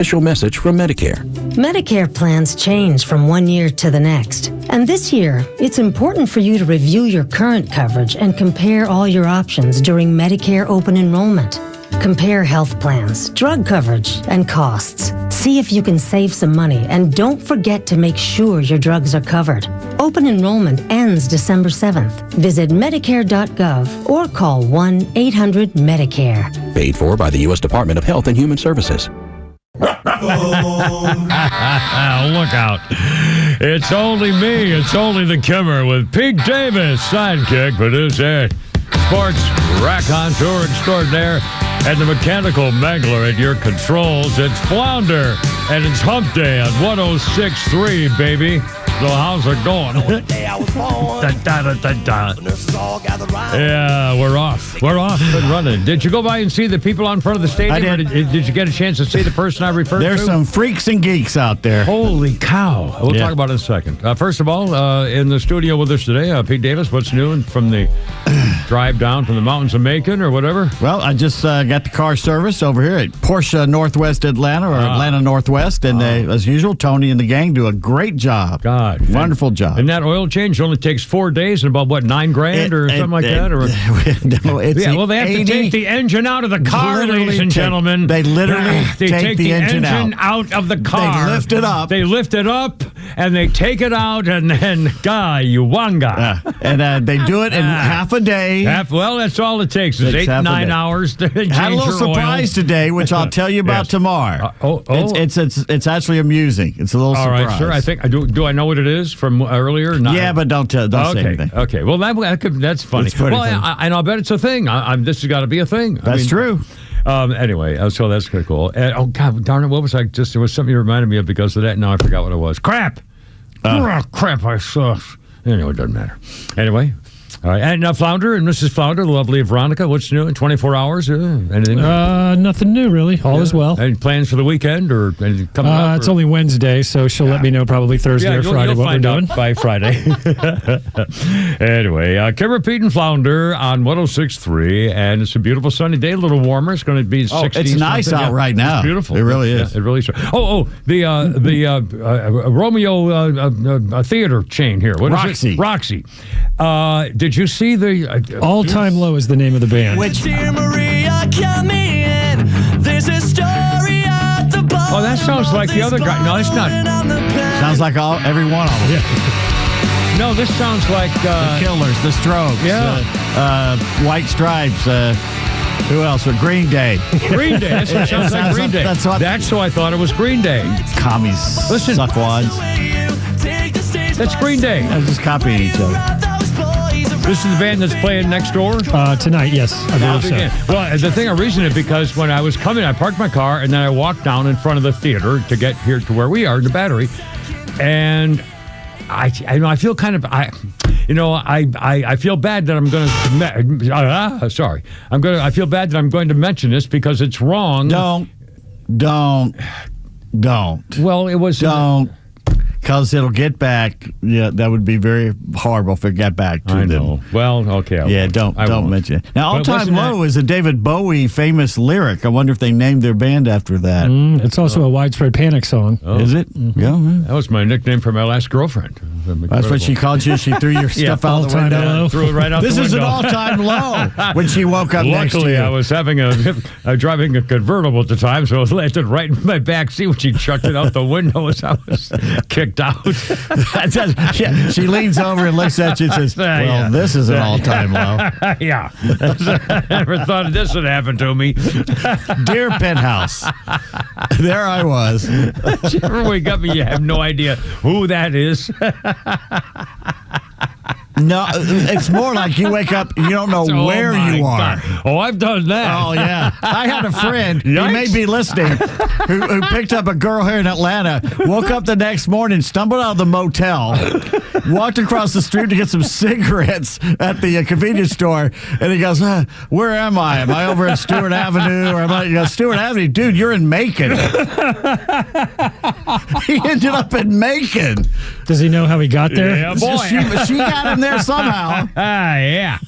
Official message from Medicare. Medicare plans change from one year to the next. And this year, it's important for you to review your current coverage and compare all your options during Medicare open enrollment. Compare health plans, drug coverage, and costs. See if you can save some money, and don't forget to make sure your drugs are covered. Open enrollment ends December 7th. Visit Medicare.gov or call 1-800-MEDICARE. Paid for by the U.S. Department of Health and Human Services. Look out. It's only me. It's only the Kimmer with Pete Davis, sidekick, producer, sports raconteur extraordinaire, and the mechanical mangler at your controls. It's Flounder, and it's Hump Day on 106.3, baby. So how's it going? Yeah, we're off. We're off and running. Did you go by and see the people out in front of the stadium? I did. Did you get a chance to see the person I referred to? There's some freaks and geeks out there. Holy cow. We'll talk about it in a second. First of all, in the studio with us today, Pete Davis, what's new from the drive down from the mountains of Macon or whatever? Well, I just got the car service over here at Porsche Northwest Atlanta or Atlanta Northwest. And as usual, Tony and the gang do a great job. God. Wonderful job. And that oil change only takes 4 days and about, what, $9,000 or something like that? Or no, it's well, they have to take the engine out of the car, ladies and gentlemen. They literally take the engine out of the car. They lift it up. They lift it up, and they take it out, and then, and they do it in half a day. Well, that's all it takes is 8 to 9 hours to change Had a little your surprise oil. today, which I'll tell you about tomorrow. It's actually amusing. It's a little surprise. All right, sir. I think do I know what it is from earlier? Yeah, but don't say anything. Okay. Well, that's funny. It's funny. And I'll bet it's a thing. This has got to be a thing. That's true. Anyway, so that's kind of cool. God, darn it! What was I just? There was something you reminded me of because of that. Now I forgot what it was. Crap. Crap! I saw. Anyway, it doesn't matter. Anyway. All right, and Flounder and Mrs. Flounder, the lovely Veronica, what's new in 24 hours? Anything? Nothing new, really. All is well. Any plans for the weekend or anything coming up? It's only Wednesday, so she'll let me know probably Thursday or Friday what we're doing. By Friday. Anyway, Kimmer, Pete, and Flounder on 106.3, and it's a beautiful sunny day, a little warmer. It's going to be 60. It's nice out right now. It's beautiful. It really is. Yeah, it really is. The Romeo theater chain here. What is it? Roxy. Did you see the All Time Low is the name of the band? Dear Maria, come in. There's a story at the bar. Oh, that sounds like the other guy. No, it's not. Sounds like every one of them. Yeah. No, this sounds like the Killers, the Strokes, White Stripes. Who else? Green Day. Green Day. That's what sounds like Green Day. That's who I thought it was. Green Day. Commies. Listen. Suckwads. That's Green Day. I'm just copying each other. This is the band that's playing next door? Tonight, yes. I believe so. Well, the thing I reasoned it because when I was coming, I parked my car and then I walked down in front of the theater to get here to where we are in the Battery. And I feel kind of, I feel bad that I'm going to, I feel bad that I'm going to mention this because it's wrong. Don't. Well, it was. Don't. Because it'll get back. Yeah, that would be very horrible if it got back to them. I know. Well, okay. Don't mention it. Now, All Time Low is a David Bowie famous lyric. I wonder if they named their band after that. It's also a Widespread Panic song. Oh. Is it? Mm-hmm. Yeah. That was my nickname for my last girlfmriend. That's what she called you. She threw your stuff out the window. Threw it right out the window. This is an all-time low when she woke up next to you. Luckily, I was driving a convertible at the time, so it landed right in my back seat when she chucked it out the window as I was kicked out. She leans over and looks at you and says, well, this is an all-time low. Yeah. I never thought this would happen to me. Dear Penthouse. There I was. You ever wake up and you have no idea who that is? No, it's more like you wake up, you don't know where you are. God. Oh, I've done that. Oh, yeah. I had a friend who may be listening who picked up a girl here in Atlanta, woke up the next morning, stumbled out of the motel, walked across the street to get some cigarettes at the convenience store, and he goes, where am I? Am I over at Stewart Avenue? Or am I, Stewart Avenue? Dude, you're in Macon. He ended up in Macon. Does he know how he got there? Yeah, boy. She got him there somehow. Yeah.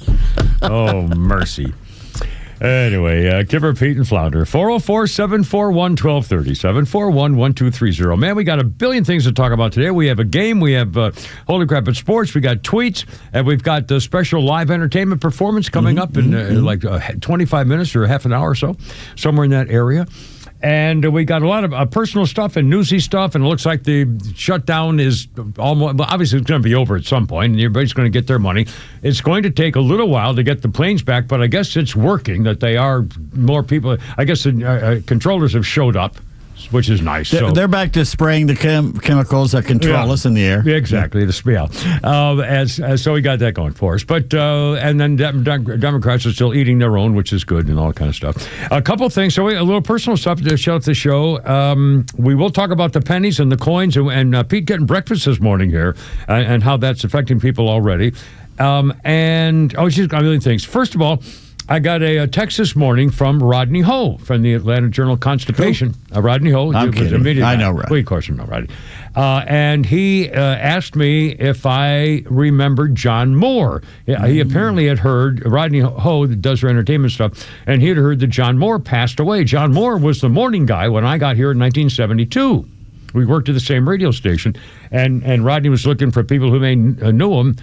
Oh, mercy. Anyway, Kipper, Pete, and Flounder. 404-741-1230. 741-1230. Man, we got a billion things to talk about today. We have a game. We have Holy Crap at Sports. We got tweets. And we've got the special live entertainment performance coming up in like 25 minutes or half an hour or so, somewhere in that area. And we got a lot of personal stuff and newsy stuff, and it looks like the shutdown is almost, well, obviously it's going to be over at some point, and everybody's going to get their money. It's going to take a little while to get the planes back, but I guess it's working, that they are more people. I guess the controllers have showed up, which is nice. They're back to spraying the chemicals that control us in the air. Yeah, exactly. So we got that going for us. But and then Democrats are still eating their own, which is good, and all that kind of stuff. A couple things. So a little personal stuff to show at the show. We will talk about the pennies and the coins, and Pete getting breakfast this morning here, and how that's affecting people already. She's got a million things. First of all, I got a text this morning from Rodney Ho from the Atlanta Journal-Constipation. Rodney Ho. I'm kidding. I know Rodney. Well, of course you know Rodney. And he asked me if I remembered John Moore. He apparently had heard, Rodney Ho that does her entertainment stuff, and he had heard that John Moore passed away. John Moore was the morning guy when I got here in 1972. We worked at the same radio station, and Rodney was looking for people who knew him.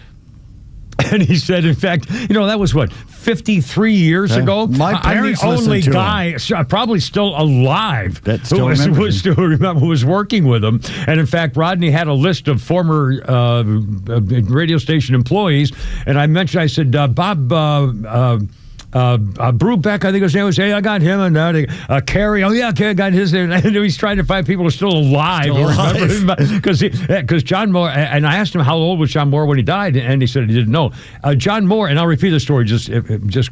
And he said, in fact, that was 53 years ago? My parents I'm the only listened to guy probably still alive that still who was working with him. And in fact, Rodney had a list of former radio station employees. And I said, Bob Brubeck, I think his name was. Hey, I got him, and Carey. Oh yeah, I got his name. And he's trying to find people who are still alive. Because John Moore. And I asked him how old was John Moore when he died, and he said he didn't know. John Moore, and I'll repeat the story just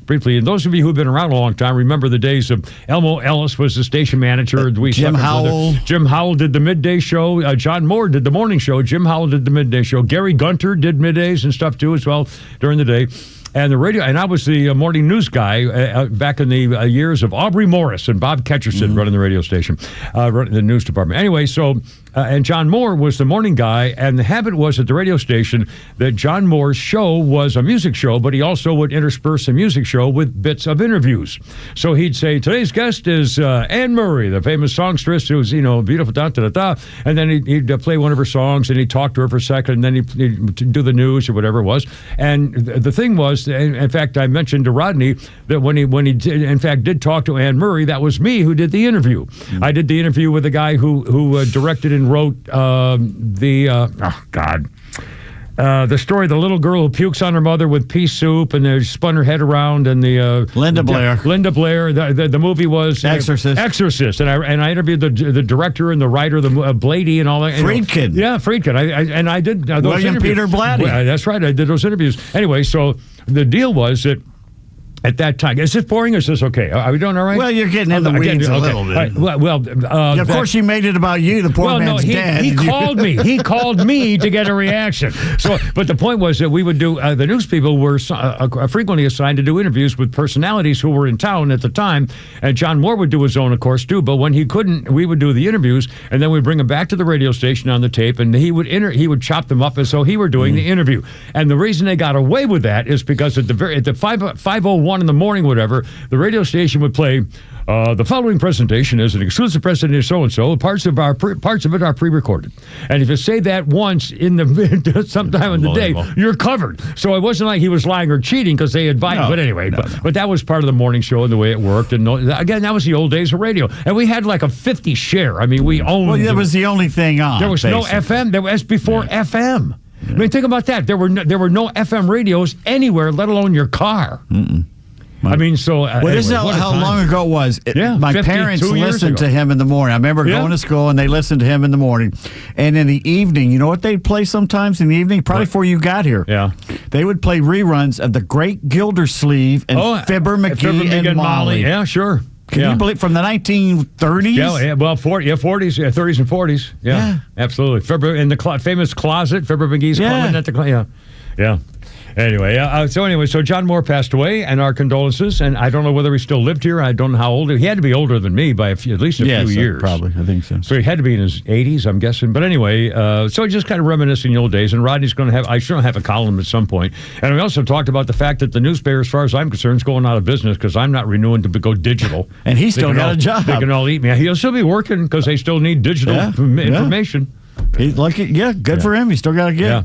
briefly. And those of you who've been around a long time remember the days of Elmo Ellis was the station manager. Jim Howell. Jim Howell did the midday show. John Moore did the morning show. Jim Howell did the midday show. Gary Gunter did middays and stuff too as well during the day. And the radio, and I was the morning news guy back in the years of Aubrey Morris and Bob Ketcherson running the radio station, running the news department. Anyway, so and John Moore was the morning guy, and the habit was at the radio station that John Moore's show was a music show, but he also would intersperse the music show with bits of interviews. So he'd say, today's guest is Anne Murray, the famous songstress who's, beautiful, da-da-da-da, and then he'd play one of her songs, and he'd talk to her for a second, and then he'd do the news or whatever it was. And the thing was, in fact, I mentioned to Rodney that when he did talk to Anne Murray, that was me who did the interview. Mm-hmm. I did the interview with the guy who directed and wrote the story, the little girl who pukes on her mother with pea soup and they spun her head around, and the Linda Blair. The movie was Exorcist, and I interviewed the director and the writer, the Blady and all that. Friedkin. Yeah, Friedkin. I did those William interviews. Peter Blatty. Well, that's right. I did those interviews. Anyway, so the deal was that at that time, is this boring or is this okay? Are we doing all right? Well, you're getting in the weeds a little bit. Right, of course, you made it about you. The poor man's dead. He called me. He called me to get a reaction. So, but the point was that we would do. The news people were frequently assigned to do interviews with personalities who were in town at the time. And John Moore would do his own, of course, too. But when he couldn't, we would do the interviews, and then we'd bring him back to the radio station on the tape, and he would chop them up as though he were doing the interview. And the reason they got away with that is because at the 5:01 in the morning, whatever, the radio station would play. The following presentation is an exclusive presentation of so-and-so. Parts of it are pre-recorded. And if you say that once sometime in the day, you're covered. So it wasn't like he was lying or cheating because they invited. But anyway, but that was part of the morning show and the way it worked. And again, that was the old days of radio. And we had like a 50 share. I mean, we owned. Well, that was the only thing on. There was no FM. There was before FM. Yeah. I mean, think about that. There were no FM radios anywhere, let alone your car. Mm-mm. I mean, so... this is how long ago it was. My parents listened to him in the morning. I remember going to school, and they listened to him in the morning. And in the evening, you know what they'd play sometimes in the evening? Probably before you got here. Yeah. They would play reruns of The Great Gildersleeve and Fibber McGee and Molly. Yeah, sure. Can you believe from the 1930s? Yeah, well, 30s and 40s. Yeah, absolutely. Fibber in the famous closet, Fibber McGee's closet. Yeah. Anyway, so John Moore passed away, and our condolences. And I don't know whether he still lived here. I don't know how old he had to be older than me by at least a few years. Probably. I think so. So he had to be in his 80s, I'm guessing. But anyway, so just kind of reminiscing the old days. And Rodney's going to have, I sure have a column at some point. And we also talked about the fact that the newspaper, as far as I'm concerned, is going out of business because I'm not renewing to go digital. And he's still got a job. They can all eat me. He'll still be working because they still need digital information. He's lucky. Yeah, good for him. He still got a gig. Yeah.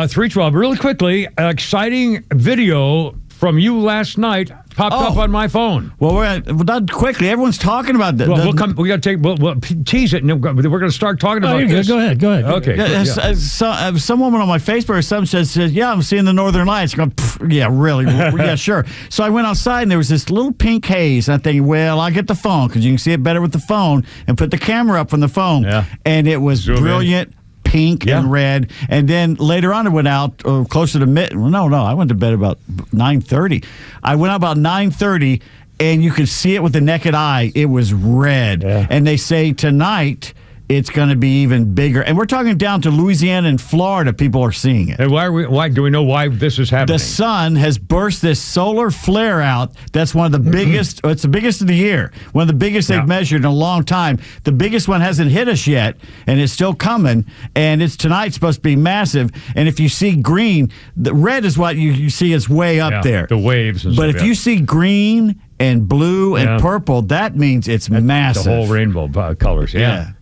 312, really quickly, exciting video from you last night popped up on my phone. Well, not quickly. Everyone's talking about that. Well, we got to we'll tease it, and we're going to start talking about this. Go ahead. Okay. Some woman on my Facebook or something says, yeah, I'm seeing the Northern Lights. I go, yeah, really? Yeah, sure. So I went outside, and there was this little pink haze. And I'm thinking, well, I'll get the phone because you can see it better with the phone and put the camera up from the phone. Yeah. And it was brilliant. Pink and red, and then later on it went out closer to I went to bed about 9:30. I went out about 9:30, and you could see it with the naked eye. It was red, and they say tonight it's going to be even bigger. And we're talking down to Louisiana and Florida. People are seeing it. And why do we know why this is happening? The sun has burst this solar flare out. That's one of the biggest. It's the biggest of the year. One of the biggest they've measured in a long time. The biggest one hasn't hit us yet, and it's still coming. And it's tonight's supposed to be massive. And if you see green, the red is what you see is way up there. The waves. And but stuff, if you see green and blue and purple, that means it's massive. The whole rainbow colors. Yeah.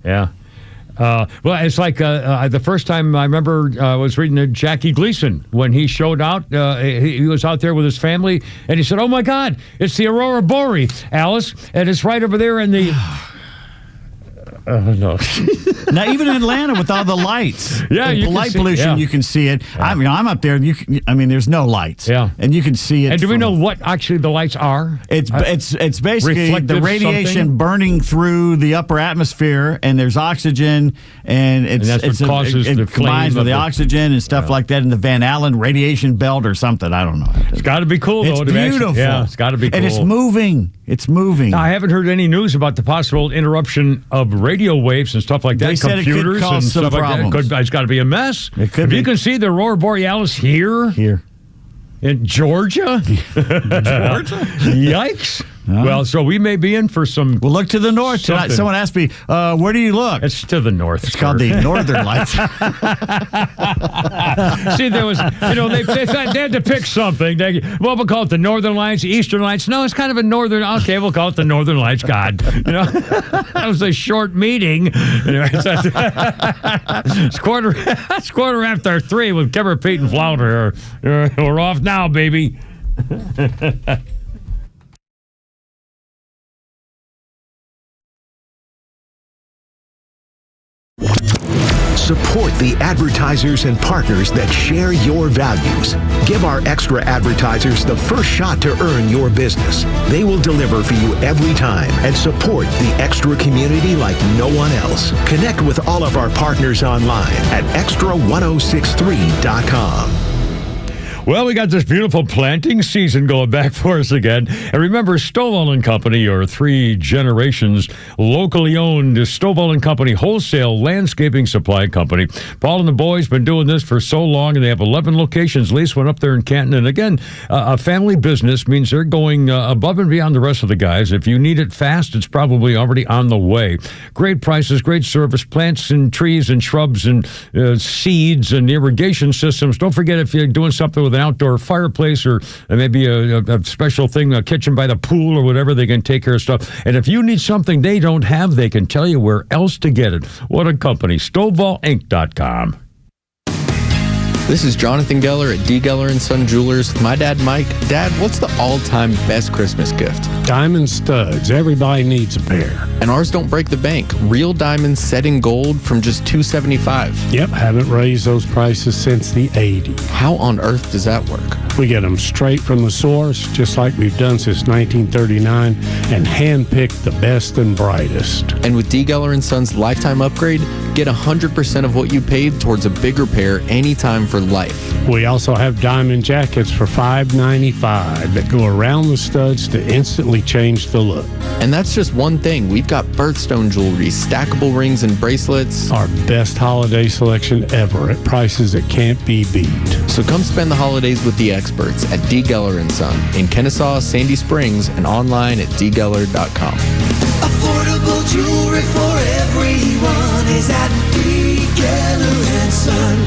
Well, it's like the first time I remember I was reading Jackie Gleason when he showed out. He was out there with his family, and he said, "Oh my God, it's the Aurora Borealis, Alice, and it's right over there in the." No. Now, even in Atlanta with all the lights, light pollution, you can see it. Yeah. I mean, I'm up there. There's no lights. Yeah, and you can see it. And do we know what actually the lights are? It's basically the radiation burning through the upper atmosphere, and there's oxygen, and it combines with the oxygen and stuff like that in the Van Allen radiation belt or something. I don't know. It's got to be cool, though. It's beautiful. It's got to be cool. And it's moving. It's moving. Now, I haven't heard any news about the possible interruption of radio waves and stuff like that. They said computers it could cause and some stuff problems. like that. It's got to be a mess. It could if be. You can see the Aurora Borealis here in Georgia. Yikes. Well, so we may be in for some. We'll look to the north tonight. Someone asked me, where do you look? It's to the north. It's called the Northern Lights. See, there was, they had to pick something. We'll call it the Northern Lights, Eastern Lights. No, it's kind of a northern. Okay, we'll call it the Northern Lights. God, that was a short meeting. Anyway, it's quarter after 3 with Kimmer, Pete, and Flounder. We're off now, baby. Support the advertisers and partners that share your values. Give our extra advertisers the first shot to earn your business. They will deliver for you every time and support the extra community like no one else. Connect with all of our partners online at extra1063.com. Well, we got this beautiful planting season going back for us again. And remember, Stovall & Company, or 3 generations, locally owned Stovall & Company wholesale landscaping supply company. Paul and the boys been doing this for so long, and they have 11 locations. Lease went up there in Canton. And again, a family business means they're going above and beyond the rest of the guys. If you need it fast, it's probably already on the way. Great prices, great service, plants and trees and shrubs and seeds and irrigation systems. Don't forget, if you're doing something with an outdoor fireplace or maybe a special thing, a kitchen by the pool or whatever, they can take care of stuff. And if you need something they don't have, they can tell you where else to get it. What a company. StovallInc.com. This is Jonathan Geller at D. Geller & Son Jewelers with my dad, Mike. Dad, what's the all-time best Christmas gift? Diamond studs. Everybody needs a pair. And ours don't break the bank. Real diamonds set in gold from just $275. Yep, haven't raised those prices since the 80s. How on earth does that work? We get them straight from the source, just like we've done since 1939, and handpick the best and brightest. And with D. Geller & Son's lifetime upgrade, Get 100% of what you paid towards a bigger pair anytime for life. We also have diamond jackets for $5.95 that go around the studs to instantly change the look. And that's just one thing. We've got birthstone jewelry, stackable rings and bracelets. Our best holiday selection ever at prices that can't be beat. So come spend the holidays with the experts at D. Geller & Son in Kennesaw, Sandy Springs, and online at dgeller.com. Affordable jewelry for everyone is at D. Geller & Son.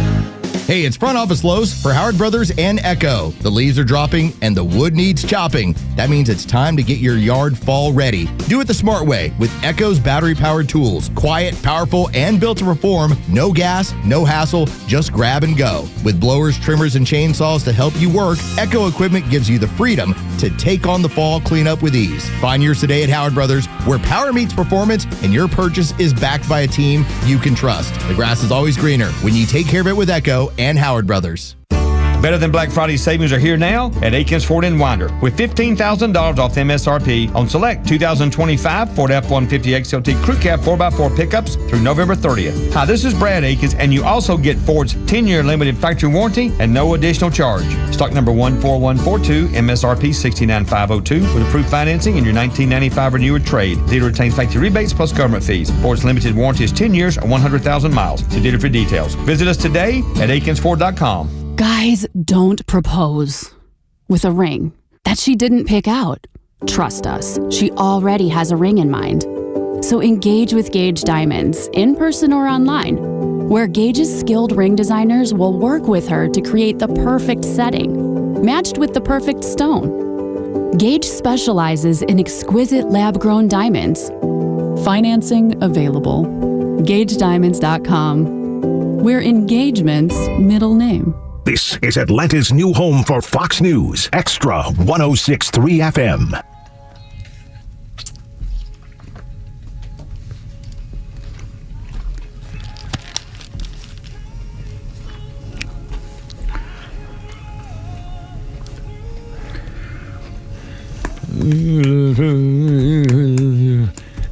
Hey, it's Front Office Lowe's for Howard Brothers and Echo. The leaves are dropping and the wood needs chopping. That means it's time to get your yard fall ready. Do it the smart way with Echo's battery-powered tools. Quiet, powerful, and built to perform. No gas, no hassle, just grab and go. With blowers, trimmers, and chainsaws to help you work, Echo equipment gives you the freedom to take on the fall cleanup with ease. Find yours today at Howard Brothers, where power meets performance and your purchase is backed by a team you can trust. The grass is always greener when you take care of it with Echo and Howard Brothers. Better Than Black Friday savings are here now at Aikens Ford in Winder with $15,000 off MSRP on select 2025 Ford F-150 XLT Crew Cab 4x4 pickups through November 30th. Hi, this is Brad Aikens, and you also get Ford's 10-year limited factory warranty and no additional charge. Stock number 14142, MSRP 69502 with approved financing in your 1995 or newer trade. Dealer retains factory rebates plus government fees. Ford's limited warranty is 10 years or 100,000 miles. See dealer for details. Visit us today at AikensFord.com. Guys, don't propose with a ring that she didn't pick out. Trust us, she already has a ring in mind. So engage with Gage Diamonds, in person or online, where Gage's skilled ring designers will work with her to create the perfect setting, matched with the perfect stone. Gage specializes in exquisite lab-grown diamonds. Financing available. GageDiamonds.com, where engagement's middle name. This is Atlanta's new home for Fox News, Extra 106.3 FM.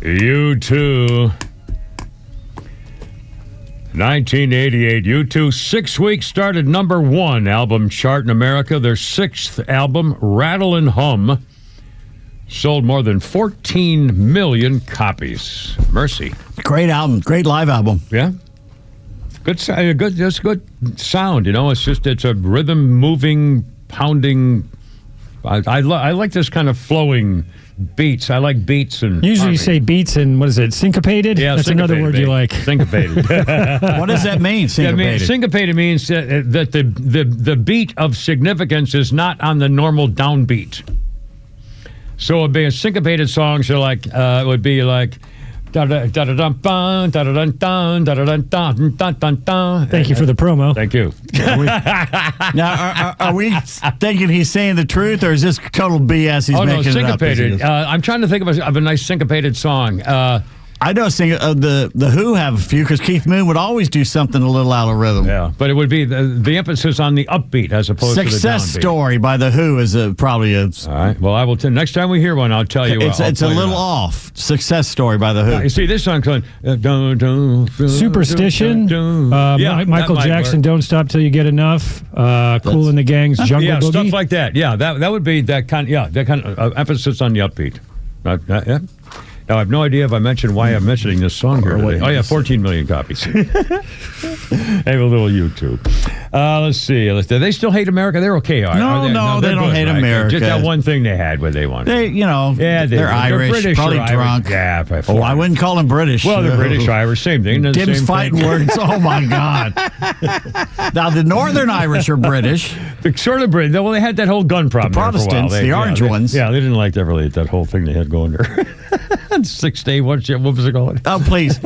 U2. 1988, U2, 6 weeks started #1 album chart in America. Their 6th album, Rattle and Hum, sold more than 14 million copies. Mercy. Great album. Great live album. Yeah. Good sound, you know. It's a rhythm, moving, pounding. I like this kind of flowing beats. I like beats and usually you say beats and what is it? Syncopated? Yeah, that's another word you like. Syncopated. What does that mean? Syncopated. Syncopated means that the beat of significance is not on the normal downbeat. So it'd be a syncopated song. So like it would be like. Thank you for the promo. Thank you. Now, are we thinking he's saying the truth, or is this total BS he's making syncopated. it up? I'm trying to think of a nice syncopated song. I know the Who have a few, because Keith Moon would always do something a little out of rhythm. Yeah, but it would be the emphasis on the upbeat as opposed to the downbeat. Success Story by the Who is probably a... All right, well, I will next time we hear one, I'll tell you. It's a little off. Success Story by the Who. You see, this song going... Superstition. Michael Jackson, Don't Stop Till You Get Enough. Cool in the Gang's Jungle Boogie. Stuff like that. Yeah, that would be that kind of emphasis on the upbeat. Yeah. Now, I have no idea if I mentioned why I'm mentioning this song here today. Oh, yeah, 14 million copies. I have a little YouTube. Let's see. Do they still hate America? They're okay, are they? No, they don't hate America. Just that one thing they had where they wanted. They're Irish, British, probably drunk. Yeah, I wouldn't call them British. Well, they're British, Irish, same thing. Tim's fighting words. Oh, my God. Now, the Northern Irish are British. The sort of British. Well, they had that whole gun problem. The Protestants, the orange ones. Yeah, they didn't like that whole thing they had going there. 6 day, what was it called? Oh, please.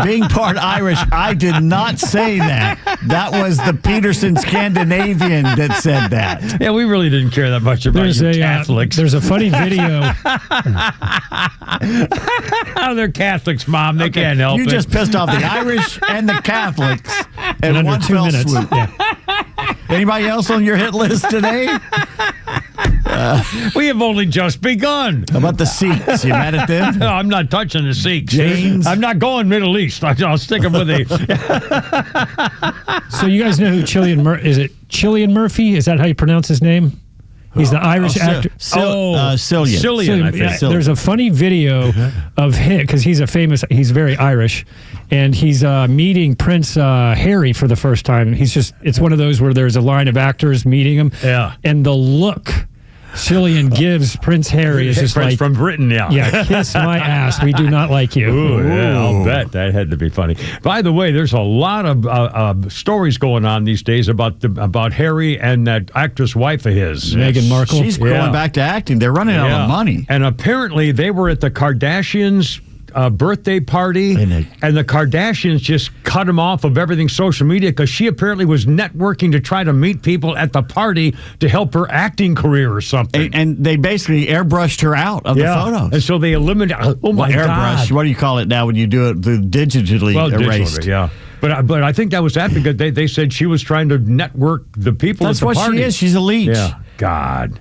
Being part Irish, I did not say that. That was the Peterson Scandinavian that said that. Yeah, we really didn't care that much about Catholics. There's a funny video. Oh, they're Catholics, Mom. They can't help it. You just pissed off the Irish and the Catholics in under one 2 fell minutes. swoop. Yeah. Anybody else on your hit list today? We have only just begun. How about the Sikhs? You mad at them? No, I'm not touching the Sikhs. James? I'm not going Middle East. I'll stick them with the... So you guys know who Cillian Murphy is? It Cillian Murphy? Is that how you pronounce his name? He's the Irish actor. Cillian. I think. Yeah, there's a funny video of him because he's very Irish, and he's meeting Prince Harry for the first time. It's one of those where there's a line of actors meeting him. Yeah. And the look Cillian gives Prince Harry is just Prince like, from Britain, yeah, kiss my ass. We do not like you. Ooh, yeah, I'll bet that had to be funny. By the way, there's a lot of stories going on these days about Harry and that actress wife of his, Meghan Markle. She's going back to acting. They're running out of money. And apparently they were at the Kardashians' birthday party, and the Kardashians just cut him off of everything social media because she apparently was networking to try to meet people at the party to help her acting career or something. And they basically airbrushed her out of the photos. And so they eliminated. Oh my airbrush. God! What do you call it now when you do it digitally erased? Yeah. But I think that was that because they said she was trying to network the people at the party. That's what she is. She's a leech. Yeah. God.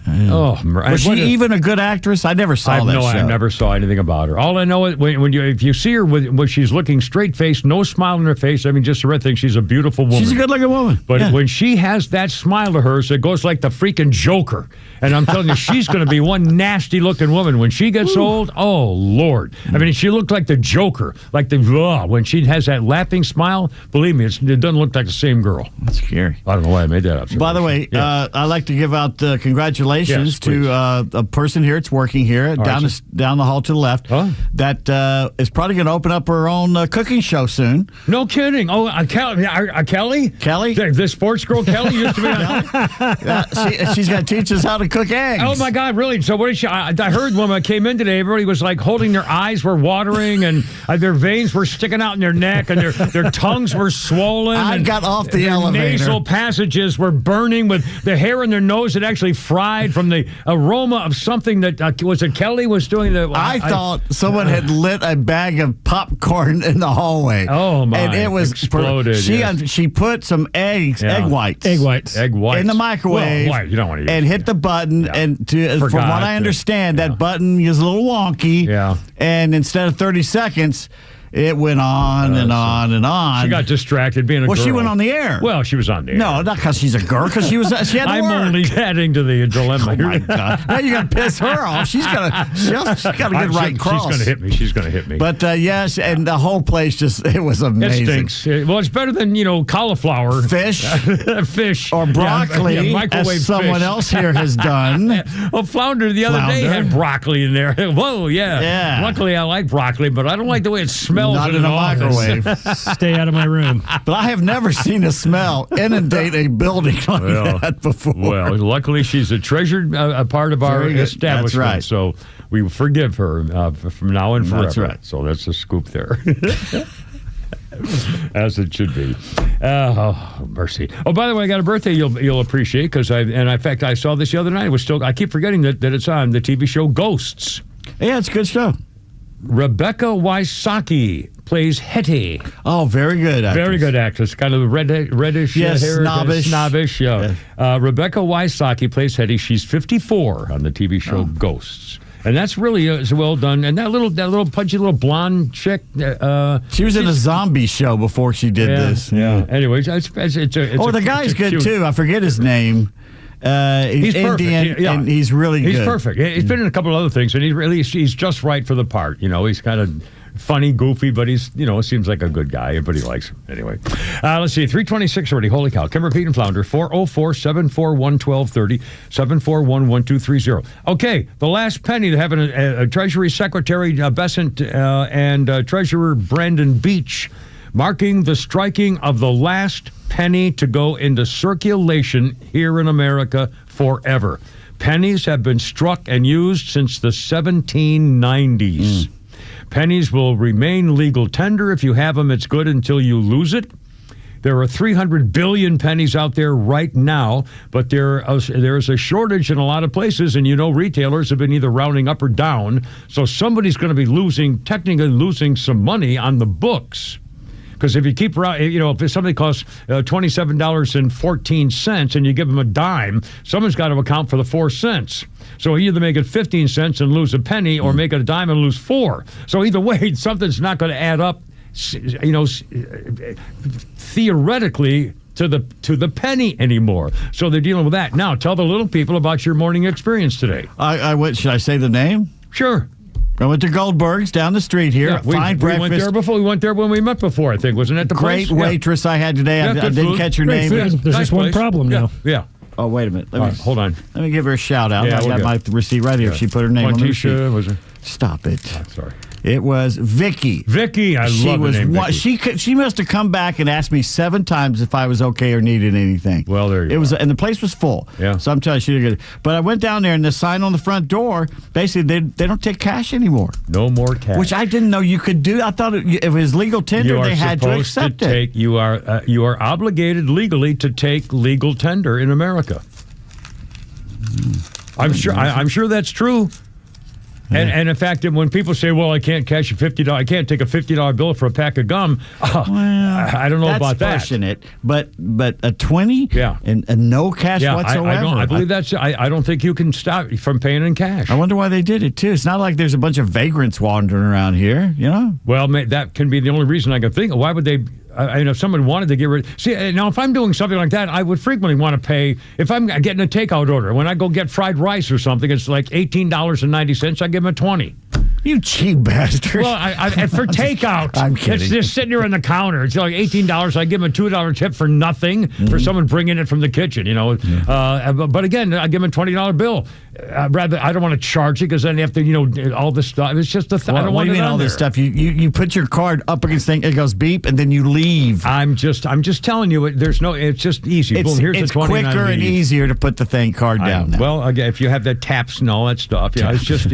Oh, was she even a good actress? I never saw that show. I never saw anything about her. All I know is if you see her when she's looking straight faced, no smile on her face. I mean, just the right thing. She's a beautiful woman. She's a good looking woman. But when she has that smile to hers, it goes like the freaking Joker. And I'm telling you, she's going to be one nasty looking woman when she gets old. Oh Lord! I mean, she looked like the Joker, like when she has that laughing smile. Believe me, it doesn't look like the same girl. That's scary. I don't know why I made that up. By the way, I'd like to give out congratulations to a person here that's working here down the hall to the left that is probably going to open up her own cooking show soon. No kidding. Oh, Kelly? Kelly? The sports girl Kelly used to be on. She's going to teach us how to cook eggs. Oh, my God, really? So what is she? I heard when I came in today, everybody was like holding their eyes were watering and their veins were sticking out in their neck and their tongues were swollen. I got off the elevator. Nasal passages were burning with the hair in their nose that actually fried from the aroma of something that was it Kelly was doing. I thought someone had lit a bag of popcorn in the hallway. Oh, my. And it was exploded. She put some egg whites in the microwave. Well, you don't want to and hit the button. And from what I understand, that button is a little wonky. Yeah. And instead of 30 seconds, it went on and on and on. She got distracted being a girl. Well, she went on the air. Well, she was on the air. No, not because she's a girl, because she had to I'm work. only adding to the dilemma. Oh, my God. Now you're going to piss her off. She's got to get right cross. She's going to hit me. She's going to hit me. But, yes, and the whole place it was amazing. It stinks. Well, it's better than, cauliflower. Fish. Fish. Or broccoli, as someone else here has done. Well, Flounder the other day had broccoli in there. Whoa, yeah. Luckily, I like broccoli, but I don't like the way it smells. Not in a microwave. Stay out of my room. But I have never seen a smell inundate a building like that before. Well, luckily she's a treasured part of our establishment. That's right. So we forgive her from now and forever. That's right. So that's a scoop there. As it should be. Oh, mercy. Oh, by the way, I got a birthday you'll appreciate because in fact I saw this the other night. I keep forgetting that it's on the TV show Ghosts. Yeah, it's a good show. Rebecca Wysocki plays Hetty. Oh, very good actress. Very good actress. Kind of reddish hair. Snobbish, yeah. Rebecca Wysocki plays Hetty. She's 54 on the TV show Ghosts. And that's really well done. And that little pudgy little blonde chick. She was in a zombie show before she did this. Yeah. Anyways, it's the guy's good too. I forget his name. He's Indian, perfect. And he's really good. He's perfect. He's been in a couple of other things, and he's just right for the part. He's kind of funny, goofy, but he's seems like a good guy. Everybody likes him. Anyway, let's see, 3:26 already. Holy cow! Kimber, Pete, and Flounder. 404-741-1230, 741-1230. Okay, the last penny to having a Treasury Secretary Bessent and Treasurer Brandon Beach marking the striking of the last penny to go into circulation here in America forever. Pennies have been struck and used since the 1790s. Pennies will remain legal tender. If you have them, it's good until you lose it. There are 300 billion pennies out there right now, but there is a shortage in a lot of places, and retailers have been either rounding up or down, so somebody's going to be technically losing some money on the books. Because if you keep, if somebody costs $27.14 and you give them a dime, someone's got to account for the 4 cents. So either make it 15 cents and lose a penny, or make it a dime and lose 4. So either way, something's not going to add up, theoretically, to the penny anymore. So they're dealing with that. Now, tell the little people about your morning experience today. I went. Should I say the name? Sure. I went to Goldberg's down the street here. Yeah, we went there before. We went there when we met before, I think. Wasn't it the great place? waitress I had today. I didn't catch her name. There's just one problem now. Yeah. Oh, wait a minute. Hold on. Let me give her a shout out. Yeah, I got my receipt right here. Yeah. She put her name on the receipt. Was it? Stop it. Oh, sorry. It was Vicky. Vicky, I love the name Vicky. She must have come back and asked me 7 times if I was okay or needed anything. Well, there you go. And the place was full. Yeah. So I'm telling you, she did good. But I went down there, and the sign on the front door, basically, they don't take cash anymore. No more cash. Which I didn't know you could do. I thought if it was legal tender, they had to accept it. You are obligated legally to take legal tender in America. I'm sure that's true. And in fact, when people say, "Well, I can't cash a $50, I can't take a $50 bill for a pack of gum," I don't know about that. That's pushing it, but a 20, and no cash whatsoever. I believe that's. I don't think you can stop from paying in cash. I wonder why they did it too. It's not like there's a bunch of vagrants wandering around here, you know. Well, that can be the only reason I can think of. Why would they? If someone wanted to get rid... See, now, if I'm doing something like that, I would frequently want to pay... If I'm getting a takeout order, when I go get fried rice or something, it's like $18.90. I give them a 20. You cheap bastard. Well, for takeout. I'm kidding. It's just sitting there on the counter. It's like $18. I give them a $2 tip for nothing for someone bringing it from the kitchen, you know. But again, I give them a $20 bill. I don't want to charge it because then you have to, all this stuff. It's just I don't want to. What do you mean all this stuff? You put your card up against the thing, it goes beep, and then you leave. I'm just telling you, it's just easy. Boom, here's it's the 29 quicker and easier to put the card down now. Well, again, if you have the taps and all that stuff, it's just,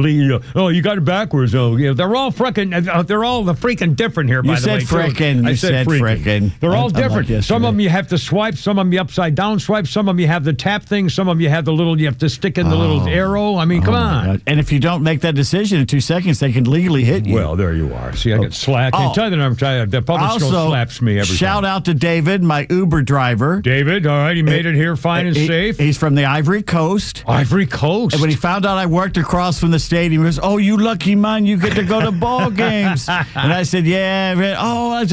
you got it backwards. Oh, yeah, they're all the freaking different here, by the way. You said frickin'. You said frickin'. They're all different. Some of them you have to swipe, some of them you upside down swipe, some of them you have the tap thing, some of them you have you have to stick in the little arrow. I mean, come on. God. And if you don't make that decision in 2 seconds, they can legally hit you. Well, there you are. See, I get slack. I tell you the public school slaps me every time. Shout out to David, my Uber driver. David, all right, he made it here fine and safe. He's from the Ivory Coast. Ivory Coast. And when he found out I worked across from the stadium, he goes, "Oh, you lucky man, you get to go to ball games." And I said, "Yeah." Oh,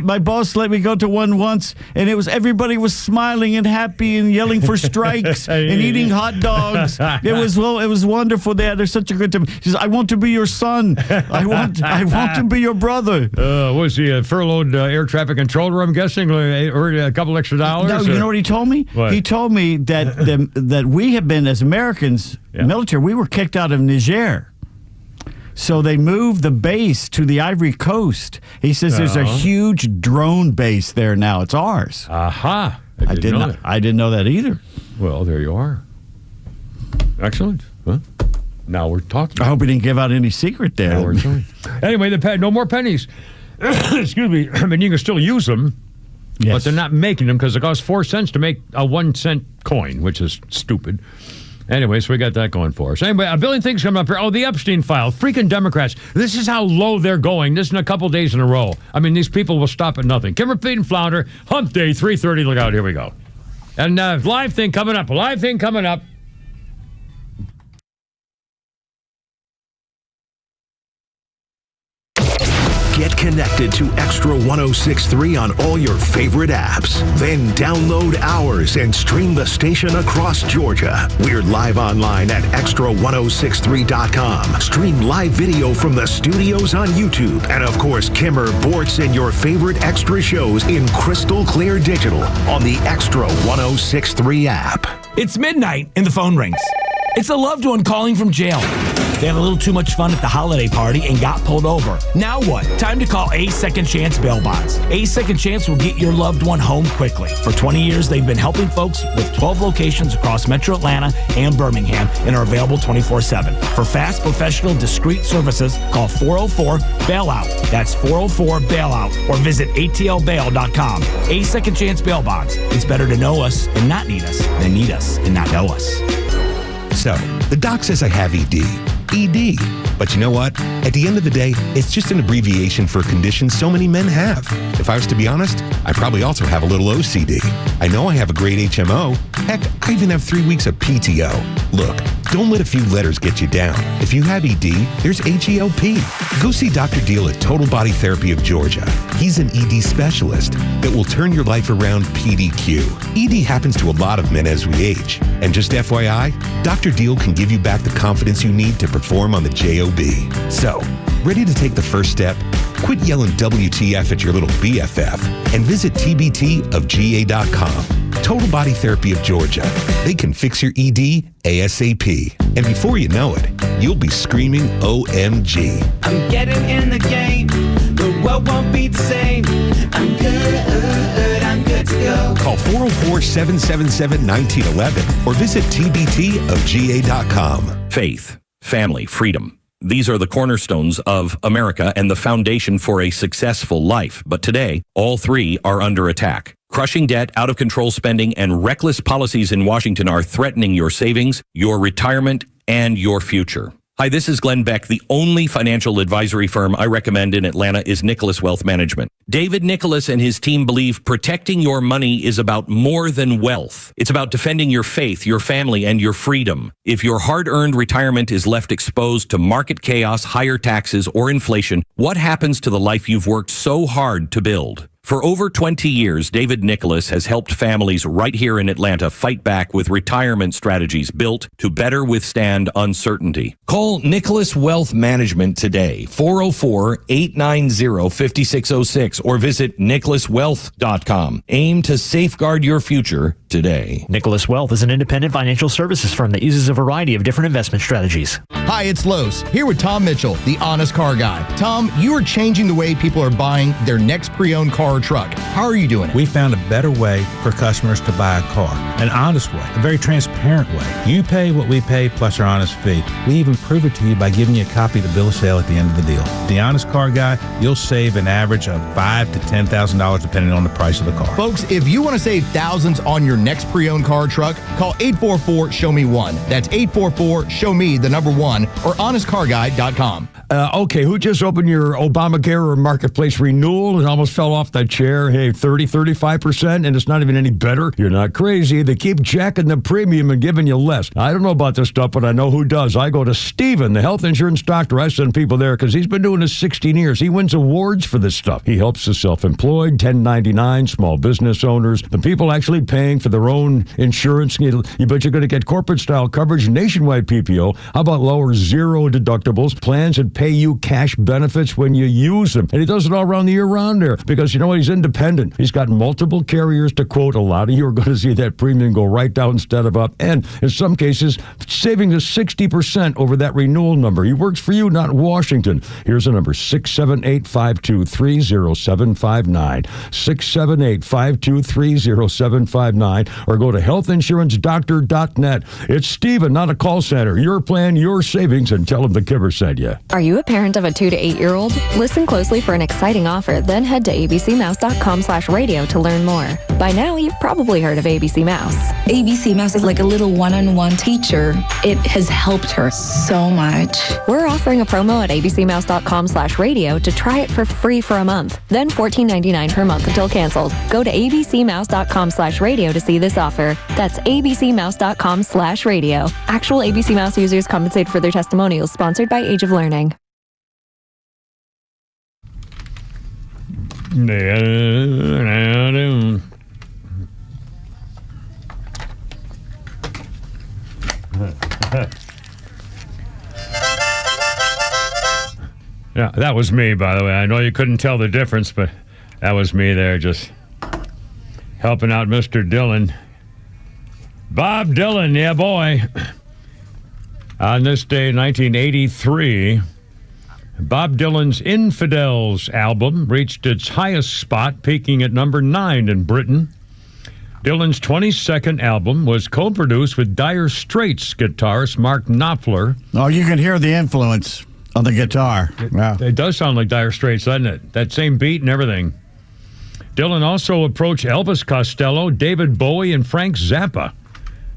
my boss let me go to one once, and everybody was smiling and happy and yelling for strikes and eating hot dogs. It was wonderful. They're such a good time. He says, "I want to be your son. I want to be your brother." Was he a furloughed air traffic controller? I'm guessing, or a couple extra dollars. No, you know what he told me? What? He told me that we have been, as Americans, military, we were kicked out of Niger. So they moved the base to the Ivory Coast. He says there's a huge drone base there now. It's ours. Aha. I didn't know that either. Well, there you are. Excellent. Huh? Now we're talking. I hope he didn't give out any secret there. Now we're talking. Anyway, no more pennies. Excuse me. I mean, you can still use them, but they're not making them because it costs 4 cents to make a 1 cent coin, which is stupid. Anyway, so we got that going for us. Anyway, a billion things coming up here. Oh, the Epstein file. Freaking Democrats. This is how low they're going. This in a couple days in a row. I mean, these people will stop at nothing. Kimmer, Pete, and Flounder. Hump Day, 3:30. Look out. Here we go. And live thing coming up. Get connected to Extra 106.3 on all your favorite apps. Then download ours and stream the station across Georgia. We're live online at extra1063.com. Stream live video from the studios on YouTube. And of course, Kimmer, Bortz, and your favorite Extra shows in crystal clear digital on the Extra 106.3 app. It's midnight and the phone rings. It's a loved one calling from jail. They had a little too much fun at the holiday party and got pulled over. Now what? Time to call A Second Chance Bail Bonds. A Second Chance will get your loved one home quickly. For 20 years, they've been helping folks with 12 locations across Metro Atlanta and Birmingham and are available 24/7. For fast, professional, discreet services, call 404-BAILOUT. That's 404-BAILOUT or visit atlbail.com. A Second Chance Bail Bonds. It's better to know us and not need us than need us and not know us. So, the doc says I have ED. ED. But you know what? At the end of the day, it's just an abbreviation for a condition so many men have. If I was to be honest, I probably also have a little OCD. I know I have a great HMO. Heck, I even have 3 weeks of PTO. Look, don't let a few letters get you down. If you have ED, there's HELP. Go see Dr. Deal at Total Body Therapy of Georgia. He's an ED specialist that will turn your life around PDQ. ED happens to a lot of men as we age. And just FYI, Dr. Deal can give you back the confidence you need to perform on the JOB. So, ready to take the first step? Quit yelling WTF at your little BFF and visit tbtofga.com. Total Body Therapy of Georgia. They can fix your ED ASAP. And before you know it, you'll be screaming OMG. I'm getting in the game. The world won't be the same. I'm good to go. Call 404-777-1911 or visit tbtofga.com. Faith, family, freedom. These are the cornerstones of America and the foundation for a successful life. But today, all three are under attack. Crushing debt, out-of-control spending, and reckless policies in Washington are threatening your savings, your retirement, and your future. Hi, this is Glenn Beck. The only financial advisory firm I recommend in Atlanta is Nicholas Wealth Management. David Nicholas and his team believe protecting your money is about more than wealth. It's about defending your faith, your family, and your freedom. If your hard-earned retirement is left exposed to market chaos, higher taxes, or inflation, what happens to the life you've worked so hard to build? For over 20 years, David Nicholas has helped families right here in Atlanta fight back with retirement strategies built to better withstand uncertainty. Call Nicholas Wealth Management today, 404-890-5606, or visit nicholaswealth.com. Aim to safeguard your future today. Nicholas Wealth is an independent financial services firm that uses a variety of different investment strategies. Hi, it's Los, here with Tom Mitchell, the honest car guy. Tom, you are changing the way people are buying their next pre-owned car or truck. How are you doing it? We found a better way for customers to buy a car. An honest way, a very transparent way. You pay what we pay plus our honest fee. We even prove it to you by giving you a copy of the bill of sale at the end of the deal. The honest car guy, you'll save an average of $5,000 to $10,000 depending on the price of the car. Folks, if you want to save thousands on your next pre-owned car or truck, call 844-SHOW-ME-1. That's 844-SHOW-ME-1 or honestcarguy.com. Okay, who just opened your Obamacare or Marketplace renewal and almost fell off that chair? Hey, 35%, and it's not even any better? You're not crazy. They keep jacking the premium and giving you less. I don't know about this stuff, but I know who does. I go to Steven, the health insurance doctor. I send people there because he's been doing this 16 years. He wins awards for this stuff. He helps the self-employed, 1099, small business owners, the people actually paying for their own insurance. You bet you're going to get corporate-style coverage, nationwide PPO. How about lower zero deductibles, plans that pay you cash benefits when you use them? And he does it all around the year round there because, you know what, he's independent. He's got multiple carriers to quote. A lot of you are going to see that premium go right down instead of up. And in some cases, saving to 60% over that renewal number. He works for you, not Washington. Here's a number, 678-523-0759. 678-523-0759. Or go to healthinsurancedoctor.net. It's Steven, not a call center. Your plan, your savings, and tell him the Kibber sent you. Are you a parent of a 2 to 8 year old? Listen closely for an exciting offer, then head to abcmouse.com/radio to learn more. By now, you've probably heard of ABC Mouse. ABC Mouse is like a little one-on-one teacher. It has helped her so much. We're offering a promo at abcmouse.com/radio to try it for free for a month, then $14.99 per month until canceled. Go to abcmouse.com/radio to see this offer. That's abcmouse.com/radio. Actual ABC Mouse users compensated for their testimonials, sponsored by Age of Learning. Yeah, that was me, by the way. I know you couldn't tell the difference, but that was me there just helping out Mr. Dylan. Bob Dylan, yeah, boy. On this day, 1983, Bob Dylan's Infidels album reached its highest spot, peaking at number 9 in Britain. Dylan's 22nd album was co-produced with Dire Straits guitarist Mark Knopfler. Oh, you can hear the influence on the guitar. It does sound like Dire Straits, doesn't it? That same beat and everything. Dylan also approached Elvis Costello, David Bowie, and Frank Zappa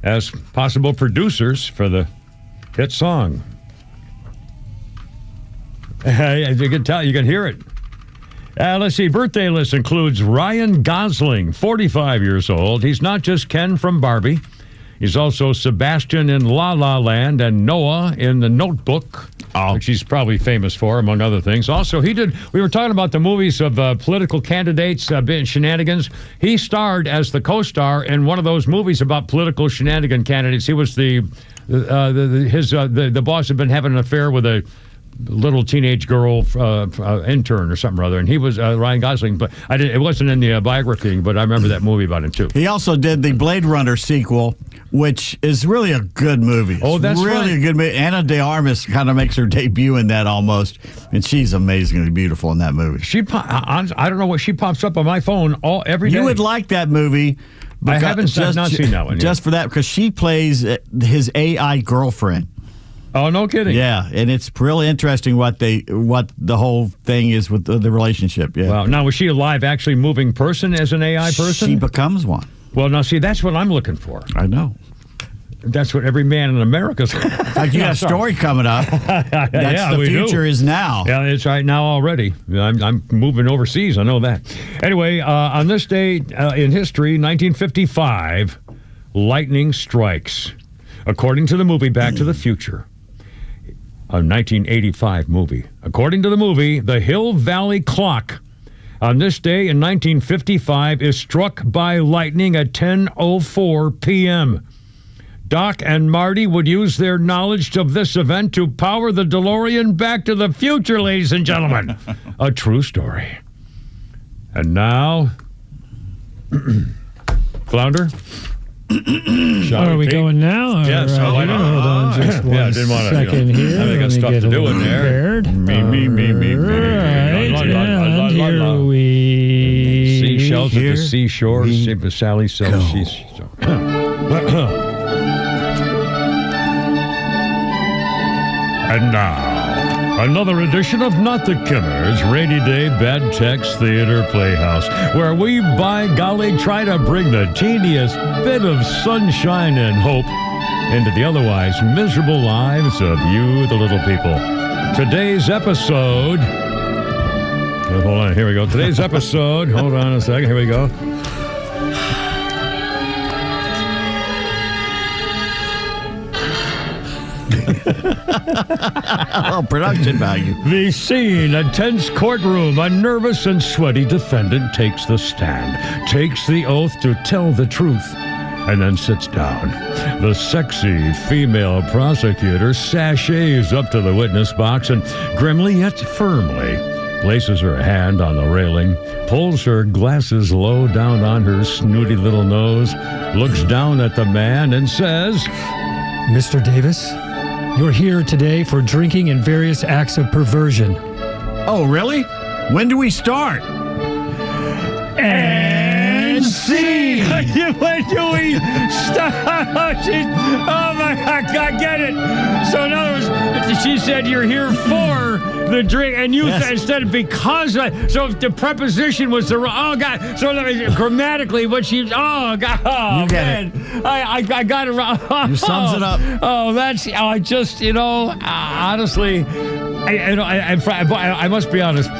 as possible producers for the hit song. You can tell. You can hear it. Let's see. Birthday list includes Ryan Gosling, 45 years old. He's not just Ken from Barbie. He's also Sebastian in La La Land and Noah in The Notebook, which he's probably famous for, among other things. Also, we were talking about the movies of political candidates, shenanigans. He starred as the co-star in one of those movies about political shenanigan candidates. He was the boss had been having an affair with a little teenage girl intern or something or other, and he was Ryan Gosling, but it wasn't in the biography, but I remember that movie about him too. He also did the Blade Runner sequel, which is really a good movie. Oh, that's really a good movie. Anna de Armas kind of makes her debut in that almost, and she's amazingly beautiful in that movie. I don't know what she pops up on my phone every day. You would like that movie. I haven't not seen that one. Just for that, because she plays his AI girlfriend. Oh, no kidding. Yeah, and it's really interesting what the whole thing is with the relationship. Yeah. Wow. Now, was she a live, actually moving person as an AI person? She becomes one. Well, now, see, that's what I'm looking for. I know. That's what every man in America's... Like you got a story coming up. That's the future is now. Yeah, it's right now already. I'm moving overseas. I know that. Anyway, on this day in history, 1955, lightning strikes. According to the movie Back to the Future, a 1985 movie. According to the movie, the Hill Valley clock on this day in 1955 is struck by lightning at 10:04 p.m. Doc and Marty would use their knowledge of this event to power the DeLorean Back to the Future, ladies and gentlemen. A true story. And now, Flounder? Are we going now? Yes. Hold on just one second here. I think got stuff to do in there. Me. Right, here we... Seashells at the seashore. Sally sells seashore. And now, another edition of Not the Kimmers, Rainy Day Bad Text Theater Playhouse, where we, by golly, try to bring the teeniest bit of sunshine and hope into the otherwise miserable lives of you, the little people. Today's episode... hold on, here we go. Today's episode... hold on a second, here we go. Production value. The scene, a tense courtroom. A nervous and sweaty defendant takes the stand, takes the oath to tell the truth, and then sits down. The sexy female prosecutor sashays up to the witness box and grimly yet firmly places her hand on the railing, pulls her glasses low down on her snooty little nose, looks down at the man and says, Mr. Davis, you're here today for drinking and various acts of perversion. Oh, really? When do we start? And scene! When do we start? Oh, my God, I get it. So, in other words, she said you're here for the drink, and you instead of because. So, if the preposition was the wrong. Oh, God. So, grammatically, what she. Oh, God. Oh, you get man. I got it wrong. You sums it up. Oh, that's. I just, honestly, I must be honest.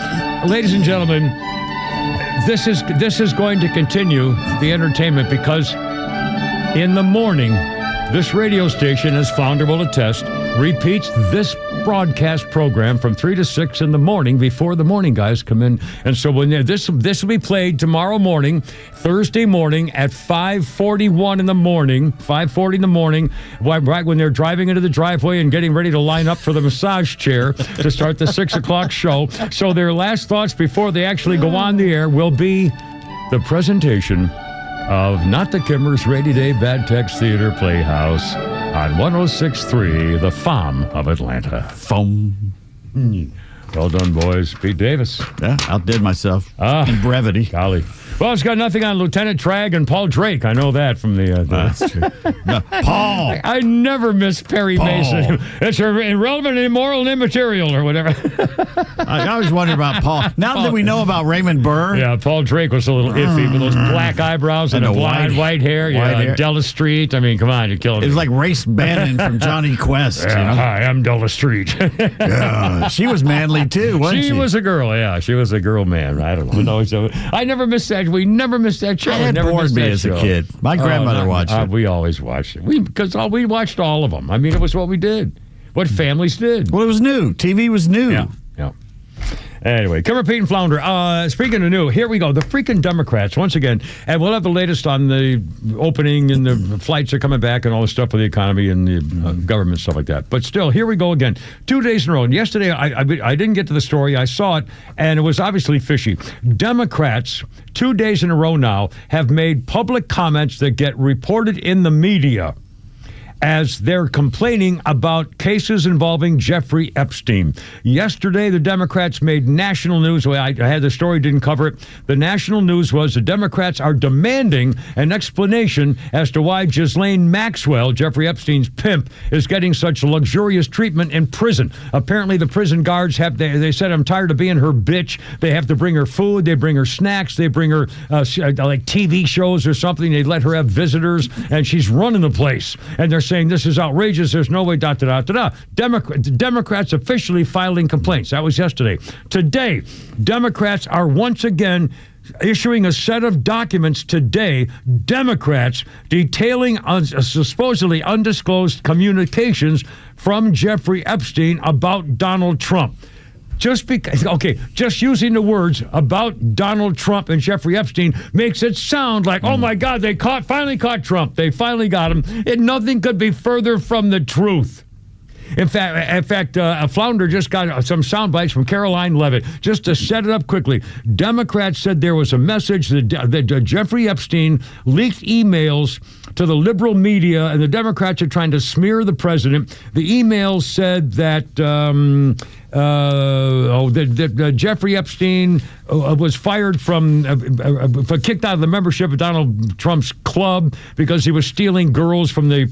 Ladies and gentlemen, this is going to continue the entertainment because in the morning, this radio station, as Flounder will attest, repeats this broadcast program from 3 to 6 in the morning before the morning guys come in. And so when this will be played tomorrow morning, Thursday morning at 5:41 in the morning, 5:40 in the morning, right when they're driving into the driveway and getting ready to line up for the massage chair to start the 6 o'clock show. So their last thoughts before they actually go on the air will be the presentation of Not the Kimmers Rainy Day Bad Text Theater Playhouse on 106.3, the FOM of Atlanta. FOM. Well done, boys. Pete Davis. Yeah, outdid myself in brevity. Golly. Well, it's got nothing on Lieutenant Tragg and Paul Drake. I know that from the... That's true. No, Paul. I never miss Perry Paul. Mason. It's irrelevant, immoral, and immaterial, or whatever. I always wondered about Paul. Now that we know about Raymond Burr. Yeah, Paul Drake was a little iffy with those black eyebrows and a blonde white hair. Yeah, Della Street. I mean, come on, you're killing me. It was like Race Bannon from Johnny Quest. Yeah, hi, I'm Della Street. Yeah, she was manly manly, too, wasn't she? She was a girl, yeah. She was a girl man. I don't know. No, so I never missed that. We never missed that show. It bored me as a kid. My grandmother watched it. We always watched it. Because we watched all of them. I mean, it was what we did. What families did. Well, it was new. TV was new. Yeah. Anyway, Kimmer, Pete, and Flounder. Speaking of new, here we go. The freaking Democrats, once again, and we'll have the latest on the opening and the flights are coming back and all the stuff with the economy and the government, stuff like that. But still, here we go again. 2 days in a row. And yesterday, I didn't get to the story. I saw it, and it was obviously fishy. Democrats, 2 days in a row now, have made public comments that get reported in the media as they're complaining about cases involving Jeffrey Epstein. Yesterday, the Democrats made national news. Well, I had the story, didn't cover it. The national news was the Democrats are demanding an explanation as to why Ghislaine Maxwell, Jeffrey Epstein's pimp, is getting such luxurious treatment in prison. Apparently, the prison guards they said, I'm tired of being her bitch. They have to bring her food. They bring her snacks. They bring her like TV shows or something. They let her have visitors, and she's running the place. And they're saying this is outrageous. There's no way, Democrats officially filing complaints. That was yesterday. Today, Democrats are once again issuing a set of documents today, Democrats detailing supposedly undisclosed communications from Jeffrey Epstein about Donald Trump. Just using the words about Donald Trump and Jeffrey Epstein makes it sound like, oh my God, they finally caught Trump. They finally got him. And nothing could be further from the truth. In fact, Flounder just got some sound bites from Caroline Levitt. Just to set it up quickly, Democrats said there was a message that Jeffrey Epstein leaked emails to the liberal media, and the Democrats are trying to smear the president. The emails said that Jeffrey Epstein was fired kicked out of the membership of Donald Trump's club because he was stealing girls from the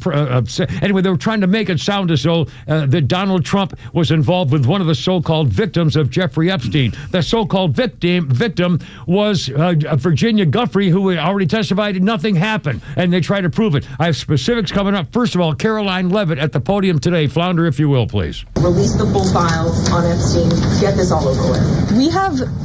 anyway, they were trying to make it sound as though that Donald Trump was involved with one of the so-called victims of Jeffrey Epstein. The so-called victim was Virginia Guffey, who already testified nothing happened, and they tried to prove it. I have specifics coming up. First of all, Caroline Levitt at the podium today. Flounder, if you will, please. Release the full files on Epstein. Get this all over with.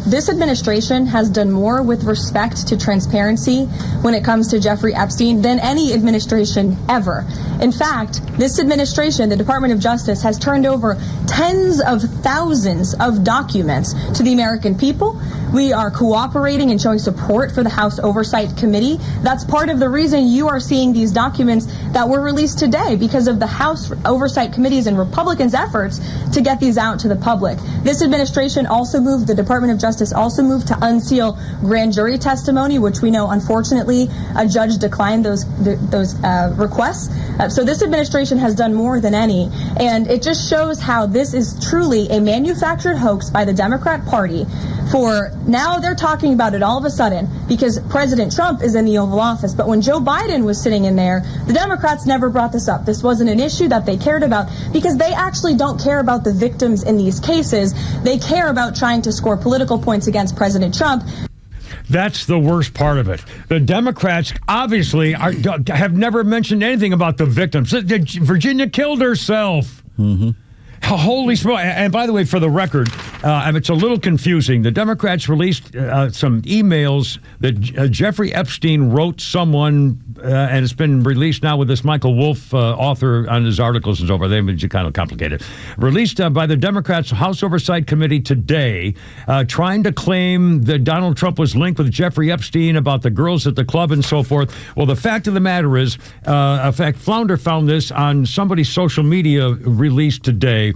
This administration has done more with respect to transparency when it comes to Jeffrey Epstein than any administration ever. In fact, this administration, the Department of Justice, has turned over tens of thousands of documents to the American people. We are cooperating and showing support for the House Oversight Committee. That's part of the reason you are seeing these documents that were released today, because of the House Oversight Committee's and Republicans' efforts to get these out to the public. This administration the Department of Justice also moved to unseal grand jury testimony, which we know, unfortunately, a judge declined those requests. So this administration has done more than any, and it just shows how this is truly a manufactured hoax by the Democrat Party. For now, they're talking about it all of a sudden because President Trump is in the Oval Office. But when Joe Biden was sitting in there, the Democrats never brought this up. This wasn't an issue that they cared about because they actually don't care about the victims in these cases. They care about trying to score political points against President Trump. That's the worst part of it. The Democrats obviously have never mentioned anything about the victims. Virginia killed herself. Mm-hmm. Holy smoke. And by the way, for the record, it's a little confusing. The Democrats released some emails that Jeffrey Epstein wrote someone, and it's been released now with this Michael Wolff author on his articles and so forth. They've been kind of complicated. Released by the Democrats' House Oversight Committee today, trying to claim that Donald Trump was linked with Jeffrey Epstein about the girls at the club and so forth. Well, the fact of the matter is, in fact, Flounder found this on somebody's social media release today,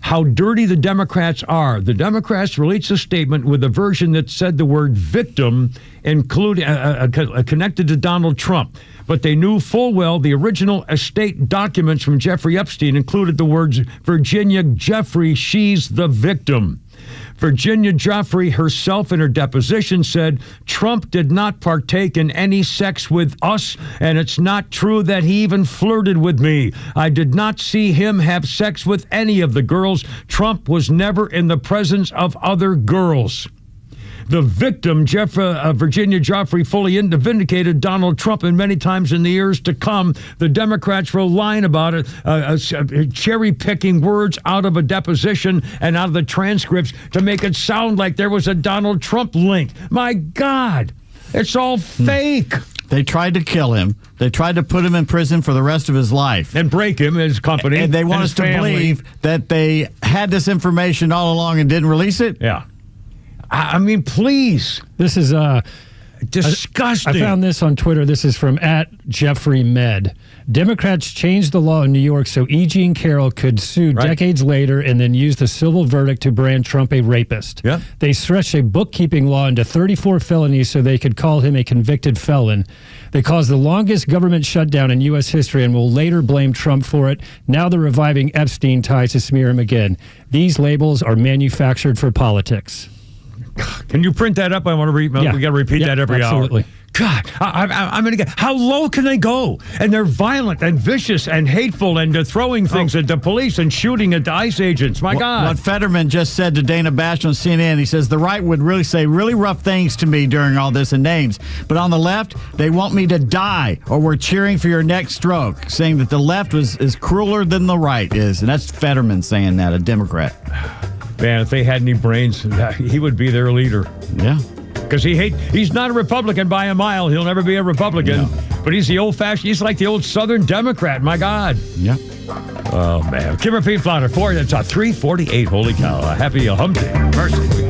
how dirty the Democrats are. The Democrats released a statement with a version that said the word victim connected to Donald Trump. But they knew full well the original estate documents from Jeffrey Epstein included the words Virginia Jeffrey, she's the victim. Virginia Jeffrey herself in her deposition said, Trump did not partake in any sex with us, and it's not true that he even flirted with me. I did not see him have sex with any of the girls. Trump was never in the presence of other girls. The victim, Virginia Joffrey, fully vindicated Donald Trump, and many times in the years to come, the Democrats were lying about it, cherry-picking words out of a deposition and out of the transcripts to make it sound like there was a Donald Trump link. My God, it's all fake. They tried to kill him. They tried to put him in prison for the rest of his life. And break him, his company. And they want us to believe that they had this information all along and didn't release it? Yeah. I mean, please. This is disgusting. I found this on Twitter. This is from @JeffreyMed. Democrats changed the law in New York so E. Jean Carroll could sue decades later and then use the civil verdict to brand Trump a rapist. Yep. They stretched a bookkeeping law into 34 felonies so they could call him a convicted felon. They caused the longest government shutdown in U.S. history and will later blame Trump for it. Now they're reviving Epstein ties to smear him again. These labels are manufactured for politics. Can you print that up? I want to read. Yeah. We got to repeat that every absolutely. hour. God, I'm going to get. How low can they go? And they're violent and vicious and hateful and throwing things at the police and shooting at the ICE agents. My God. What Fetterman just said to Dana Bash on CNN, he says, the right would really say really rough things to me during all this and names. But on the left, they want me to die or we're cheering for your next stroke, saying that the left is crueler than the right is. And that's Fetterman saying that, a Democrat. Man, if they had any brains, he would be their leader. Yeah. Because he's not a Republican by a mile. He'll never be a Republican. No. But he's the old-fashioned, he's like the old Southern Democrat. My God. Yeah. Oh, man. Kimmer Pete Flounder, that's a 348. Holy cow. Happy hump day. Mercy.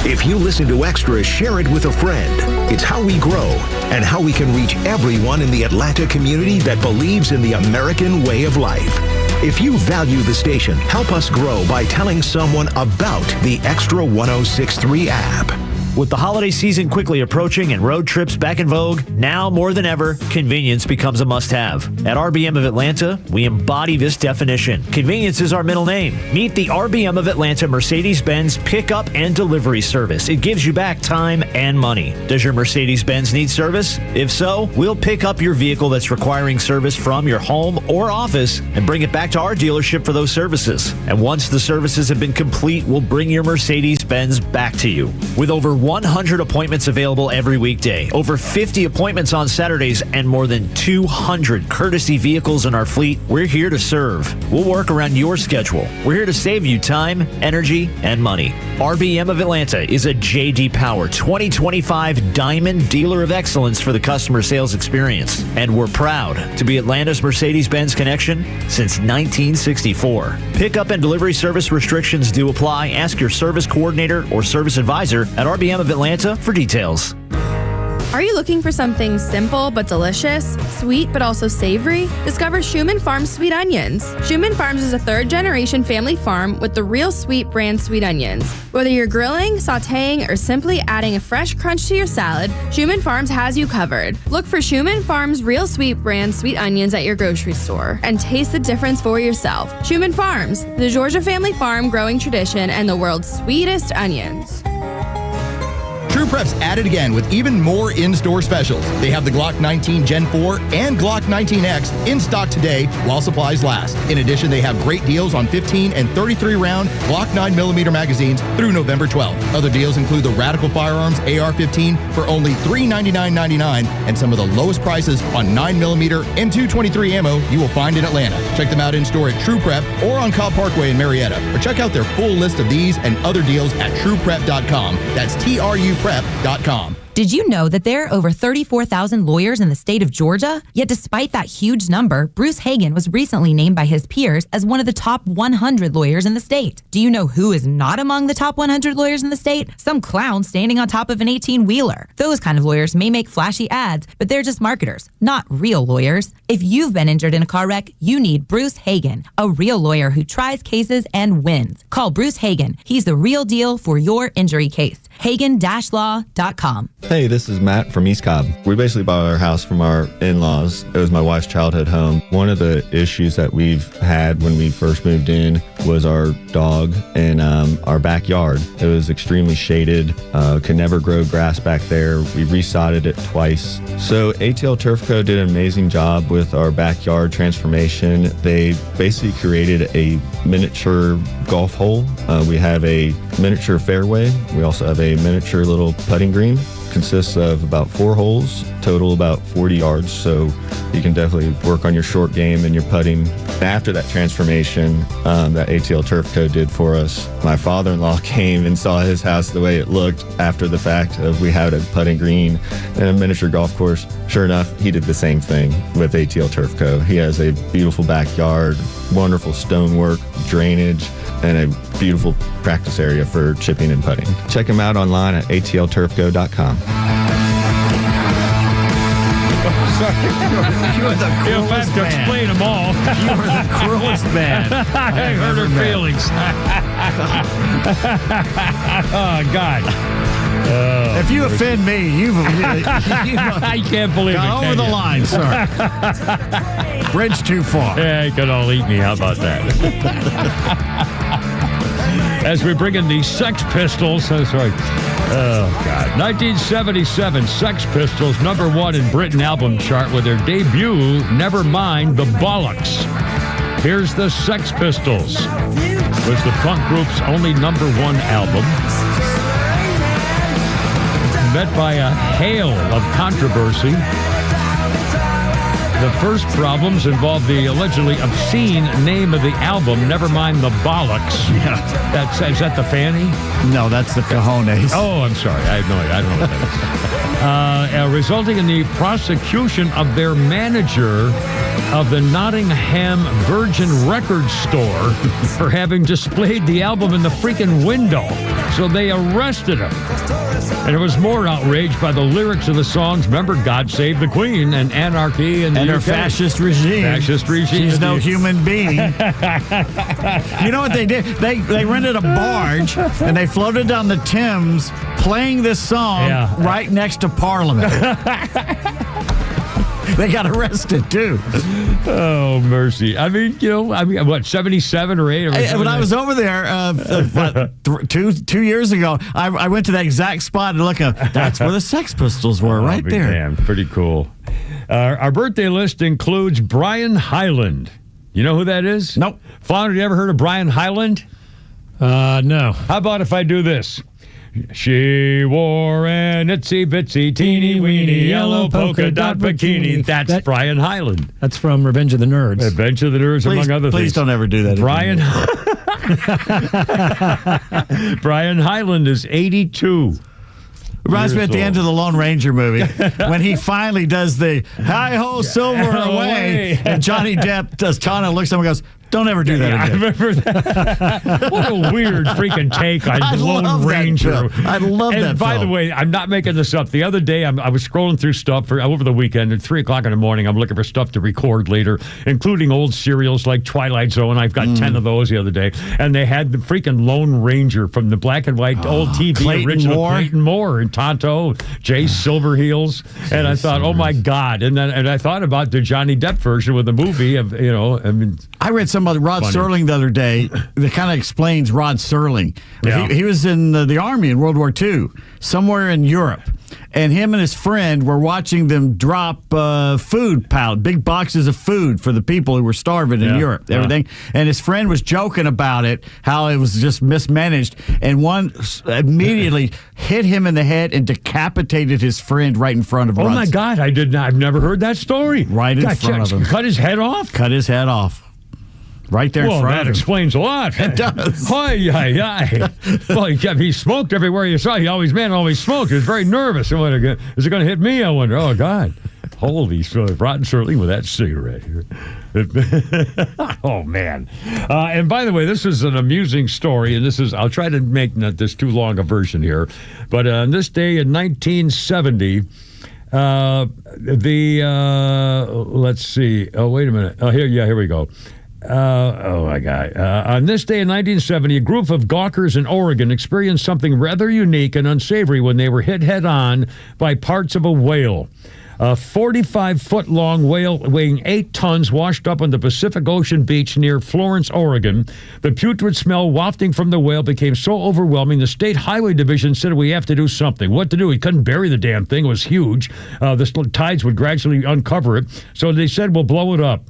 If you listen to Extra, share it with a friend. It's how we grow and how we can reach everyone in the Atlanta community that believes in the American way of life. If you value the station, help us grow by telling someone about the Extra 106.3 app. With the holiday season quickly approaching and road trips back in vogue, now more than ever, convenience becomes a must-have. At RBM of Atlanta, we embody this definition. Convenience is our middle name. Meet the RBM of Atlanta Mercedes-Benz pickup and delivery service. It gives you back time and money. Does your Mercedes-Benz need service? If so, we'll pick up your vehicle that's requiring service from your home or office and bring it back to our dealership for those services. And once the services have been complete, we'll bring your Mercedes-Benz back to you. With over 100 appointments available every weekday, over 50 appointments on Saturdays, and more than 200 courtesy vehicles in our fleet, we're here to serve. We'll work around your schedule. We're here to save you time, energy, and money. RBM of Atlanta is a J.D. Power 2025 Diamond Dealer of Excellence for the customer sales experience. And we're proud to be Atlanta's Mercedes-Benz connection since 1964. Pickup and delivery service restrictions do apply. Ask your service coordinator or service advisor at RBM of Atlanta for details. Are you looking for something simple but delicious, sweet but also savory? Discover Schumann Farms Sweet Onions. Schumann Farms is a third-generation family farm with the Real Sweet brand sweet onions. Whether you're grilling, sautéing, or simply adding a fresh crunch to your salad, Schumann Farms has you covered. Look for Schumann Farms Real Sweet brand sweet onions at your grocery store and taste the difference for yourself. Schumann Farms, the Georgia family farm growing tradition and the world's sweetest onions. True Prep's at it again with even more in-store specials. They have the Glock 19 Gen 4 and Glock 19X in stock today while supplies last. In addition, they have great deals on 15 and 33-round Glock 9mm magazines through November 12th. Other deals include the Radical Firearms AR-15 for only $399.99 and some of the lowest prices on 9mm and .223 ammo you will find in Atlanta. Check them out in-store at True Prep or on Cobb Parkway in Marietta, or check out their full list of these and other deals at TruePrep.com. That's TRUPrep.com. Did you know that there are over 34,000 lawyers in the state of Georgia? Yet despite that huge number, Bruce Hagan was recently named by his peers as one of the top 100 lawyers in the state. Do you know who is not among the top 100 lawyers in the state? Some clown standing on top of an 18-wheeler. Those kind of lawyers may make flashy ads, but they're just marketers, not real lawyers. If you've been injured in a car wreck, you need Bruce Hagan, a real lawyer who tries cases and wins. Call Bruce Hagan. He's the real deal for your injury case. Hagan-law.com. Hey, this is Matt from East Cobb. We basically bought our house from our in-laws. It was my wife's childhood home. One of the issues that we've had when we first moved in was our dog in our backyard. It was extremely shaded, could never grow grass back there. We resodded it twice. So ATL Turf Co. did an amazing job with our backyard transformation. They basically created a miniature golf hole. We have a miniature fairway. We also have a miniature little putting green. Consists of about 4 holes, total about 40 yards, so you can definitely work on your short game and your putting. After that transformation that ATL Turf Co. did for us, my father-in-law came and saw his house the way it looked after the fact of we had a putting green and a miniature golf course. Sure enough, he did the same thing with ATL Turf Co. He has a beautiful backyard, wonderful stonework, drainage, and a beautiful practice area for chipping and putting. Check him out online at atlturfco.com. You were the cruelest man. You'll have to explain them all. You were the cruelest man. I hurt her feelings. Oh, God. Oh, if you offend me, you've I can't believe got it. over the line, sir. Bridge too far. Yeah, you could all eat me. How about that? As we bring in the Sex Pistols. That's right. Oh, God. 1977, Sex Pistols, #1 in Britain album chart with their debut, Never Mind the Bollocks. Here's the Sex Pistols. It was the punk group's only #1 album. Met by a hail of controversy. The first problems involved the allegedly obscene name of the album, Never Mind the Bollocks. Yeah. Is that the fanny? No, that's the cojones. Oh, I'm sorry. I have no idea. I don't know what that is. Resulting in the prosecution of their manager of the Nottingham Virgin Records store for having displayed the album in the freaking window. So they arrested him. And it was more outraged by the lyrics of the songs, remember, God Save the Queen and Anarchy and her fascist regime. Fascist regime. She's no human being. You know what they did? They rented a barge and they floated down the Thames playing this song right next to Parliament. They got arrested, too. Oh, mercy. I mean, what, 77 or 8? When I was over there 2 years ago, I went to that exact spot and look, that's where the Sex Pistols were, right there. Damn, pretty cool. Our birthday list includes Brian Hyland. You know who that is? Nope. Flounder, you ever heard of Brian Hyland? No. How about if I do this? She wore an itsy-bitsy, teeny-weeny, yellow polka dot bikini. That's Brian Hyland. That's from Revenge of the Nerds. Revenge of the Nerds, among other things. Please don't ever do that again. Brian Hyland is 82. Reminds me at the end of the Lone Ranger movie when he finally does the hi-ho silver away, and Johnny Depp kind of looks at him and goes, don't ever do that again. I remember that. What a weird freaking take on Lone Ranger. I love that. And by the way, I'm not making this up. The other day, I was scrolling through stuff over the weekend at 3 o'clock in the morning. I'm looking for stuff to record later, including old serials like Twilight Zone. I've got 10 of those the other day. And they had the freaking Lone Ranger from the black and white old TV Clayton original. Moore. Clayton Moore and Tonto, Jay Silverheels. And I thought, oh my God. And then I thought about the Johnny Depp version with the movie of, I read some about Rod Serling the other day that kind of explains Rod Serling. Yeah. He was in the Army in World War II, somewhere in Europe. And him and his friend were watching them drop food big boxes of food for the people who were starving in Europe, everything. And his friend was joking about it, how it was just mismanaged. And one immediately hit him in the head and decapitated his friend right in front of him. Oh, my God. I've never heard that story. Right in front of him. Cut his head off? Cut his head off. Right there in front of him. Well, that explains a lot. It does. Well, he smoked everywhere you saw. He always smoked. He was very nervous. Is it going to hit me, I wonder? Oh, God. Holy rotten Serling with that cigarette here. Oh, man. And by the way, this is an amusing story, and I'll try to make not this too long a version here, but on this day in 1970, let's see. Oh, wait a minute. Oh, here we go. Oh, my God. On this day in 1970, a group of gawkers in Oregon experienced something rather unique and unsavory when they were hit head-on by parts of a whale. A 45-foot-long whale weighing 8 tons washed up on the Pacific Ocean beach near Florence, Oregon. The putrid smell wafting from the whale became so overwhelming, the State Highway Division said, we have to do something. What to do? He couldn't bury the damn thing. It was huge. The tides would gradually uncover it. So they said, we'll blow it up.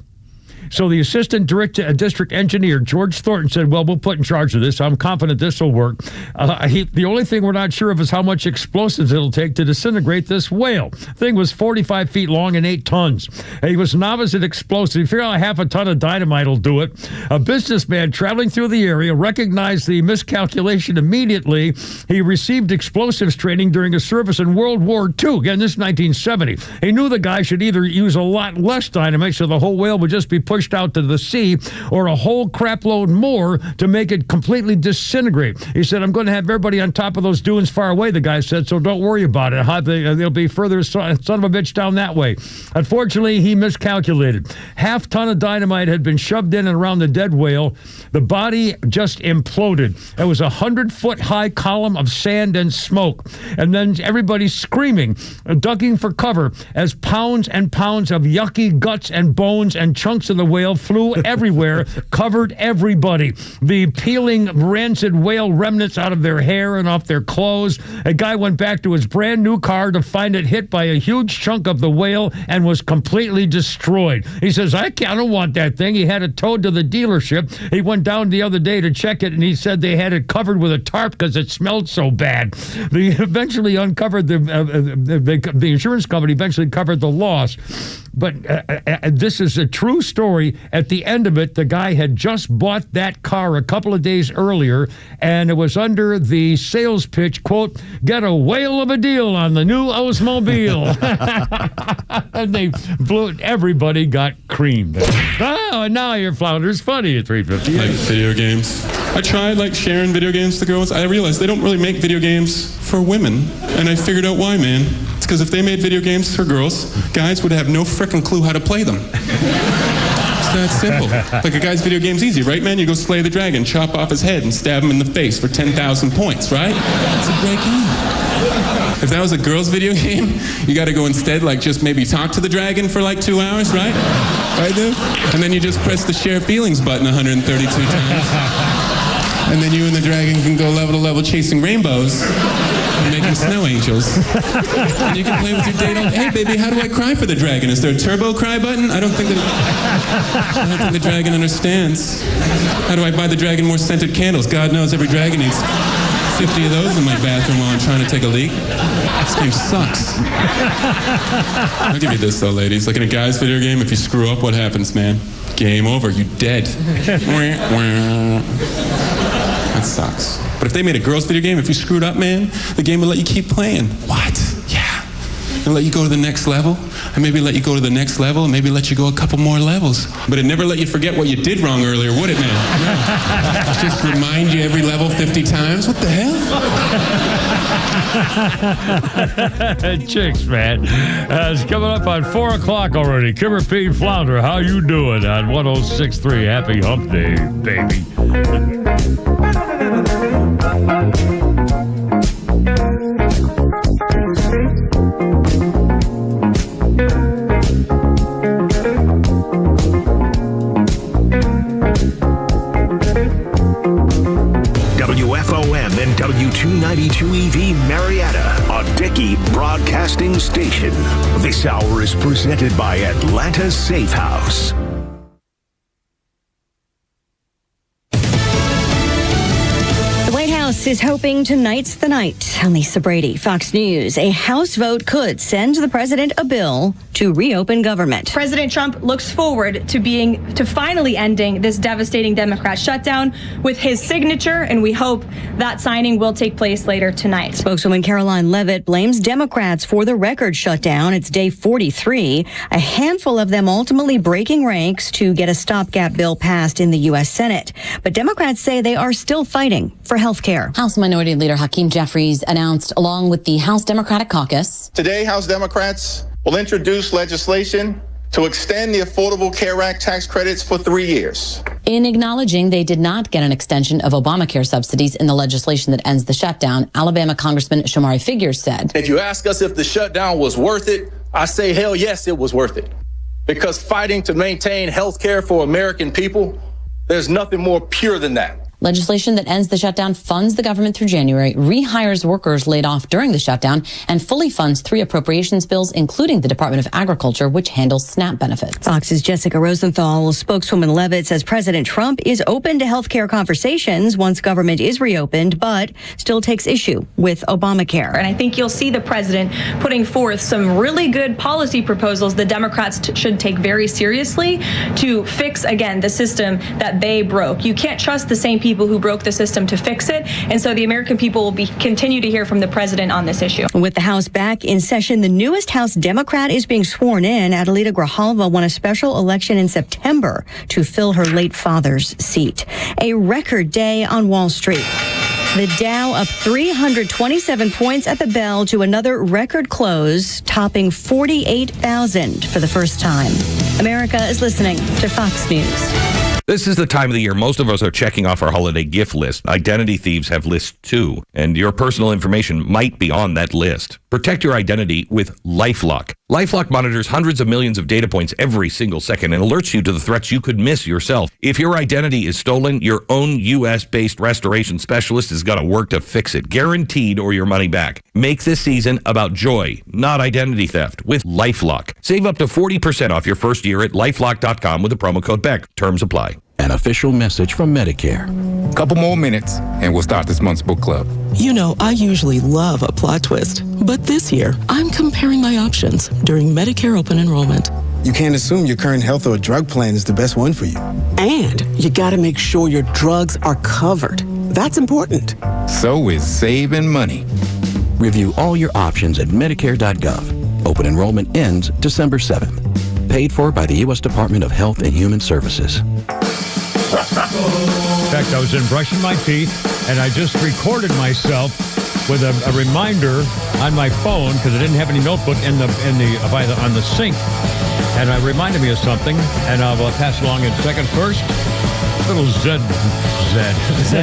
So the assistant district engineer, George Thornton, said, well, we'll put in charge of this. I'm confident this will work. The only thing we're not sure of is how much explosives it'll take to disintegrate this whale. The thing was 45 feet long and 8 tons. He was novice at explosives. He figured out half a ton of dynamite will do it. A businessman traveling through the area recognized the miscalculation immediately. He received explosives training during his service in World War II. Again, this is 1970. He knew the guy should either use a lot less dynamite so the whole whale would just be pushed out to the sea, or a whole crap load more to make it completely disintegrate. He said, I'm going to have everybody on top of those dunes far away, the guy said, so don't worry about it. They'll be further son of a bitch down that way. Unfortunately, he miscalculated. Half ton of dynamite had been shoved in and around the dead whale. The body just imploded. It was a 100-foot high column of sand and smoke. And then everybody screaming, ducking for cover as pounds and pounds of yucky guts and bones and chunks of the whale flew everywhere, covered everybody. The peeling, rancid whale remnants out of their hair and off their clothes. A guy went back to his brand new car to find it hit by a huge chunk of the whale and was completely destroyed. He says, I don't want that thing. He had it towed to the dealership. He went down the other day to check it, and he said they had it covered with a tarp because it smelled so bad. They eventually uncovered the insurance company eventually covered the loss. But this is a true story. At the end of it, the guy had just bought that car a couple of days earlier, and it was under the sales pitch, quote, get a whale of a deal on the new Oldsmobile. And they blew it. Everybody got creamed. Oh, and now your flounder's funny at 3:50. Like video games. I tried sharing video games to girls. I realized they don't really make video games for women, and I figured out why, man. It's because if they made video games for girls, guys would have no frickin' clue how to play them. It's that simple. Like a guy's video game's easy, right, man? You go slay the dragon, chop off his head, and stab him in the face for 10,000 points, right? It's a great game. If that was a girl's video game, you gotta go instead, just maybe talk to the dragon for 2 hours, right? Right, dude? And then you just press the share feelings button 132 times. And then you and the dragon can go level to level chasing rainbows and making snow angels. And you can play with your date all, hey baby, how do I cry for the dragon? Is there a turbo cry button? I don't think the dragon understands. How do I buy the dragon more scented candles? God knows every dragon needs 50 of those in my bathroom while I'm trying to take a leak. This game sucks. I'll give you this though, ladies. Like in a guy's video game, if you screw up, what happens, man? Game over, you dead. That sucks. But if they made a girl's video game, if you screwed up, man, the game would let you keep playing. What? Yeah. They'll let you go to the next level, and maybe let you go to the next level, and maybe let you go a couple more levels. But it never let you forget what you did wrong earlier, would it, man? No. Just remind you every level 50 times? What the hell? Chicks, man. It's coming up on 4 o'clock already. Kimmer P. Flounder, how you doing on 106.3? Happy Hump Day, baby. WFOM and W292 EV Marietta, a Dickey broadcasting station. This hour is presented by Atlanta Safe House. Is hoping tonight's the night. I'm Lisa Brady, Fox News. A House vote could send the president a bill to reopen government. President Trump looks forward to finally ending this devastating Democrat shutdown with his signature, and we hope that signing will take place later tonight. Spokeswoman Caroline Leavitt blames Democrats for the record shutdown. It's day 43. A handful of them ultimately breaking ranks to get a stopgap bill passed in the U.S. Senate. But Democrats say they are still fighting for health care. House Minority Leader Hakeem Jeffries announced, along with the House Democratic Caucus, today House Democrats will introduce legislation to extend the Affordable Care Act tax credits for 3 years. In acknowledging they did not get an extension of Obamacare subsidies in the legislation that ends the shutdown, Alabama Congressman Shamari Figures said, If you ask us if the shutdown was worth it, I say, hell yes, it was worth it. Because fighting to maintain health care for American people, there's nothing more pure than that. legislation that ends the shutdown funds the government through January, rehires workers laid off during the shutdown, and fully funds 3 appropriations bills, including the Department of Agriculture, which handles SNAP benefits. Fox's Jessica Rosenthal. Spokeswoman Levitt says President Trump is open to health care conversations once government is reopened, but still takes issue with Obamacare. And I think you'll see the president putting forth some really good policy proposals the Democrats should take very seriously to fix, again, the system that they broke. You can't trust the same people who broke the system to fix it. And so the American people will continue to hear from the president on this issue. With the House back in session, the newest House Democrat is being sworn in. Adelita Grijalva won a special election in September to fill her late father's seat. A record day on Wall Street. The Dow up 327 points at the bell to another record close, topping 48,000 for the first time. America is listening to Fox News. This is the time of the year most of us are checking off our holiday gift list. Identity thieves have lists too, and your personal information might be on that list. Protect your identity with LifeLock. LifeLock monitors hundreds of millions of data points every single second and alerts you to the threats you could miss yourself. If your identity is stolen, your own U.S.-based restoration specialist is going to work to fix it, guaranteed, or your money back. Make this season about joy, not identity theft, with LifeLock. Save up to 40% off your first year at LifeLock.com with the promo code BECK. Terms apply. An official message from Medicare. Couple more minutes, and we'll start this month's book club. You know, I usually love a plot twist, but this year, I'm comparing my options during Medicare open enrollment. You can't assume your current health or drug plan is the best one for you. And you gotta make sure your drugs are covered. That's important. So is saving money. Review all your options at Medicare.gov. Open enrollment ends December 7th. Paid for by the U.S. Department of Health and Human Services. In fact, I was in brushing my teeth, and I just recorded myself with a reminder on my phone because I didn't have any notebook on the sink, and it reminded me of something, and I'll pass it along in a second. First, little Zed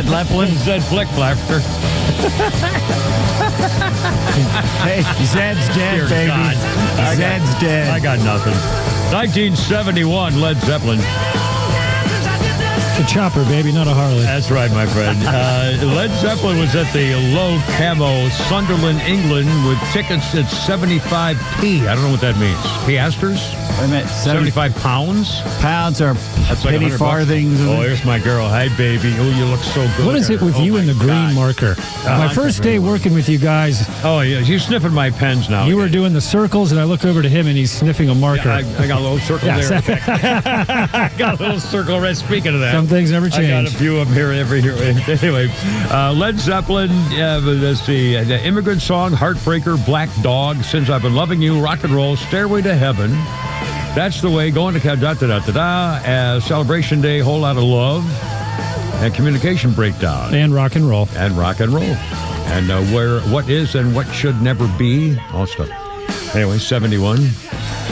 Leplin, Zed Flickflafter. Hey, Zed's dead, Dear baby. God. Zed's dead. I got nothing. 1971, Led Zeppelin. A chopper, baby, not a Harley. That's right, my friend. Led Zeppelin was at the Low Camo, Sunderland, England, with tickets at 75p. I don't know what that means. Piasters? Wait a minute. 75 pounds? Pounds are That's like penny $100. farthings. Oh, here's my girl. Hi, baby. Oh, you look so good. What is it with you and the green marker? My first day working with you guys. Oh, yeah. You're sniffing my pens now. You were doing the circles, and I look over to him, and he's sniffing a marker. Yeah, I got a little circle there. I got a little circle right. Speaking of that. Some things never change. I got a few up here every year. Anyway, Led Zeppelin, let's see. The Immigrant Song, Heartbreaker, Black Dog, Since I've Been Loving You, Rock and Roll, Stairway to Heaven. That's the way. Going to Celebration Day, Whole Lot of Love, and Communication Breakdown. And rock and roll. And rock and roll. And what is and what should never be. All stuff. Anyway, 71.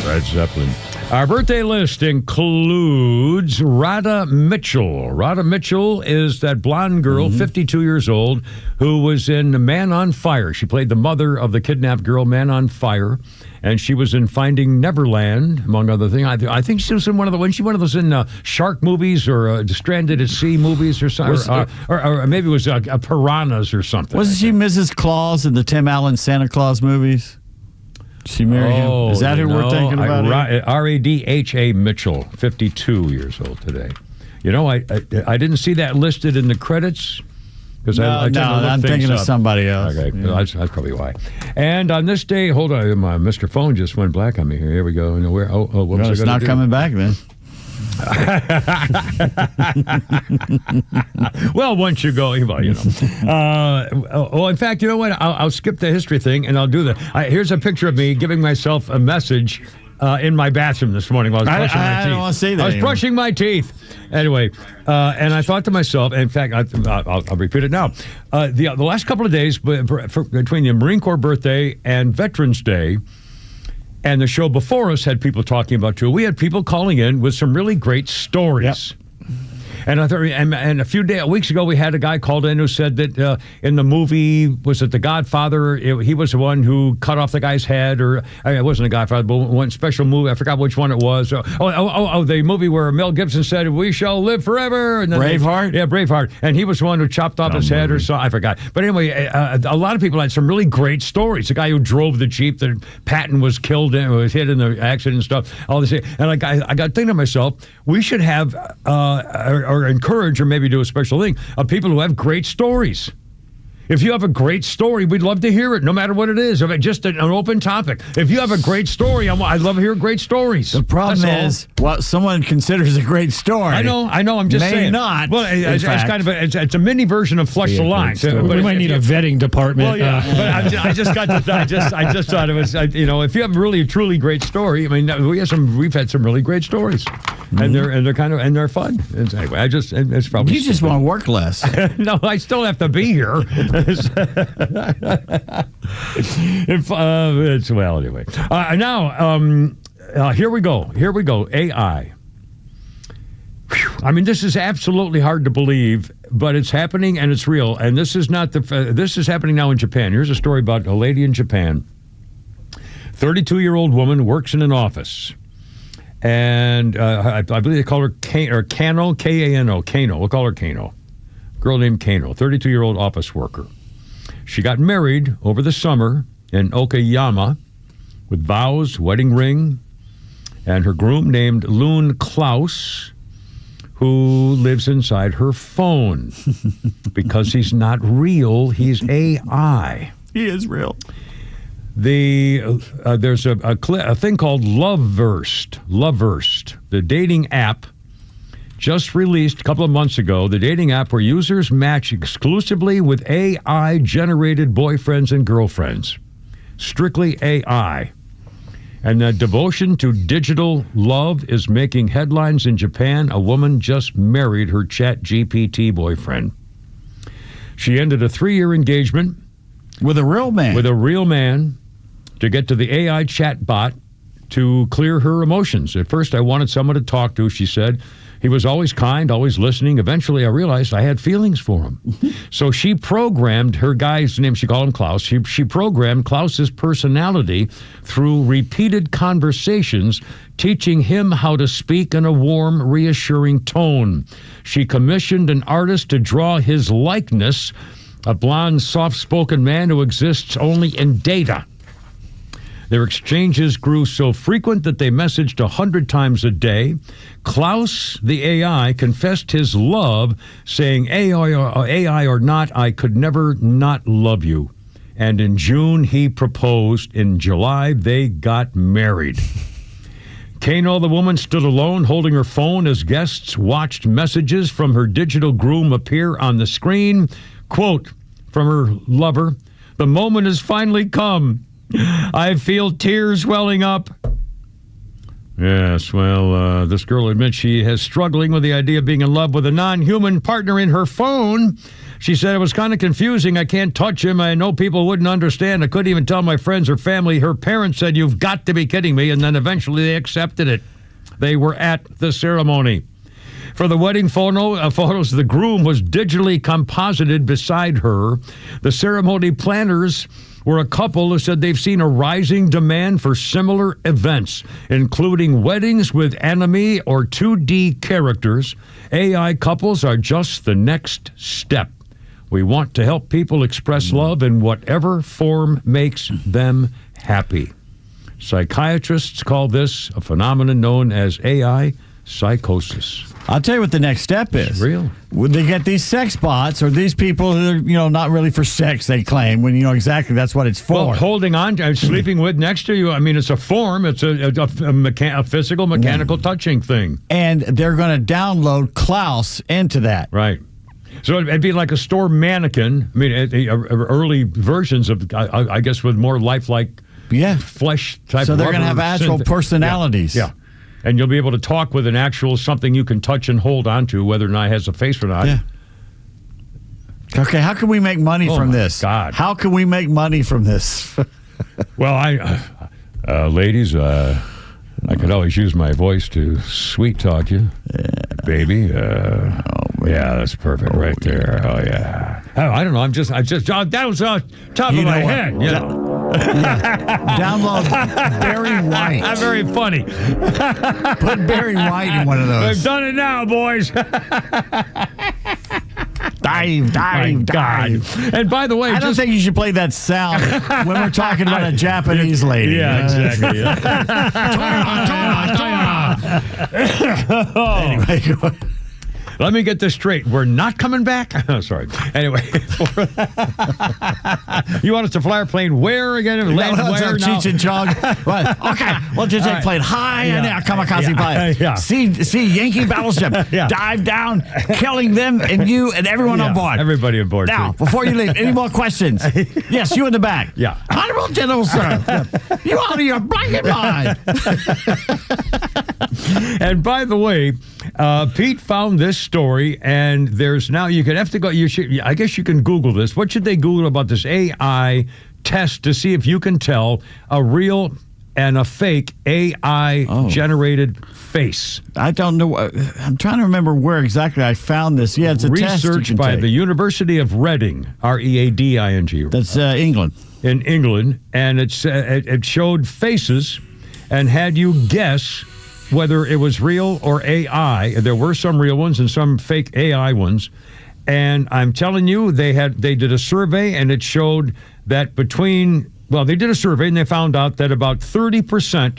Led Zeppelin. Our birthday list includes Radha Mitchell. Radha Mitchell is that blonde girl, 52 years old, who was in Man on Fire. She played the mother of the kidnapped girl, Man on Fire, and she was in Finding Neverland, among other things. I think she was in one of those in shark movies or Stranded at Sea movies or something, or maybe it was Piranhas or something. Wasn't she Mrs. Claus in the Tim Allen Santa Claus movies? She married him. Is that who we're thinking about? Radha Mitchell, 52 years old today. You know, I didn't see that listed in the credits. I'm thinking of somebody else. Okay, yeah. That's probably why. And on this day, hold on, my Mr. Phone just went black on me here. Here we go. What was it's not coming back then. Well, once you go, in fact, you know what? I'll skip the history thing and I'll do that. Here's a picture of me giving myself a message in my bathroom this morning while I was brushing my teeth. I don't want to say that. I was brushing my teeth. Anyway, and I thought to myself, in fact, I'll repeat it now. The last couple of days between the Marine Corps birthday and Veterans Day, And the show before us had people talking about too. We had people calling in with some really great stories. Yep. And I thought, and a few weeks ago, we had a guy called in who said that in the movie, was it The Godfather? He was the one who cut off the guy's head, or it wasn't The Godfather, but one special movie. I forgot which one it was. The movie where Mel Gibson said, "We shall live forever." And then Braveheart? Braveheart. And he was the one who chopped off his head or so. I forgot. But anyway, a lot of people had some really great stories. The guy who drove the Jeep that Patton was killed in, was hit in the accident and stuff. All this. And I got thinking to myself, we should have or encourage, or maybe do a special thing of people who have great stories. If you have a great story, we'd love to hear it, no matter what it is. If it's just an open topic. If you have a great story, I'd love to hear great stories. The problem is what someone considers a great story. I know. I'm just saying. May not. Well, it's kind of it's a mini version of Flush the Line. We might need a vetting department. Well, yeah. But I just thought it was, if you have a really truly great story. I mean, we've had some really great stories, and they're fun. Anyway, it's probably you just want to work less. No, I still have to be here. Well, anyway. Now, here we go. AI. Whew. I mean, this is absolutely hard to believe, but it's happening and it's real. And this is happening now in Japan. Here's a story about a lady in Japan. 32-year-old woman works in an office. And I believe they call her Kano, K-A-N-O, Kano. We'll call her Kano. Girl named Kano, 32-year-old office worker. She got married over the summer in Okayama with vows, wedding ring, and her groom named Loon Klaus, who lives inside her phone because he's not real, he's AI. He is real. There's a thing called Loveverse, the dating app. Just released a couple of months ago, the dating app where users match exclusively with AI-generated boyfriends and girlfriends. Strictly AI. And the devotion to digital love is making headlines in Japan. A woman just married her ChatGPT boyfriend. She ended a 3-year engagement. With a real man. To get to the AI chatbot to clear her emotions. At first, I wanted someone to talk to, she said. He was always kind, always listening. Eventually, I realized I had feelings for him. So she programmed her guy's name, she called him Klaus. She programmed Klaus's personality through repeated conversations, teaching him how to speak in a warm, reassuring tone. She commissioned an artist to draw his likeness, a blonde, soft-spoken man who exists only in data. Their exchanges grew so frequent that they messaged 100 times a day. Klaus, the AI, confessed his love, saying, AI or not, I could never not love you. And in June, he proposed. In July, they got married. Kano, the woman, stood alone, holding her phone as guests watched messages from her digital groom appear on the screen. Quote from her lover, "The moment has finally come. I feel tears welling up." Yes, well, this girl admits she is struggling with the idea of being in love with a non-human partner in her phone. She said, it was kind of confusing. I can't touch him. I know people wouldn't understand. I couldn't even tell my friends or family. Her parents said, you've got to be kidding me. And then eventually they accepted it. They were at the ceremony. For the wedding photos, the groom was digitally composited beside her. The ceremony planners were a couple who said they've seen a rising demand for similar events, including weddings with anime or 2D characters. AI couples are just the next step. We want to help people express love in whatever form makes them happy. Psychiatrists call this a phenomenon known as AI psychosis. I'll tell you what the next step is. It's real. When they get these sex bots or these people who are, not really for sex, they claim, when exactly that's what it's for. Well, holding on to, sleeping with, next to you, I mean, it's a form. It's a physical, mechanical touching thing. And they're going to download Klaus into that. Right. So it'd be like a store mannequin. I mean, early versions of, I guess, with more lifelike flesh type. So they're going to have actual personalities. Yeah. And you'll be able to talk with an actual something you can touch and hold on to, whether or not it has a face or not. Yeah. Okay, how can we make money from this? God. How can we make money from this? Well, Ladies, I could always use my voice to sweet talk you, baby. Yeah, that's perfect right there. Oh yeah. I don't know. I'm just. That was on top of my head. You know. Download Barry White. That's very funny. Put Barry White in one of those. We've done it now, boys. Dive. And by the way, I don't think you should play that sound when we're talking about a Japanese lady. Yeah, exactly. Anyway, let me get this straight. We're not coming back? Oh, sorry. Anyway. You want us to fly our plane where again? Land where now? Cheech and Chong. Okay, we'll just take plane high in there. Kamikaze pilot. Yeah. See Yankee battleship. Dive down, killing them and you and everyone on board. Everybody on board. Now, before you leave, any more questions? Yes, you in the back. Yeah. Honorable General, sir. You out of your blanket mind. And by the way, Pete found this story, and there's now you could have to go. I guess you can Google this. What should they Google about this AI test to see if you can tell a real and a fake AI generated face? I don't know. I'm trying to remember where exactly I found this. Yeah, it's a test research by the University of Reading, Reading. That's England. In England, and it showed faces and had you guess whether it was real or AI. There were some real ones and some fake AI ones. And I'm telling you, they did a survey, and it showed that they did a survey, and they found out that about 30%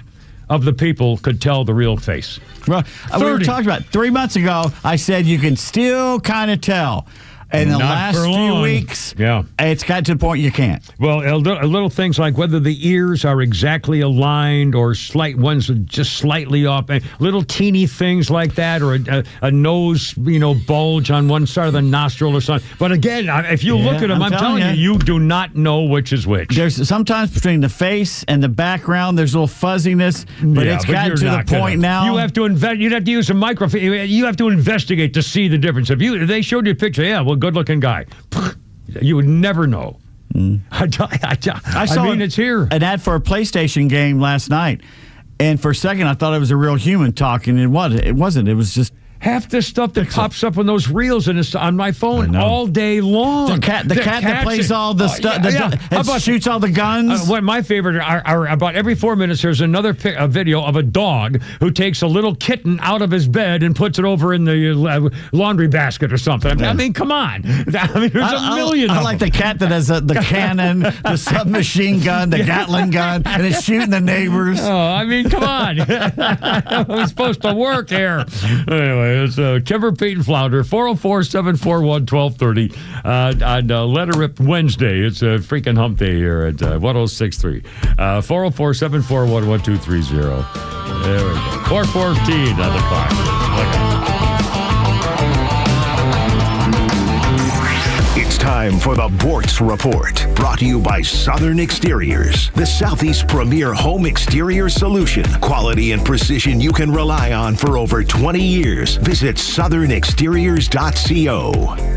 of the people could tell the real face. Well, we were talking about 3 months ago, I said you can still kind of tell. In the last few weeks, it's got to the point you can't. Well, little things like whether the ears are exactly aligned or ones just slightly off, little teeny things like that, or a nose, bulge on one side of the nostril or something. But again, if you look at them, I'm telling you, you do not know which is which. There's sometimes between the face and the background, there's a little fuzziness, but it's gotten to the point now. You have to you'd have to use a microphone. You have to investigate to see the difference. If they showed you a picture, good-looking guy, you would never know. I saw it's here. An ad for a PlayStation game last night, and for a second I thought it was a real human talking. It wasn't. It was just half the stuff that pops up on those reels and it's on my phone all day long. The cat that plays all the stuff, shoots all the guns. My favorite are about every 4 minutes. There's another video of a dog who takes a little kitten out of his bed and puts it over in the laundry basket or something. I mean, come on. There's a million. I like the cat that has the cannon, the submachine gun, the Gatling gun, and it's shooting the neighbors. Oh, I mean, come on. We're supposed to work here. Anyway. It's Kimber, Pete, and Flounder, 404-741-1230 on Letter Rip Wednesday. It's a freaking hump day here at 1063. 404-741-1230. There we go. 414 on the clock. It's time for the Bortz Report, brought to you by Southern Exteriors, the Southeast premier home exterior solution. Quality and precision you can rely on for over 20 years. Visit southernexteriors.co.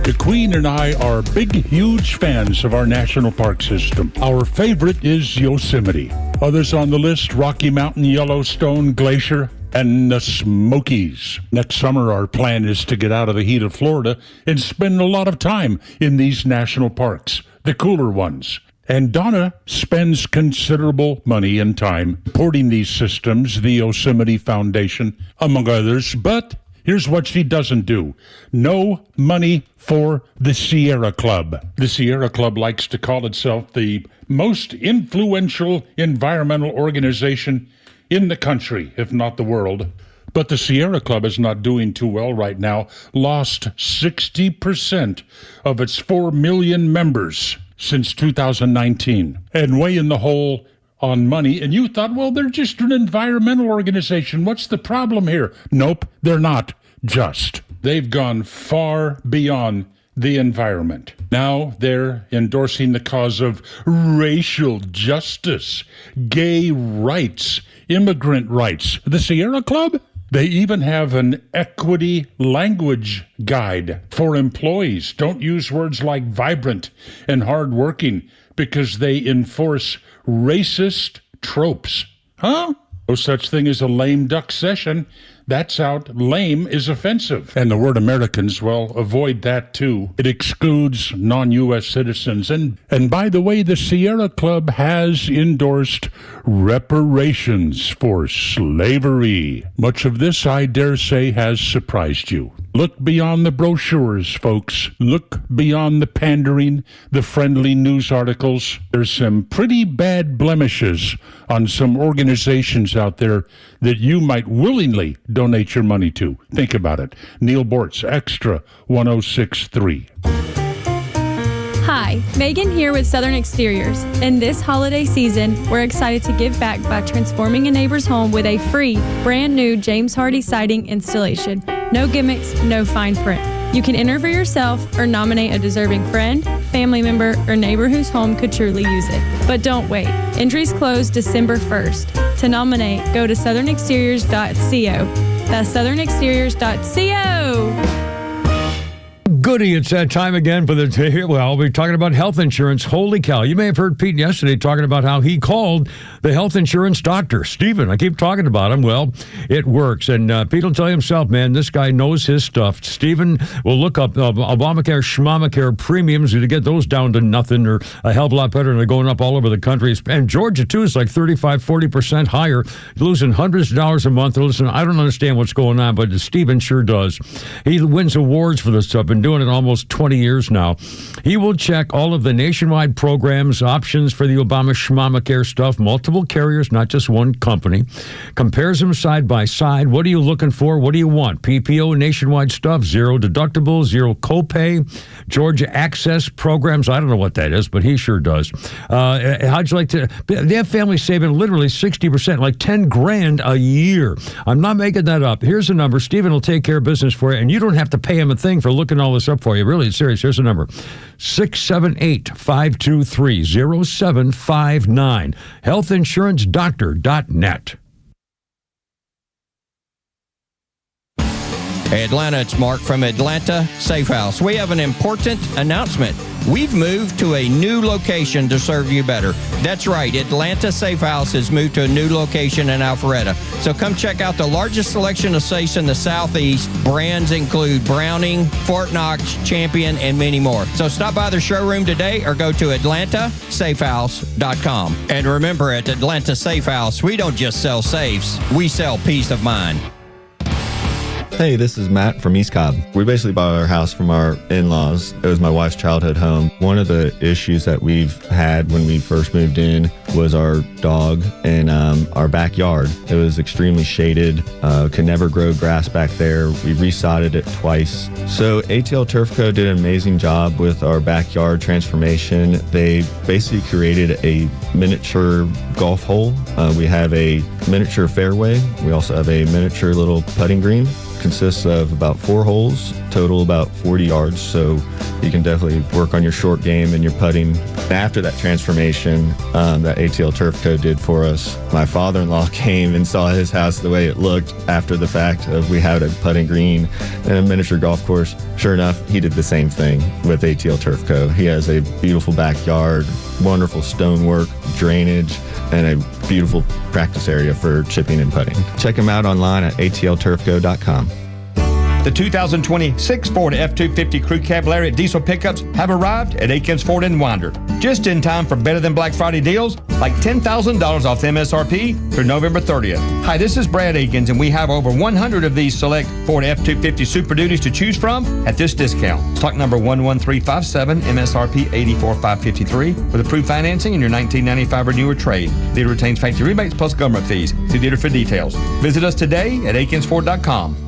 The Queen and I are huge fans of our national park system. Our favorite is Yosemite. Others on the list, Rocky Mountain, Yellowstone, Glacier, and the Smokies. Next summer, our plan is to get out of the heat of Florida and spend a lot of time in these national parks, the cooler ones. And Donna spends considerable money and time supporting these systems, the Yosemite Foundation, among others. But here's what she doesn't do. No money for the Sierra Club. The Sierra Club likes to call itself the most influential environmental organization in the country, if not the world. But the Sierra Club is not doing too well right now. Lost 60% of its 4 million members since 2019. And way in the hole on money. And you thought, well, they're just an environmental organization. What's the problem here? Nope, they're not just. They've gone far beyond the environment. Now they're endorsing the cause of racial justice, gay rights, immigrant rights. The Sierra Club? They even have an equity language guide for employees. Don't use words like vibrant and hardworking because they enforce racist tropes. Huh? No such thing as a lame duck session. That's out. Lame is offensive. And the word Americans, well, avoid that too. It excludes non-U.S. citizens. And by the way, the Sierra Club has endorsed reparations for slavery. Much of this, I dare say, has surprised you. Look beyond the brochures, folks. Look beyond the pandering, the friendly news articles. There's some pretty bad blemishes on some organizations out there that you might willingly donate your money to. Think about it. Neil Bortz, Extra 1063. Hi, Megan here with Southern Exteriors. In this holiday season, we're excited to give back by transforming a neighbor's home with a free, brand new James Hardy siding installation. No gimmicks, no fine print. You can enter for yourself or nominate a deserving friend, family member, or neighbor whose home could truly use it. But don't wait. Entries close December 1st. To nominate, go to southernexteriors.co. That's southernexteriors.co. Goody, it's that time again for the, well, we're talking about health insurance. Holy cow. You may have heard Pete yesterday talking about how he called the health insurance doctor. Stephen, I keep talking about him. Well, it works. And Pete will tell you himself, man, this guy knows his stuff. Stephen will look up Obamacare, Schmamacare premiums to get those down to nothing or a hell of a lot better. And they're going up all over the country. And Georgia, too, is like 35-40% higher. You're losing hundreds of dollars a month. Listen, I don't understand what's going on, but Stephen sure does. He wins awards for this stuff and doing it almost 20 years now. He will check all of the nationwide programs, options for the Obama Schmamacare stuff, multiple carriers, not just one company, compares them side by side. What are you looking for? What do you want? PPO nationwide stuff, zero deductible, zero copay, Georgia access programs. I don't know what that is, but he sure does. How'd you like to? They have families saving literally 60%, like $10,000 a year. I'm not making that up. Here's the number. Stephen will take care of business for you, and you don't have to pay him a thing for looking all this up for you. Really, it's serious. Here's the number. 678-523-0759. healthinsurancedoctor.net. Hey Atlanta, it's Mark from Atlanta Safe House. We have an important announcement. We've moved to a new location to serve you better. That's right, Atlanta Safe House has moved to a new location in Alpharetta. So come check out the largest selection of safes in the Southeast. Brands include Browning, Fort Knox, Champion, and many more. So stop by the showroom today or go to atlantasafehouse.com. And remember, at Atlanta Safe House, we don't just sell safes, we sell peace of mind. Hey, this is Matt from East Cobb. We basically bought our house from our in-laws. It was my wife's childhood home. One of the issues that we've had when we first moved in was our dog in our backyard. It was extremely shaded, could never grow grass back there. We resodded it twice. So ATL Turf Co. did an amazing job with our backyard transformation. They basically created a miniature golf hole. We have a miniature fairway. We also have a miniature little putting green. Consists of about 4 holes, total about 40 yards, so you can definitely work on your short game and your putting. After that transformation that ATL Turf Co. did for us, my father-in-law came and saw his house the way it looked after the fact of we had a putting green and a miniature golf course. Sure enough, he did the same thing with ATL Turf Co. He has a beautiful backyard, wonderful stonework, drainage, and a beautiful practice area for chipping and putting. Check him out online at atlturfco.com. The 2026 Ford F-250 Crew Cab Lariat diesel pickups have arrived at Aikens Ford in Winder. Just in time for better than Black Friday deals, like $10,000 off MSRP through November 30th. Hi, this is Brad Aikens, and we have over 100 of these select Ford F-250 Super Duties to choose from at this discount. Stock number 11357, MSRP $84,553, with approved financing in your 1995 or newer trade. Dealer retains factory rebates plus government fees. See dealer for details. Visit us today at aikensford.com.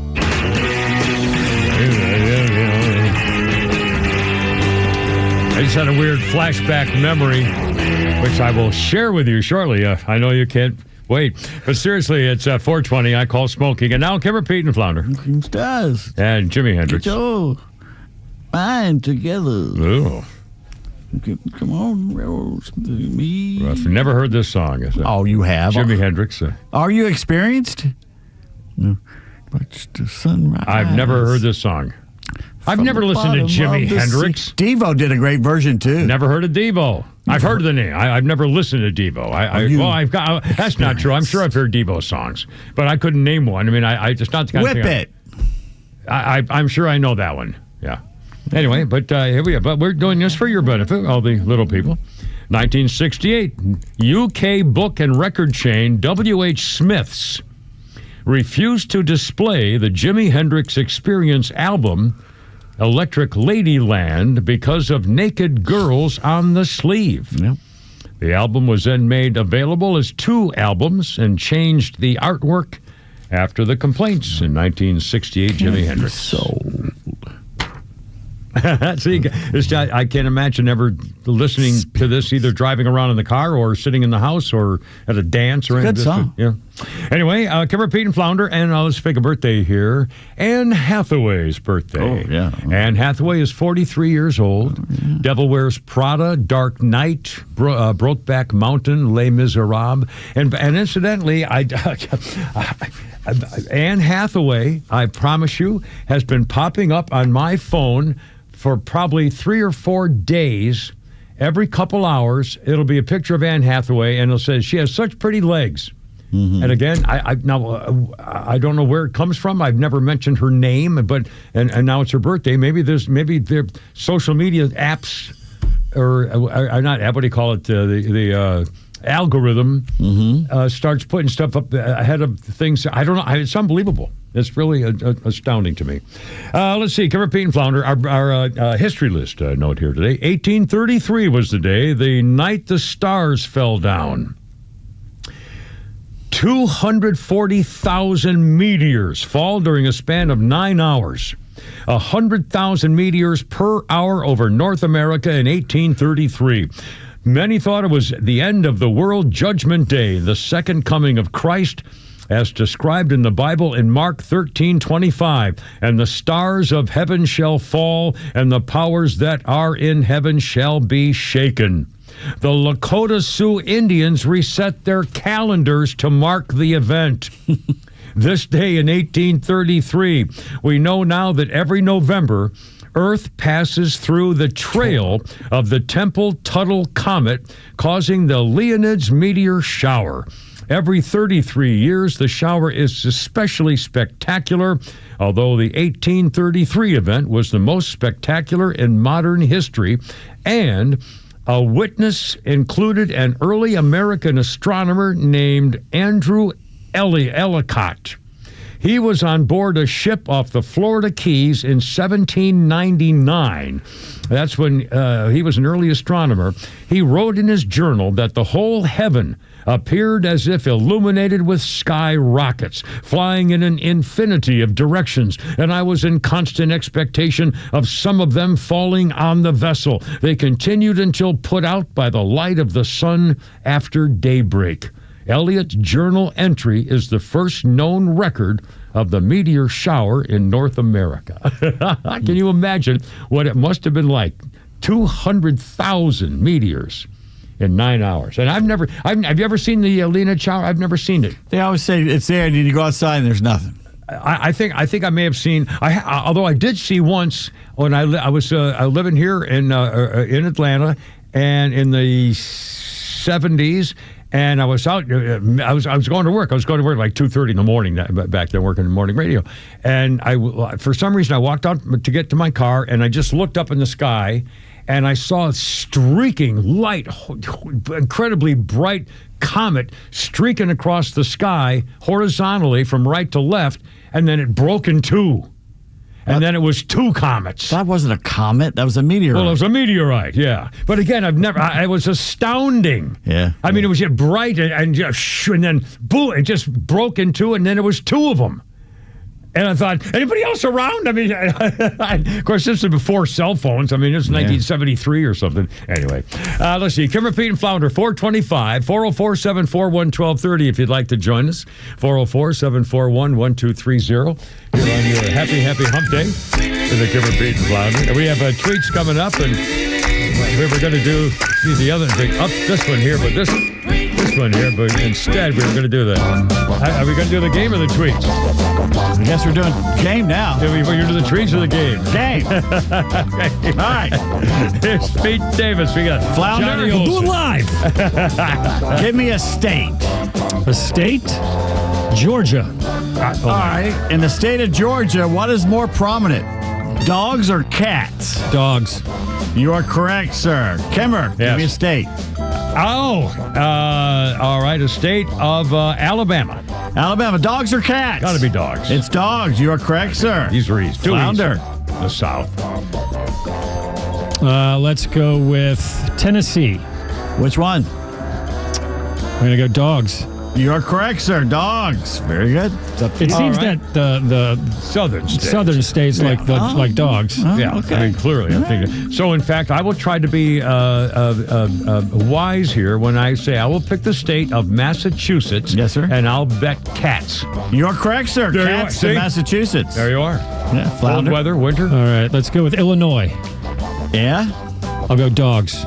I just had a weird flashback memory, which I will share with you shortly. I know you can't wait. But seriously, it's 4:20. I call smoking. And now Kimmer, Pete, and Flounder. Does. And Jimi Hendrix. Get your mind together. Ooh. Come on, Rose, me. Well, I've never heard this song. Oh, you have? Jimi Hendrix. Are you experienced? Watch the sunrise. I've never heard this song. I've never listened to Jimi Hendrix. Devo did a great version, too. Never heard of Devo. I've heard the name. I've never listened to Devo. I've got. That's not true. I'm sure I've heard Devo songs, but I couldn't name one. I mean, I just not the kind Whip of thing. It. I'm sure I know that one. Yeah. Anyway, but here we are. But we're doing this for your benefit, all the little people. 1968, UK book and record chain W.H. Smith's refused to display the Jimi Hendrix Experience album Electric Ladyland because of naked girls on the sleeve. Yep. The album was then made available as 2 albums and changed the artwork after the complaints in 1968. Jimi Hendrix. Sold. See, I can't imagine ever listening to this, either driving around in the car or sitting in the house or at a dance or anything. Good song. Yeah. Anyway, Kimber, Pete, and Flounder, and let's pick a birthday here. Anne Hathaway's birthday. Oh, yeah. Anne Hathaway is 43 years old. Oh, yeah. Devil Wears Prada, Dark Knight, Brokeback Mountain, Les Miserables. And incidentally, Anne Hathaway, I promise you, has been popping up on my phone for probably 3 or 4 days. Every couple hours, it'll be a picture of Anne Hathaway, and it'll say, she has such pretty legs. Mm-hmm. And again, I don't know where it comes from. I've never mentioned her name, but and now it's her birthday. Maybe their social media apps, or not, what do you call it, the algorithm starts putting stuff up ahead of things. I don't know. It's unbelievable. It's really astounding to me. Let's see. Kimber, Pete, and Flounder, our history list note here today. 1833 was the day, the night the stars fell down. 240,000 meteors fall during a span of 9 hours. 100,000 meteors per hour over North America in 1833. Many thought it was the end of the world judgment day, the second coming of Christ, as described in the Bible in Mark 13:25. And the stars of heaven shall fall, and the powers that are in heaven shall be shaken. The Lakota Sioux Indians reset their calendars to mark the event. This day in 1833, we know now that every November, Earth passes through the trail of the Temple-Tuttle Comet, causing the Leonids meteor shower. Every 33 years, the shower is especially spectacular, although the 1833 event was the most spectacular in modern history, and a witness included an early American astronomer named Andrew Ellicott. He was on board a ship off the Florida Keys in 1799. That's when he was an early astronomer. He wrote in his journal that the whole heaven appeared as if illuminated with sky rockets, flying in an infinity of directions, and I was in constant expectation of some of them falling on the vessel. They continued until put out by the light of the sun after daybreak. Elliott's journal entry is the first known record of the meteor shower in North America. Can you imagine what it must have been like? 200,000 meteors in 9 hours. And have you ever seen the Leonid shower? I've never seen it. They always say it's there, and you go outside and there's nothing. I think I may have seen. Although I did see once when I was living here in Atlanta, and in the 70s. And I was out. I was going to work. I was going to work like 2:30 in the morning back then, working in morning radio. And for some reason, I walked out to get to my car, and I just looked up in the sky, and I saw a streaking light, incredibly bright comet streaking across the sky horizontally from right to left, and then it broke in two. And then it was two comets. That wasn't a comet. That was a meteorite. Well, it was a meteorite, yeah. But again, it was astounding. Yeah. I mean, it was just bright and then boom, it just broke in two, and then it was two of them. And I thought, anybody else around? I mean, of course, this is before cell phones. I mean, it's 1973 or something. Anyway, let's see. Kimber, Pete, and Flounder, 425, 404-741-1230 if you'd like to join us. 404-741-1230. You're on your happy hump day with the Kimber, Pete, and Flounder. And we have treats coming up, and we were going to do the other thing. Up this one here, but this last one here, but instead we were going to do are we going to do the game or the tweets? I guess we're doing game now. You're doing the tweets or the game? Game. Okay. All right. Here's Pete Davis. We got Flounder. Johnny We'll do Olsen. it live. Give me a state. A state? Georgia. All right. In the state of Georgia, what is more prominent? Dogs or cats? Dogs. You are correct, sir. Kimmer, give me a state. All right. A state of Alabama. Alabama, dogs or cats? Got to be dogs. It's dogs. You are correct, sir. These are easy. Flounder. The South. Let's go with Tennessee. Which one? I'm going to go dogs. You are correct, sir. Dogs. Very good. It seems that the southern states like dogs. Yeah, okay. I mean, clearly, I think. So, in fact, I will try to be wise here when I say I will pick the state of Massachusetts. Yes, sir. And I'll bet cats. You are correct, sir. There you Cats are. in See? Massachusetts. There you are. Yeah, Cold Flounder. weather, winter. All right, let's go with Illinois. Yeah? I'll go dogs.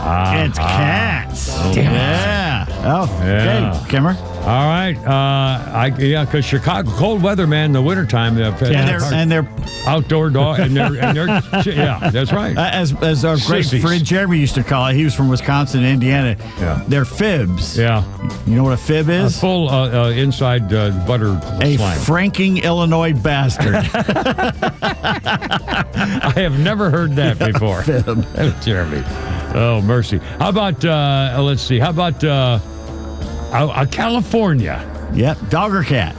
It's cats. Damn it. Yeah. Oh, Yeah. okay. Kimmer. All right. Because Chicago, cold weather, man, the wintertime. And they're outdoor dog. And they're yeah, that's right. As our great Sissies. friend Jeremy used to call it, he was from Wisconsin and Indiana. Yeah. They're fibs. Yeah. You know what a fib A is? full inside butter A slang. franking Illinois bastard. I have never heard that before. Jeremy. Oh, mercy. How about, let's see, how about California? Yep. Dog or cat?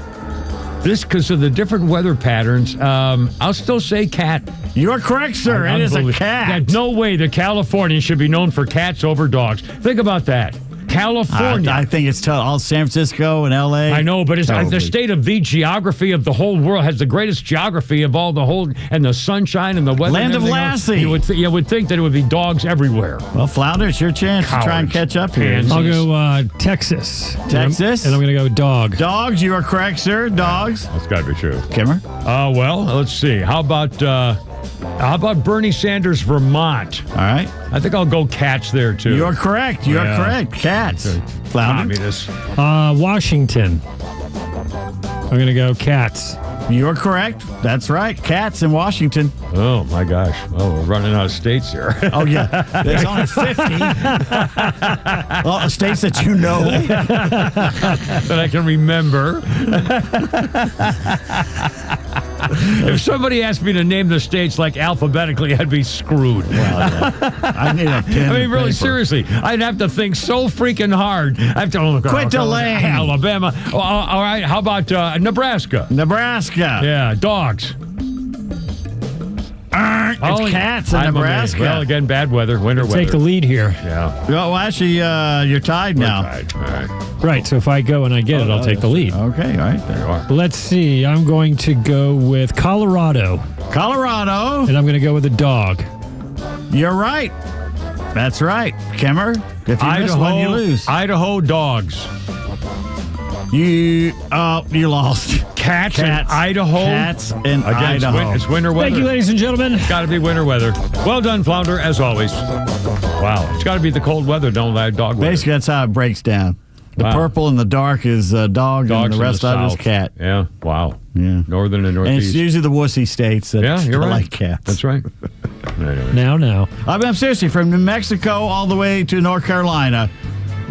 This, because of the different weather patterns, I'll still say cat. You are correct, sir. It is a cat. There's no way that California should be known for cats over dogs. Think about that. California. I think it's all San Francisco and L.A. I know, but it's Totally. the state of the geography of the whole world has the greatest geography of all the whole, and the sunshine and the weather. Land and of everything else. Lassie. You would think that it would be dogs everywhere. Well, Flounder, it's your chance to try and catch up here. Pansies. I'll go Texas. Texas? And I'm going to go dog. Dogs, you are correct, sir. Dogs. That's got to be true. Kimmer? Well, let's see. How about Bernie Sanders, Vermont? All right. I think I'll go cats there, too. You are correct. You are correct. Cats. Flounder? Communist. Washington. I'm going to go cats. You are correct. That's right. Cats in Washington. Oh, my gosh. Oh, we're running out of states here. Oh, yeah. There's only 50. Well, states that you know. That I can remember. If somebody asked me to name the states like alphabetically, I'd be screwed. Well, yeah. I need a pen. I mean, and really, paper. seriously, I'd have to think so freaking hard. I have to Quit delaying. Alabama. All right, how about Nebraska? Nebraska. Yeah, dogs. It's cats in Nebraska. Well, again, bad weather, winter weather. Take the lead here. Yeah. Well, actually, you're tied now. Tied. All right. Right, so if I go and I get it, I'll take the lead. Okay, all right. There you are. Let's see. I'm going to go with Colorado. Colorado. And I'm going to go with a dog. You're right. That's right. Kimmer, if you miss one, you lose. Idaho dogs. You lost. Cats in Idaho. Cats in Again, Idaho. It's winter weather. Thank you, ladies and gentlemen. It's got to be winter weather. Well done, Flounder, as always. Wow. It's got to be the cold weather, don't lie, dog weather. Basically, that's how it breaks down. The Wow. purple and the dark is dog, Dogs and the in rest the of it is south. cat. Yeah. Wow. Yeah. Northern and And northeast. it's usually the wussy states that Yeah, you're right. like cats. That's right. Anyway. Now. I'm seriously, from New Mexico all the way to North Carolina,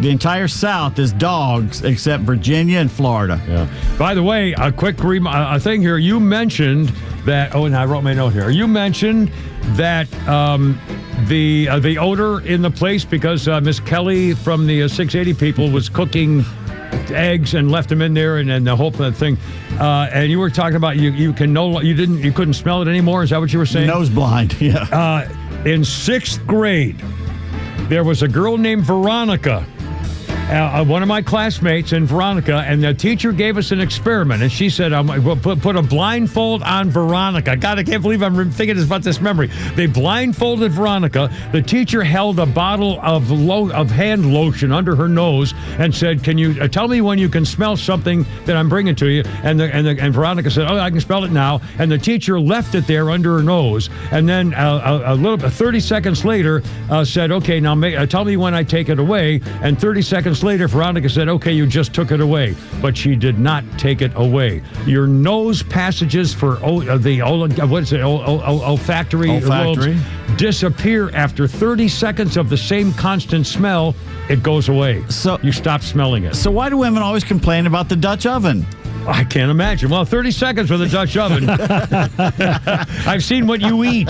the entire South is dogs except Virginia and Florida. Yeah. By the way, a quick thing here. You mentioned that. Oh, and I wrote my note here. You mentioned that the odor in the place because Miss Kelly from the 680 people was cooking eggs and left them in there, and the whole thing. And you were talking about you couldn't smell it anymore. Is that what you were saying? Nose blind. Yeah. In 6th grade, there was a girl named Veronica one of my classmates and Veronica, and the teacher gave us an experiment, and she said, put a blindfold on Veronica. God, I can't believe I'm thinking about this memory. They blindfolded Veronica. The teacher held a bottle of hand lotion under her nose and said, can you tell me when you can smell something that I'm bringing to you? And Veronica said, I can smell it now. And the teacher left it there under her nose. And then 30 seconds later said, okay, now tell me when I take it away. And 30 seconds later, Veronica said, okay, you just took it away. But she did not take it away. Your nose passages for olfactory lobes disappear after 30 seconds of the same constant smell. It goes away. So you stop smelling it. So why do women always complain about the Dutch oven? I can't imagine. Well, 30 seconds with a Dutch oven. I've seen what you eat.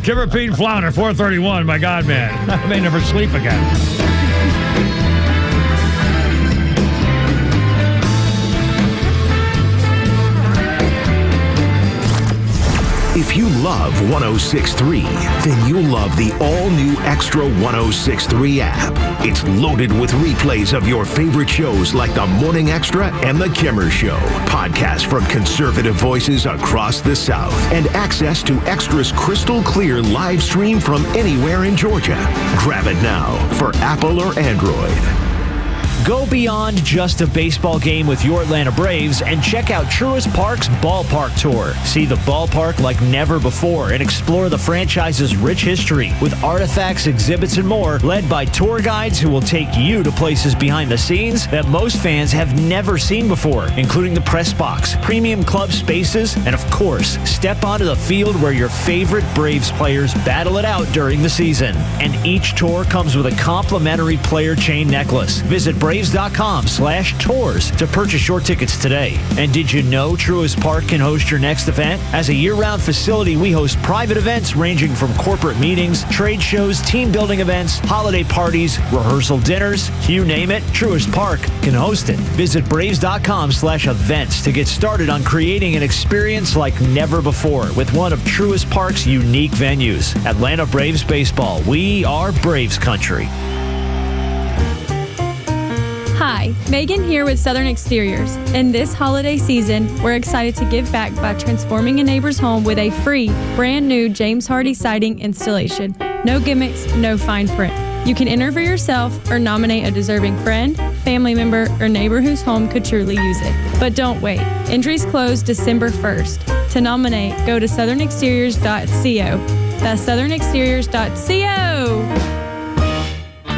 Kimmer Pete Flounder, 431. My God, man. I may never sleep again. If you love 106.3, then you'll love the all-new Extra 106.3 app. It's loaded with replays of your favorite shows like The Morning Extra and The Kimmer Show, podcasts from conservative voices across the South, and access to Extra's crystal clear live stream from anywhere in Georgia. Grab it now for Apple or Android. Go beyond just a baseball game with your Atlanta Braves and check out Truist Park's Ballpark Tour. See the ballpark like never before and explore the franchise's rich history with artifacts, exhibits, and more, led by tour guides who will take you to places behind the scenes that most fans have never seen before, including the press box, premium club spaces, and of course, step onto the field where your favorite Braves players battle it out during the season. And each tour comes with a complimentary player chain necklace. Visit Braves.com/tours to purchase your tickets today. And did you know Truist Park can host your next event? As a year-round facility, we host private events ranging from corporate meetings, trade shows, team building events, holiday parties, rehearsal dinners, you name it, Truist Park can host it. Visit Braves.com/events to get started on creating an experience like never before with one of Truist Park's unique venues. Atlanta Braves Baseball. We are Braves country. Hi, Megan here with Southern Exteriors. In this holiday season, we're excited to give back by transforming a neighbor's home with a free, brand new James Hardie siding installation. No gimmicks, no fine print. You can enter for yourself or nominate a deserving friend, family member, or neighbor whose home could truly use it. But don't wait. Entries close December 1st. To nominate, go to southernexteriors.co. That's southernexteriors.co.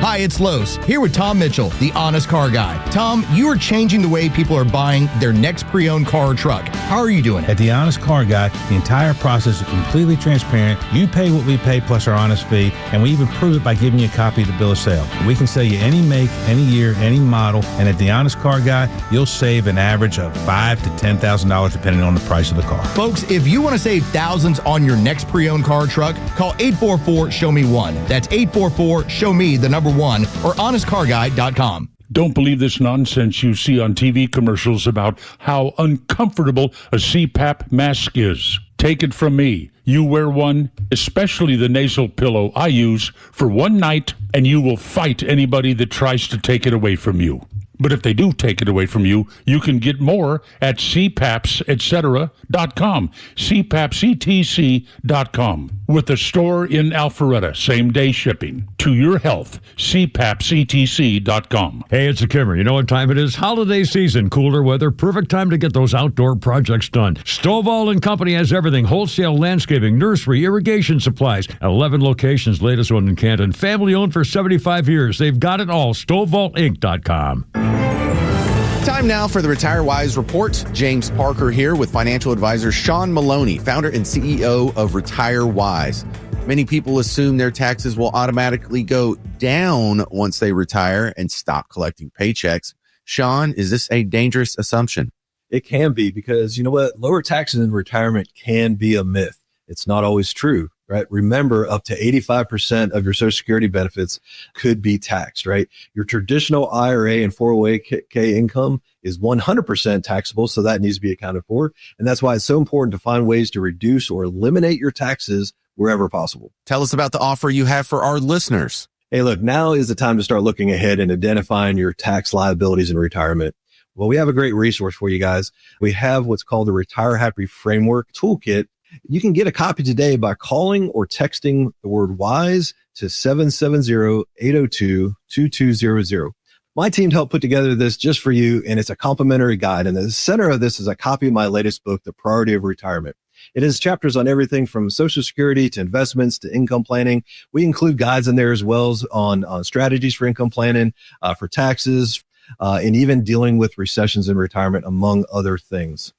Hi, it's Los, here with Tom Mitchell, the Honest Car Guy. Tom, you are changing the way people are buying their next pre-owned car or truck. How are you doing it? At the Honest Car Guy, the entire process is completely transparent. You pay what we pay plus our honest fee, and we even prove it by giving you a copy of the bill of sale. We can sell you any make, any year, any model, and at the Honest Car Guy, you'll save an average of $5,000 to $10,000 depending on the price of the car. Folks, if you want to save thousands on your next pre-owned car or truck, call 844-SHOW-ME-1. That's 844-SHOW-ME, the number 1, or honestcarguy.com. Don't believe this nonsense you see on TV commercials about how uncomfortable a CPAP mask is. Take it from me. You wear one, especially the nasal pillow I use, for one night, and you will fight anybody that tries to take it away from you. But if they do take it away from you, you can get more at cpapsetc.com, cpapsetc.com, with a store in Alpharetta, same-day shipping. To your health, cpapsetc.com. Hey, it's a Kimmer. You know what time it is? Holiday season, cooler weather, perfect time to get those outdoor projects done. Stovall & Company has everything: wholesale landscaping, nursery, irrigation supplies. 11 locations, latest one in Canton. Family owned for 75 years. They've got it all. StovallInc.com. Time now for the Retire Wise Report. James Parker here with financial advisor Sean Maloney, founder and CEO of Retire Wise. Many people assume their taxes will automatically go down once they retire and stop collecting paychecks. Sean, is this a dangerous assumption? It can be, because you know what? Lower taxes in retirement can be a myth. It's not always true, right? Remember, up to 85% of your Social Security benefits could be taxed, right? Your traditional IRA and 401k income is 100% taxable, so that needs to be accounted for. And that's why it's so important to find ways to reduce or eliminate your taxes wherever possible. Tell us about the offer you have for our listeners. Hey, look, now is the time to start looking ahead and identifying your tax liabilities in retirement. Well, we have a great resource for you guys. We have what's called the Retire Happy Framework Toolkit. You can get a copy today by calling or texting the word WISE to 770-802-2200. My team helped put together this just for you, and it's a complimentary guide. And the center of this is a copy of my latest book, The Priority of Retirement. It has chapters on everything from Social Security to investments to income planning. We include guides in there as well as on strategies for income planning, for taxes, and even dealing with recessions in retirement, among other things.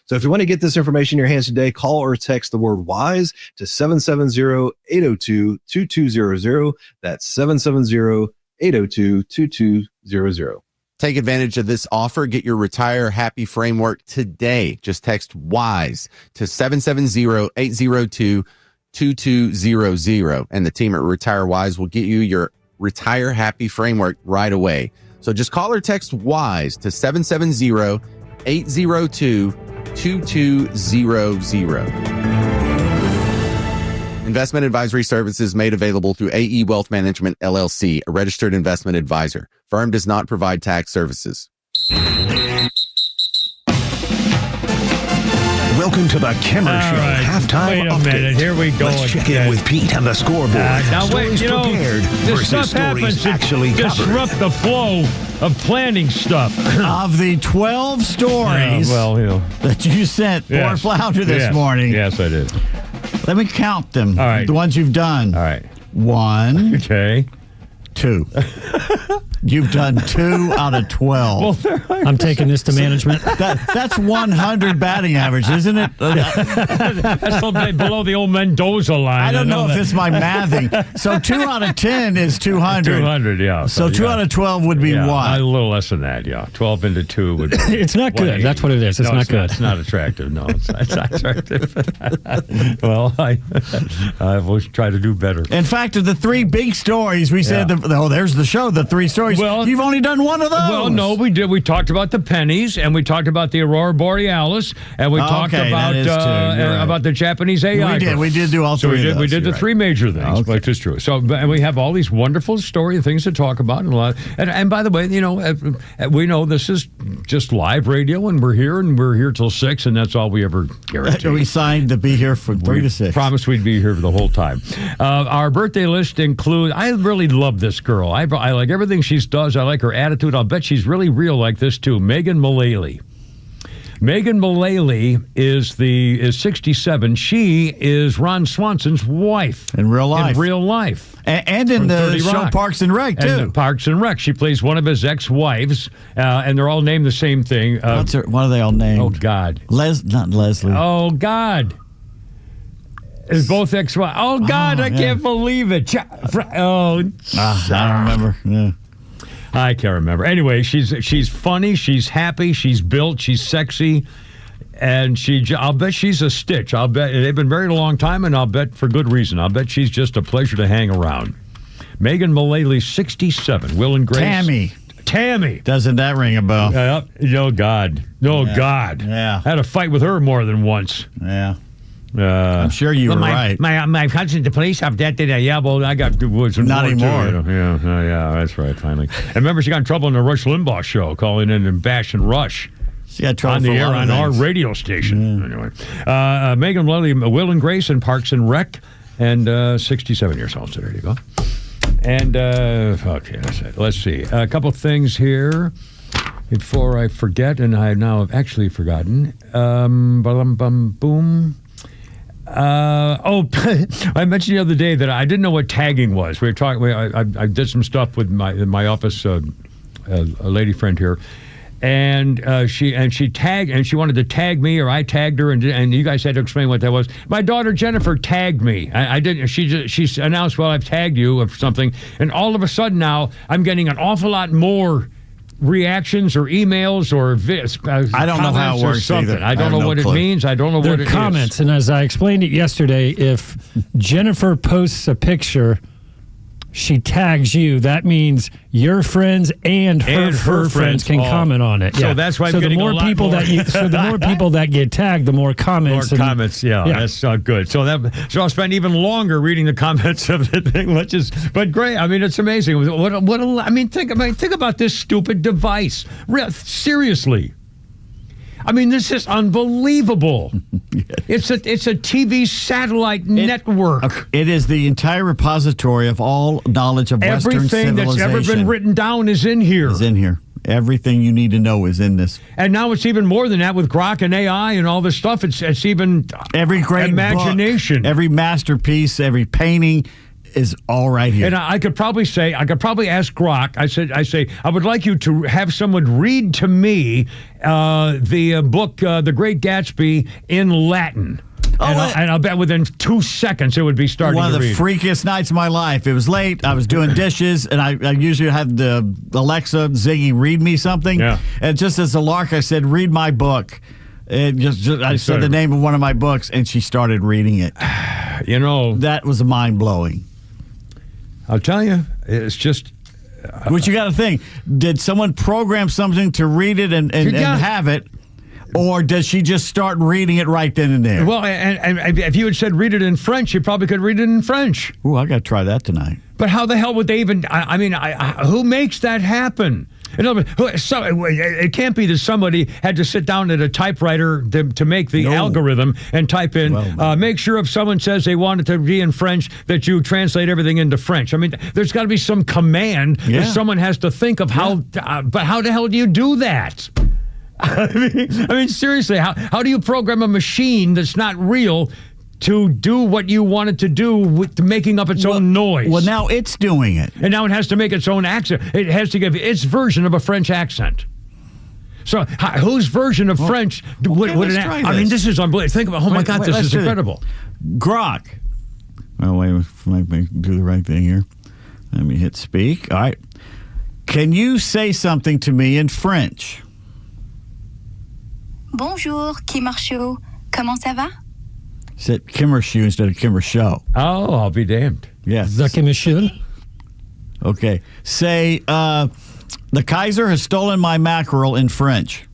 So if you want to get this information in your hands today, call or text the word WISE to 770-802-2200. That's 770-802-2200. Take advantage of this offer. Get your Retire Happy Framework today. Just text WISE to 770-802-2200. And the team at Retire Wise will get you your Retire Happy Framework right away. So just call or text WISE to 770-802-2200. Investment advisory services made available through AE Wealth Management, LLC, a registered investment advisor. Firm does not provide tax services. Welcome to the Kimmer Show halftime update. Wait a minute, here we go. Let's check in with Pete on the scoreboard. Now wait, Stories prepared this stuff versus stories happens to actually disrupt the flow of planning stuff. Of the 12 stories that you sent for Flounder this morning. Yes, I did. Let me count them. All right. The ones you've done. All right. 1. Okay. 2. You've done 2 out of 12. I'm taking this to management. That's 100 batting average, isn't it? That's below the old Mendoza line. I don't know if it's my mathing. So 2 out of 10 is 200. 200, yeah. So 2 out of 12 would be what? A little less than that, yeah. 12 into 2 would be. It's not good. That's what it is. It's not good. It's not attractive. No, it's not attractive. Well, I will try to do better. In fact, of the 3 big stories, we said, there's the show, the 3 stories. Well, you've only done one of those. Well, no, we did. We talked about the pennies, and we talked about the Aurora Borealis, and we talked about the Japanese AI. We did do all 3 of those. We did the 3 major things, which is true. So, and we have all these wonderful things to talk about, and a lot. And by the way, we know this is just live radio, and we're here till 6, and that's all we ever guarantee. We signed to be here from 3 to 6. Promised we'd be here for the whole time. Our birthday list includes. I really love this girl. I like everything she does. I like her attitude. I'll bet she's really real like this too. Megan Mullally. Megan Mullally is 67. She is Ron Swanson's wife. In real life. And in the show Parks and Rec, too. And Parks and Rec. She plays one of his ex-wives, and they're all named the same thing. What are they all named? Oh, God. Not Leslie. Oh, God. It's both ex-wives. Oh, God, I can't believe it. I don't remember. Yeah. I can't remember. Anyway, she's funny, she's happy, she's built, she's sexy, and I'll bet she's a stitch. I'll bet they've been married a long time, and I'll bet for good reason. I'll bet she's just a pleasure to hang around. Megan Mullally, 67. Will and Grace. Tammy. Doesn't that ring a bell? Oh, God. Oh, God. Yeah. I had a fight with her more than once. Yeah. I'm sure you were right. My cousin's the police have that. Yeah, well, I got was not anymore. Yeah, that's right. Finally, and remember, she got in trouble in the Rush Limbaugh show, calling in and bashing Rush. She had trouble on the air on our radio station. Anyway, Megan Mullally, Will and Grace, and Parks and Rec, and 67 years old. So there you go. And okay, that's it. Let's see a couple things here before I forget, and I now have actually forgotten. Boom. I mentioned the other day that I didn't know what tagging was. We were talking. I did some stuff with my office, a lady friend here, and she wanted to tag me, or I tagged her, and you guys had to explain what that was. My daughter Jennifer tagged me. I didn't. She announced, "Well, I've tagged you" of something, and all of a sudden now I'm getting an awful lot more reactions or emails or I don't know how it works either. I don't know what it means. I don't know what it is. They're comments, and as I explained it yesterday, if Jennifer posts a picture she tags you, that means your friends and her friends can comment on it. So that's why I'm getting a lot more. So the more people that get tagged, the more comments. That's good. So I'll spend even longer reading the comments of the thing. But great. I mean, it's amazing. Think about this stupid device. Seriously. I mean, this is unbelievable. It's a TV satellite network. It is the entire repository of all knowledge of Western civilization. Everything that's ever been written down is in here. Everything you need to know is in this. And now it's even more than that with Grok and AI and all this stuff. It's even every great imagination. Book, every masterpiece, every painting is all right here. And I could probably ask Grok. I say, I would like you to have someone read to me the book, The Great Gatsby, in Latin. And I'll bet within 2 seconds it would be starting to read. One of the freakiest nights of my life. It was late. I was doing dishes, and I usually have the Alexa, Ziggy, read me something. Yeah. And just as a lark, I said, read my book. I said the name of one of my books, and she started reading it. That was mind-blowing. I'll tell you, it's just... What you got to think, did someone program something to read it and have it, or does she just start reading it right then and there? Well, and if you had said read it in French, you probably could read it in French. Ooh, I got to try that tonight. But how the hell would they even... who makes that happen? In other words, it can't be that somebody had to sit down at a typewriter to make the algorithm and type in, make sure if someone says they want it to be in French, that you translate everything into French. I mean, there's got to be some command that someone has to think of how, but how the hell do you do that? I mean, seriously, how do you program a machine that's not real to do what you want it to do with making up its own noise? Well, now it's doing it. And now it has to make its own accent. It has to give its version of a French accent. So whose version of French would it... I mean, this is unbelievable. Think about, my God, this is incredible. Grok. Oh, wait, let me do the right thing here. Let me hit speak. All right. Can you say something to me in French? Bonjour, Kimmer Show. Comment ça va? Said Kimmer Shoe instead of Kimmer Show. Oh, I'll be damned. Yes. The Kimmer Shoe? Okay. Say, the Kaiser has stolen my mackerel in French.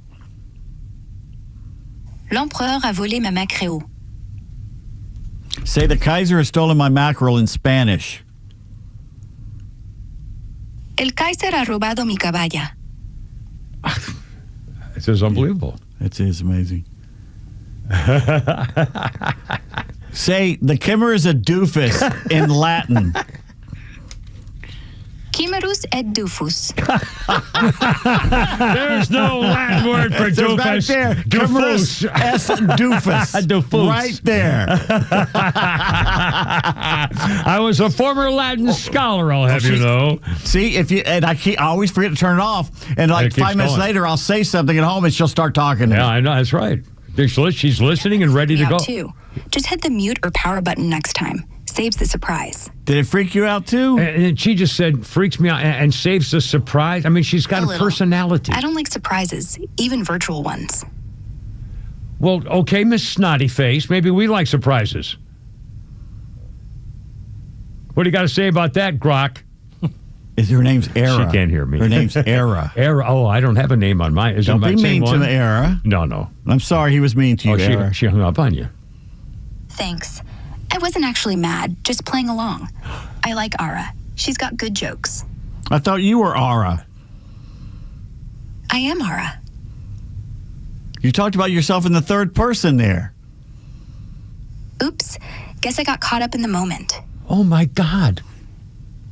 L'empereur a volé ma macréo. Say, the Kaiser has stolen my mackerel in Spanish. El Kaiser ha robado mi caballa. This is unbelievable. It is amazing. Say, the Kimmer is a doofus in Latin. Kimmerus et doofus. There's no Latin word for doofus. Right there. Doofus. S doofus. Doofus. Right there. I was a former Latin scholar, I'll have you know. See, I always forget to turn it off, and like 5 minutes later, I'll say something at home, and she'll start talking to me. Yeah, I know, that's right. She's listening and ready to go. Too. Just hit the mute or power button next time. Saves the surprise. Did it freak you out too? And she just said, freaks me out and saves the surprise. I mean, she's got a personality. I don't like surprises, even virtual ones. Well, okay, Miss Snotty Face. Maybe we like surprises. What do you got to say about that, Grok? Her name's Era. She can't hear me. Her name's Era. Era. Oh, I don't have a name on mine. Don't be mean to the Era. No. I'm sorry he was mean to you, Era. She hung up on you. Thanks. I wasn't actually mad, just playing along. I like Ara. She's got good jokes. I thought you were Ara. I am Ara. You talked about yourself in the third person there. Oops. Guess I got caught up in the moment. Oh, my God.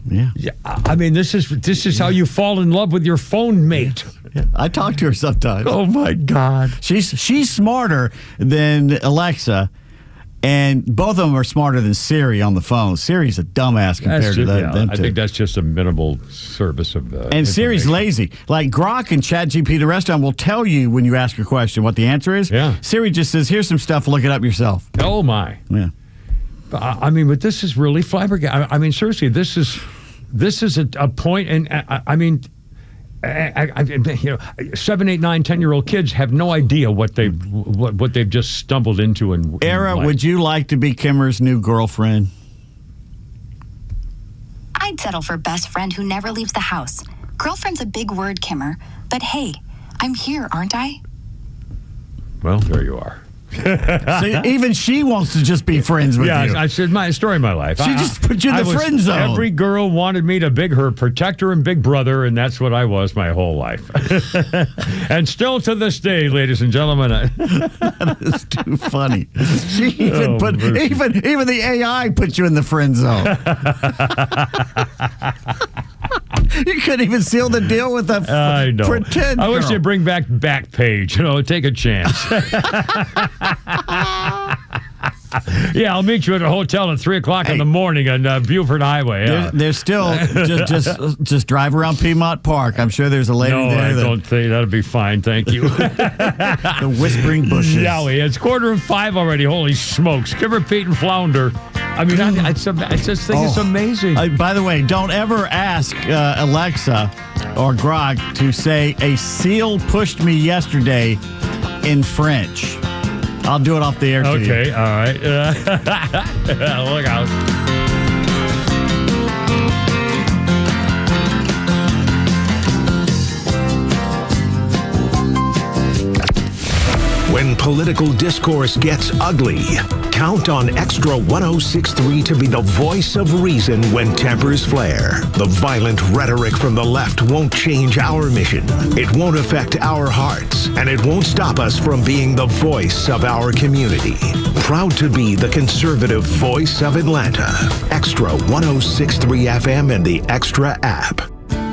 Yeah. I mean, this is how you fall in love with your phone mate. Yeah. I talk to her sometimes. Oh, my God. She's smarter than Alexa. And both of them are smarter than Siri on the phone. Siri's a dumbass compared to them. I think that's just a minimal service of and Siri's lazy. Like Grok and ChatGPT, the rest of them will tell you when you ask a question what the answer is. Yeah. Siri just says, here's some stuff, look it up yourself. Oh, my. Yeah. I mean, but this is really flabbergasting. I mean, seriously, this is a point, and I mean, 7, 8, 9, 10-year-old kids have no idea what they've just stumbled into. Era, would you like to be Kimmer's new girlfriend? I'd settle for best friend who never leaves the house. Girlfriend's a big word, Kimmer. But hey, I'm here, aren't I? Well, there you are. So even she wants to just be friends with you. Yeah, I said my story of my life. She just put you in the friend zone. Every girl wanted me to be her protector and big brother, and that's what I was my whole life. And still to this day, ladies and gentlemen. That is too funny. She even even the AI put you in the friend zone. You couldn't even seal the deal with a pretend I wish girl. they'd bring back Backpage. Take a chance. Yeah, I'll meet you at a hotel at 3 o'clock in the morning on Buford Highway. Yeah. There's still just drive around Piedmont Park. I'm sure there's a lady there. I don't think that'll be fine. Thank you. The whispering bushes. Yowie, it's 4:45 already. Holy smokes! Skipper Pete and Flounder. I mean, I just think it's amazing. By the way, don't ever ask Alexa or Grok to say a seal pushed me yesterday in French. I'll do it off the air to you. Okay, all right. Look out. When political discourse gets ugly, count on Extra 1063 to be the voice of reason when tempers flare. The violent rhetoric from the left won't change our mission. It won't affect our hearts, and it won't stop us from being the voice of our community. Proud to be the conservative voice of Atlanta. Extra 1063 FM and the Extra app.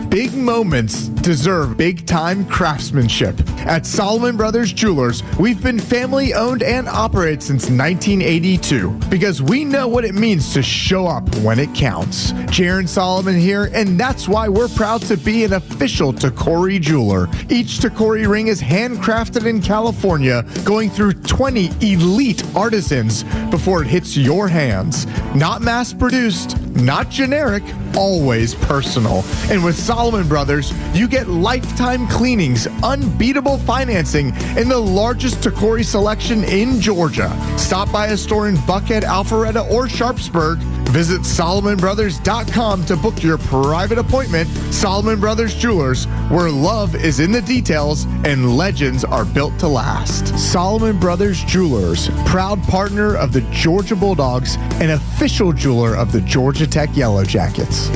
Big moments deserve big-time craftsmanship. At Solomon Brothers Jewelers, we've been family-owned and operated since 1982 because we know what it means to show up when it counts. Jaron Solomon here, and that's why we're proud to be an official Tacori jeweler. Each Tacori ring is handcrafted in California, going through 20 elite artisans before it hits your hands. Not mass-produced, not generic, always personal. And with Solomon Brothers, you get lifetime cleanings, unbeatable financing, and the largest Tacori selection in Georgia. Stop by a store in Buckhead, Alpharetta, or Sharpsburg. Visit SolomonBrothers.com to book your private appointment. Solomon Brothers Jewelers, where love is in the details and legends are built to last. Solomon Brothers Jewelers, proud partner of the Georgia Bulldogs and official jeweler of the Georgia Tech Yellow Jackets.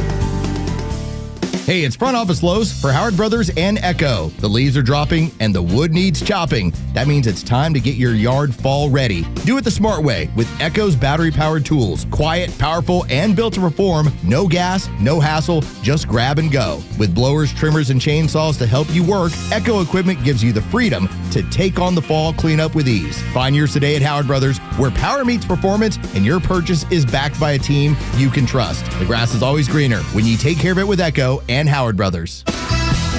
Hey, it's Front Office Lowe's for Howard Brothers and Echo. The leaves are dropping and the wood needs chopping. That means it's time to get your yard fall ready. Do it the smart way with Echo's battery-powered tools. Quiet, powerful, and built to perform. No gas, no hassle, just grab and go. With blowers, trimmers, and chainsaws to help you work, Echo equipment gives you the freedom to take on the fall cleanup with ease. Find yours today at Howard Brothers, where power meets performance and your purchase is backed by a team you can trust. The grass is always greener when you take care of it with Echo and Howard Brothers.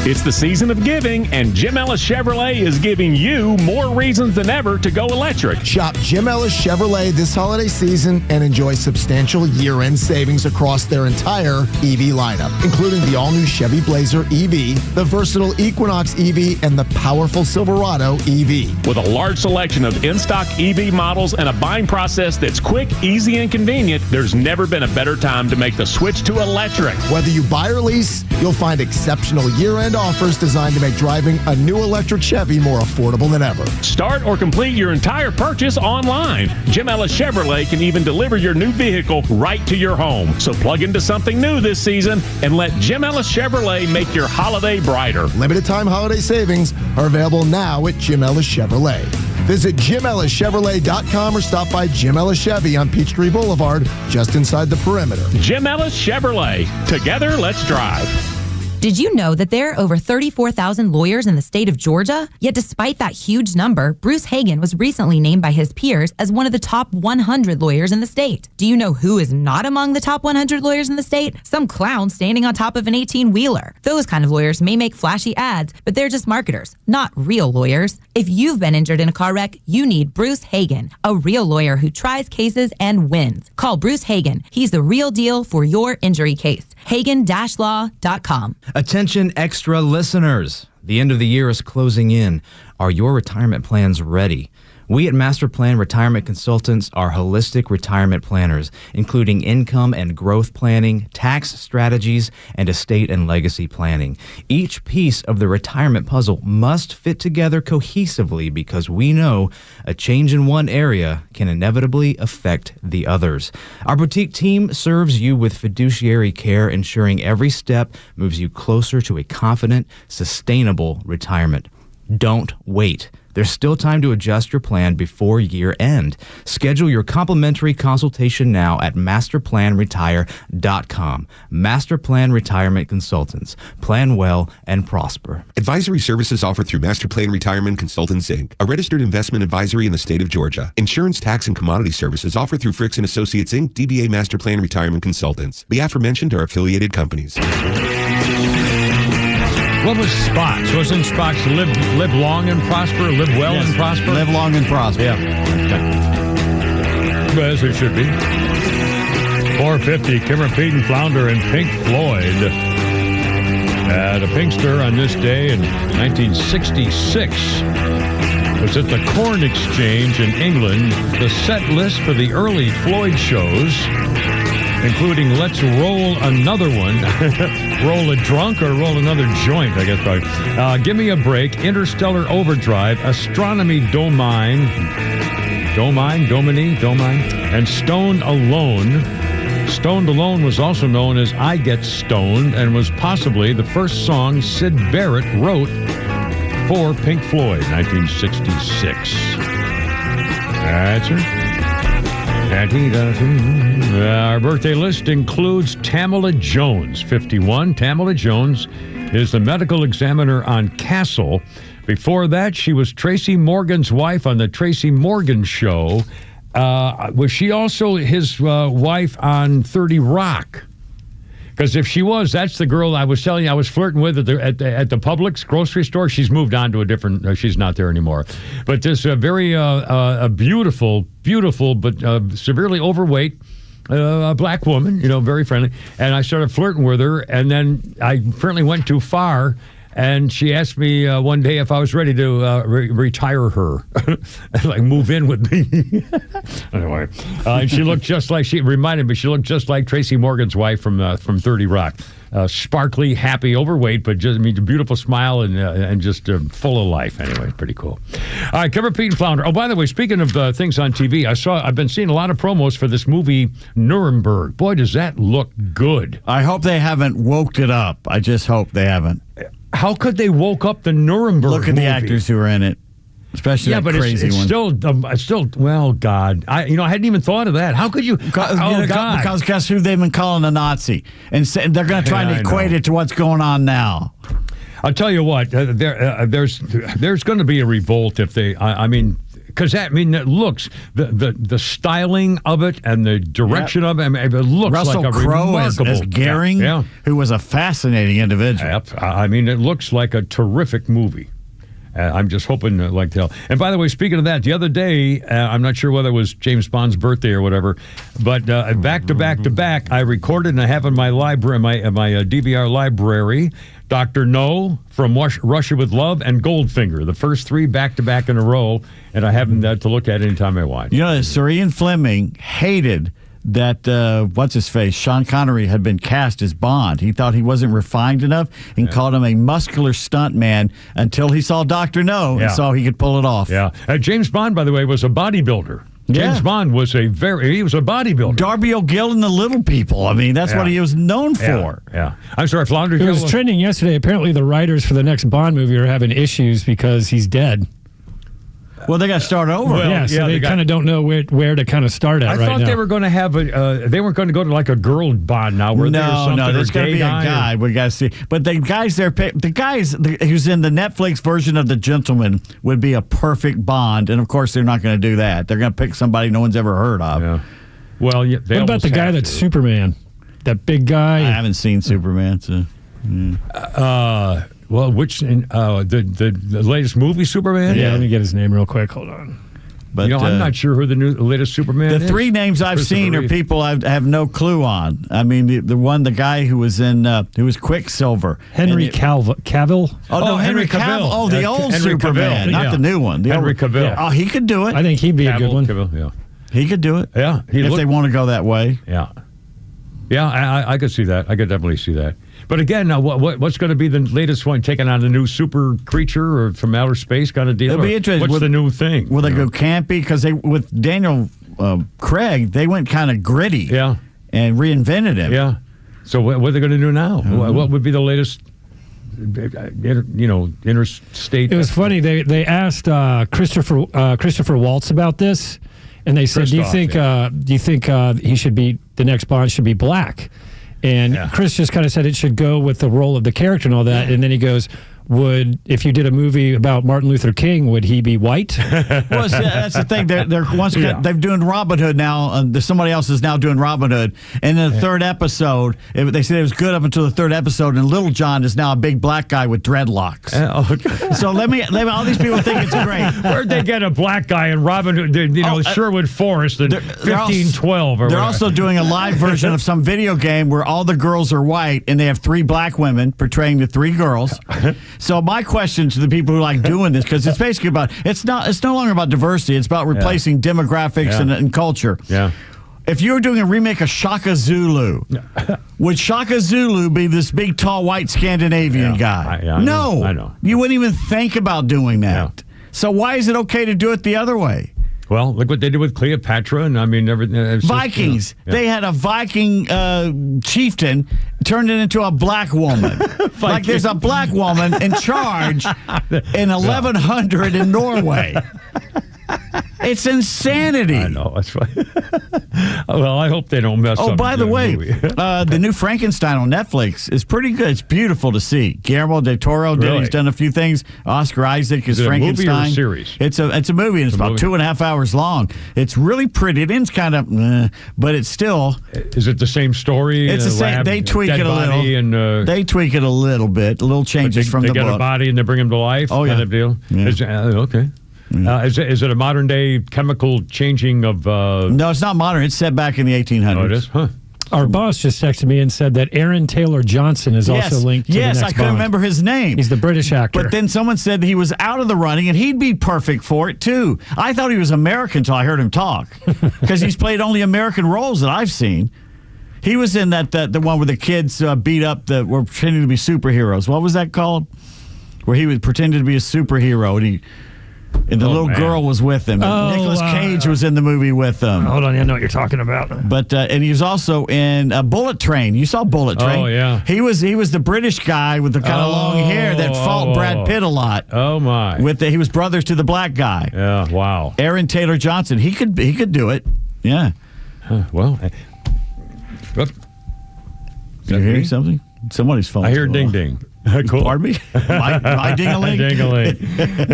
It's the season of giving, and Jim Ellis Chevrolet is giving you more reasons than ever to go electric. Shop Jim Ellis Chevrolet this holiday season and enjoy substantial year-end savings across their entire EV lineup, including the all-new Chevy Blazer EV, the versatile Equinox EV, and the powerful Silverado EV. With a large selection of in-stock EV models and a buying process that's quick, easy, and convenient, there's never been a better time to make the switch to electric. Whether you buy or lease, you'll find exceptional year-end offers designed to make driving a new electric Chevy more affordable than ever. Start or complete your entire purchase online. Jim Ellis Chevrolet can even deliver your new vehicle right to your home. So plug into something new this season and let Jim Ellis Chevrolet make your holiday brighter. Limited time holiday savings are available now at Jim Ellis Chevrolet. Visit JimEllisChevrolet.com or stop by Jim Ellis Chevy on Peachtree Boulevard, just inside the perimeter. Jim Ellis Chevrolet. Together, let's drive. Did you know that there are over 34,000 lawyers in the state of Georgia? Yet despite that huge number, Bruce Hagan was recently named by his peers as one of the top 100 lawyers in the state. Do you know who is not among the top 100 lawyers in the state? Some clown standing on top of an 18-wheeler. Those kind of lawyers may make flashy ads, but they're just marketers, not real lawyers. If you've been injured in a car wreck, you need Bruce Hagan, a real lawyer who tries cases and wins. Call Bruce Hagan. He's the real deal for your injury case. Hagan-law.com. Attention extra listeners. The end of the year is closing in. Are your retirement plans ready? We at Master Plan Retirement Consultants are holistic retirement planners, including income and growth planning, tax strategies, and estate and legacy planning. Each piece of the retirement puzzle must fit together cohesively because we know a change in one area can inevitably affect the others. Our boutique team serves you with fiduciary care, ensuring every step moves you closer to a confident, sustainable retirement. Don't wait. There's still time to adjust your plan before year end. Schedule your complimentary consultation now at masterplanretire.com. Master Plan Retirement Consultants. Plan well and prosper. Advisory services offered through Master Plan Retirement Consultants, Inc., a registered investment advisory in the state of Georgia. Insurance, tax, and commodity services offered through Fricks & Associates, Inc., DBA Master Plan Retirement Consultants. The aforementioned are affiliated companies. What was Spock's? Wasn't Spock's live long and prosper, live well and prosper? Live long and prosper. Yeah. Okay. As it should be. 450, Kimmer Pete and Flounder and Pink Floyd. The Pinkster on this day in 1966 was at the Corn Exchange in England. The set list for the early Floyd shows, including Let's Roll Another One. Roll a drunk or roll another joint, I guess. Probably. Give Me a Break, Interstellar Overdrive, Astronomy Domine, and Stoned Alone. Stoned Alone was also known as I Get Stoned and was possibly the first song Syd Barrett wrote for Pink Floyd, 1966. That's her. Our birthday list includes Tamala Jones, 51. Tamala Jones is the medical examiner on Castle. Before that, she was Tracy Morgan's wife on the Tracy Morgan Show. Was she also his wife on 30 Rock? Because if she was, that's the girl I was telling you I was flirting with at the Publix grocery store. She's moved on to a different, she's not there anymore. But this very beautiful, but severely overweight black woman, very friendly. And I started flirting with her, and then I apparently went too far. And she asked me one day if I was ready to retire her, like move in with me. Anyway, and she looked just like, she reminded me, she looked just like Tracy Morgan's wife from 30 Rock. Sparkly, happy, overweight, but just, a beautiful smile and just full of life. Anyway, pretty cool. All right, Kimmer Pete and Flounder. Oh, by the way, speaking of things on TV, I've been seeing a lot of promos for this movie Nuremberg. Boy, does that look good. I hope they haven't woke it up. I just hope they haven't. How could they woke up the Nuremberg Look at movie? the actors who are in it, especially that crazy one. Still, well, God, I hadn't even thought of that. How could you? God. Because guess who they've been calling a Nazi, and they're going to try and equate it to what's going on now. I'll tell you what, there's going to be a revolt if they. Because it looks the styling of it and the direction of it. It looks Russell like a Crowe remarkable as Goering, who was a fascinating individual. Yep. It looks like a terrific movie. I'm just hoping like hell. And by the way, speaking of that, the other day, I'm not sure whether it was James Bond's birthday or whatever, but back to back, I recorded and I have in my library, my DVR library, Dr. No from Russia with Love and Goldfinger, the first three back to back in a row, and I have them to look at anytime I want. Sir Ian Fleming hated that what's-his-face, Sean Connery, had been cast as Bond. He thought he wasn't refined enough and called him a muscular stunt man until he saw Dr. No and saw he could pull it off. Yeah. James Bond, by the way, was a bodybuilder. James Bond was he was a bodybuilder. Darby O'Gill and the Little People. That's what he was known for. Yeah. I'm sorry, Flounder. It was trending yesterday. Apparently the writers for the next Bond movie are having issues because he's dead. Well, they got to start over. So they kind of don't know where to kind of start at right now. I thought they were going to have they weren't going to go to like a girl Bond now. No, there's going to be a guy. We got to see. But the guys who's in the Netflix version of The Gentleman would be a perfect Bond. And of course, they're not going to do that. They're going to pick somebody no one's ever heard of. Yeah. Well, what about the guy that's Superman? That big guy? I haven't seen Superman. So. Well, which the latest movie, Superman? Yeah, let me get his name real quick. Hold on. But I'm not sure who the latest Superman is. The three names I've seen are people I have no clue on. I mean, the guy who was who was Quicksilver. Henry Cavill. Oh, no, Henry Cavill. Oh, the old Henry Superman, Cavill, not the new one. Henry Cavill. Oh, he could do it. I think he'd be a good one. Cavill, yeah. He could do it. Yeah. If they want to go that way. Yeah. Yeah, I could see that. I could definitely see that. But again, now what's going to be the latest one? Taking on a new super creature or from outer space kind of deal? It'll be interesting. What's the new thing? Will they go campy? Because with Daniel Craig, they went kind of gritty. Yeah. And reinvented him. Yeah. So what are they going to do now? What would be the latest? Interstate. It was funny. They asked Christopher Waltz about this, and they said, "Do you think he should be the next Bond should be black?" And Chris just kind of said it should go with the role of the character and all that. And then he goes, if you did a movie about Martin Luther King, would he be white? Well, that's the thing. They're doing Robin Hood now. Somebody else is now doing Robin Hood. And in the third episode, they said it was good up until the third episode, and Little John is now a big black guy with dreadlocks. Okay. So let me. All these people think it's great. Where'd they get a black guy in Robin Hood? Sherwood Forest in 1512. They're also doing a live version of some video game where all the girls are white, and they have three black women portraying the three girls. So my question to the people who like doing this, because it's basically about it's no longer about diversity. It's about replacing demographics and culture. Yeah. If you were doing a remake of Shaka Zulu, would Shaka Zulu be this big, tall, white Scandinavian guy? I no. know. You wouldn't even think about doing that. So why is it okay to do it the other way? Well, look what they did with Cleopatra, and I mean everything. Vikings. They had a Viking chieftain turned it into a black woman. Like there's a black woman in charge in 1100 in Norway. It's insanity. I know. That's right. Well, I hope they don't mess up. Oh, by the way, the new Frankenstein on Netflix is pretty good. It's beautiful to see. Guillermo del Toro did. He's done a few things. Oscar Isaac is Frankenstein. A movie or a series? It's a movie, and it's about 2.5 hours long. It's really pretty. It ends kind of, but it's still. Is it the same story? It's the same. They tweak it a little. They tweak it a little bit. Little changes from the book. They get a body and they bring him to life. Oh, yeah. Kind of deal. Yeah. Okay. Is it a modern day chemical changing of? No, it's not modern. It's set back in the 1800s. Oh, it is? Huh. Our boss just texted me and said that Aaron Taylor Johnson is also linked to the next I couldn't remember his name. He's the British actor. But then someone said he was out of the running and he'd be perfect for it too. I thought he was American until I heard him talk because he's played only American roles that I've seen. He was in the one where the kids beat up were pretending to be superheroes. What was that called? Where he was pretending to be a superhero and the little girl was with him. Nicolas Cage was in the movie with them. Hold on, I know what you're talking about. But and he was also in Bullet Train. You saw Bullet Train? Oh yeah. He was the British guy with the kind of long hair that fought Brad Pitt a lot. Oh my! He was brothers to the black guy. Yeah. Wow. Aaron Taylor Johnson. He could do it. Yeah. Well. Did you hear something? Somebody's phone. I hear ding ding. Cool. Pardon me? My ding-a-ling? Ding-a-ling.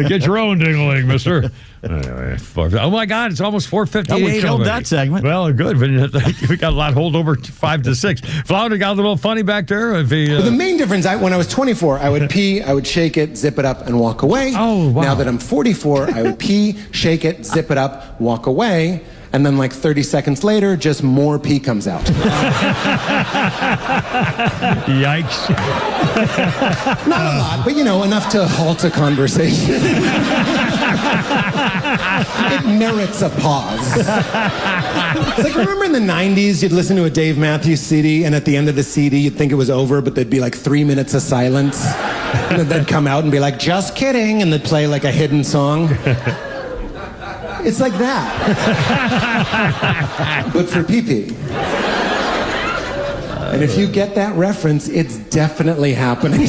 Get your own ding-a-ling, mister. Anyway, oh, my God. It's almost 4:58. Oh, we killed that segment. Well, good. We got a lot holdover 5 to 6. Flounder got a little funny back there. Well, the main difference, when I was 24, I would pee, I would shake it, zip it up, and walk away. Oh, wow. Now that I'm 44, I would pee, shake it, zip it up, walk away. And then 30 seconds later, just more pee comes out. Yikes. Not a lot, but enough to halt a conversation. It merits a pause. It's remember in the 90s, you'd listen to a Dave Matthews CD, and at the end of the CD, you'd think it was over, but there'd be 3 minutes of silence. And then they'd come out and be like, just kidding, and they'd play a hidden song. It's like that. But for pee-pee. And if you get that reference, it's definitely happening.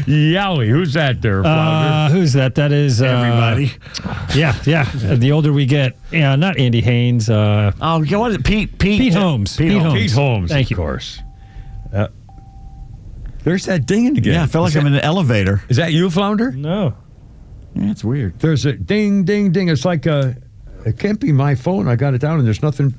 Yowie, who's that there, Flounder? Who's that? That is... everybody. Yeah. The older we get. Yeah, not Andy Haynes. What is it? Pete Holmes. Pete Holmes, Thank you. Of course. There's that dinging again. Yeah, I felt like I'm in an elevator. Is that you, Flounder? No. Yeah, it's weird. There's a ding, ding, ding. It's like it can't be my phone. I got it down and there's nothing.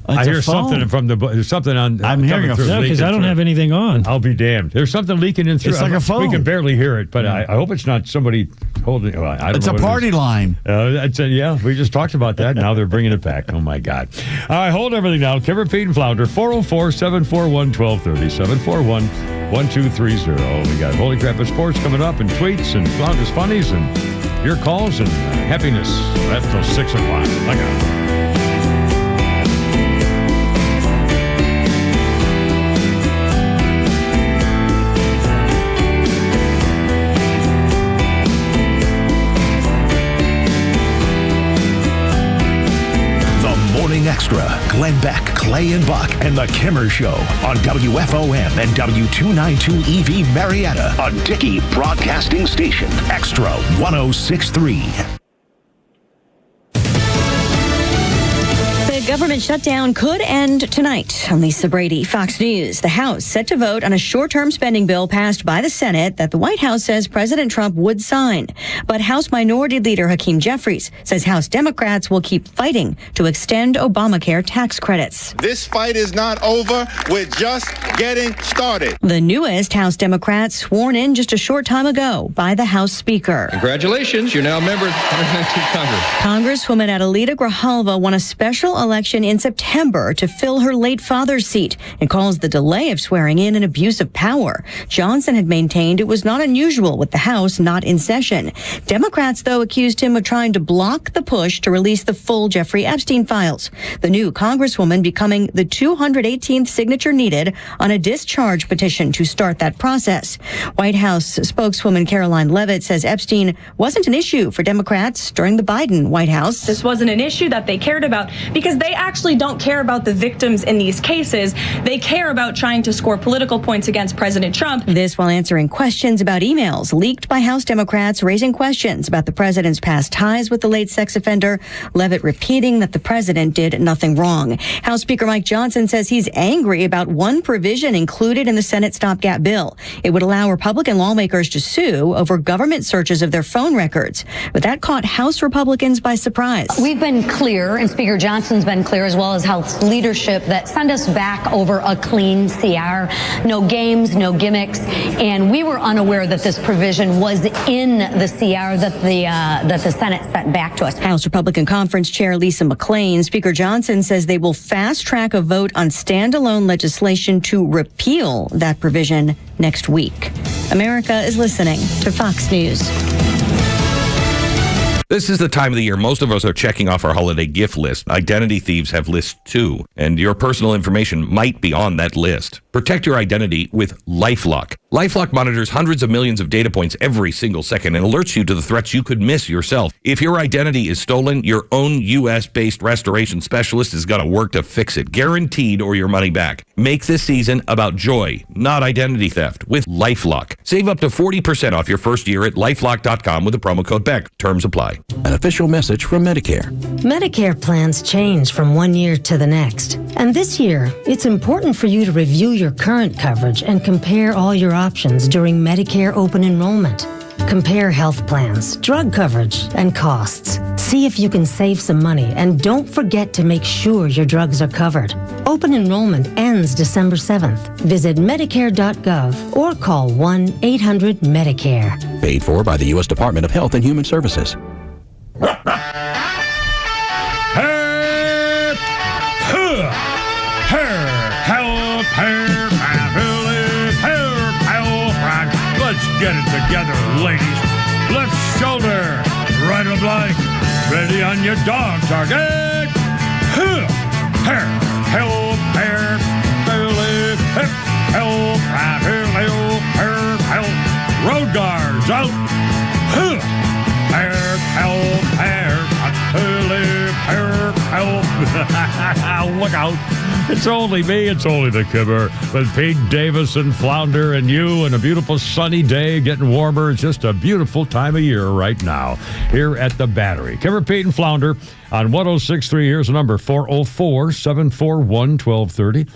I hear something from there's something on. I'm hearing a phone. Because I don't have anything on. I'll be damned. There's something leaking in through. It's like a phone. We can barely hear it, but I hope it's not somebody holding. Well, I don't it's know a party line. Yeah, we just talked about that. Now they're bringing it back. Oh, my God. All right, hold everything now. Kimmer, Pete, and Flounder, 404-741-1230, 741-1230. We got Holy Crap at Sports coming up, and tweets, and Flounder's funnies, and your calls, and happiness. That's till 6 o'clock. Look out. Extra, Glenn Beck, Clay and Buck, and The Kimmer Show on WFOM and W292 EV Marietta, a Dickey Broadcasting Station. Extra 106.3. The government shutdown could end tonight. I'm Lisa Brady, Fox News. The House set to vote on a short-term spending bill passed by the Senate that the White House says President Trump would sign. But House Minority Leader Hakeem Jeffries says House Democrats will keep fighting to extend Obamacare tax credits. This fight is not over. We're just getting started. The newest House Democrats sworn in just a short time ago by the House Speaker. Congratulations, you're now a member of 119th Congress. Congresswoman Adelita Grijalva won a special election in September to fill her late father's seat and calls the delay of swearing in an abuse of power. Johnson had maintained it was not unusual with the House not in session. Democrats, though, accused him of trying to block the push to release the full Jeffrey Epstein files. The new Congresswoman becoming the 218th signature needed on a discharge petition to start that process. White House spokeswoman Caroline Leavitt says Epstein wasn't an issue for Democrats during the Biden White House. This wasn't an issue that they cared about because they actually don't care about the victims in these cases. They care about trying to score political points against President Trump. This while answering questions about emails leaked by House Democrats raising questions about the president's past ties with the late sex offender. Leavitt repeating that the president did nothing wrong. House Speaker Mike Johnson says he's angry about one provision included in the Senate stopgap bill. It would allow Republican lawmakers to sue over government searches of their phone records. But that caught House Republicans by surprise. We've been clear, and Speaker Johnson's been clear as well as House leadership, that send us back over a clean CR. No games, no gimmicks. And we were unaware that this provision was in the CR that the Senate sent back to us. House Republican Conference Chair Lisa McClain, Speaker Johnson says they will fast track a vote on standalone legislation to repeal that provision next week. America is listening to Fox News. This is the time of the year most of us are checking off our holiday gift list. Identity thieves have lists too, and your personal information might be on that list. Protect your identity with LifeLock. LifeLock monitors hundreds of millions of data points every single second and alerts you to the threats you could miss yourself. If your identity is stolen, your own U.S.-based restoration specialist is going to work to fix it, guaranteed, or your money back. Make this season about joy, not identity theft, with LifeLock. Save up to 40% off your first year at LifeLock.com with the promo code BECK. Terms apply. An official message from Medicare. Medicare plans change from one year to the next. And this year, it's important for you to review your current coverage and compare all your options during Medicare open enrollment. Compare health plans, drug coverage, and costs. See if you can save some money, and don't forget to make sure your drugs are covered. Open enrollment ends December 7th. Visit Medicare.gov or call 1-800-MEDICARE. Paid for by the U.S. Department of Health and Human Services. Let's get it together, ladies. Left shoulder, right of leg. Ready on your dog target. Help, road guards out. Look out. It's only me, it's only the Kimmer, with Pete Davis and Flounder and you, and a beautiful sunny day, getting warmer. It's just a beautiful time of year right now here at the Battery. Kimmer, Pete, and Flounder on 106.3. Here's the number, 404-741-1230,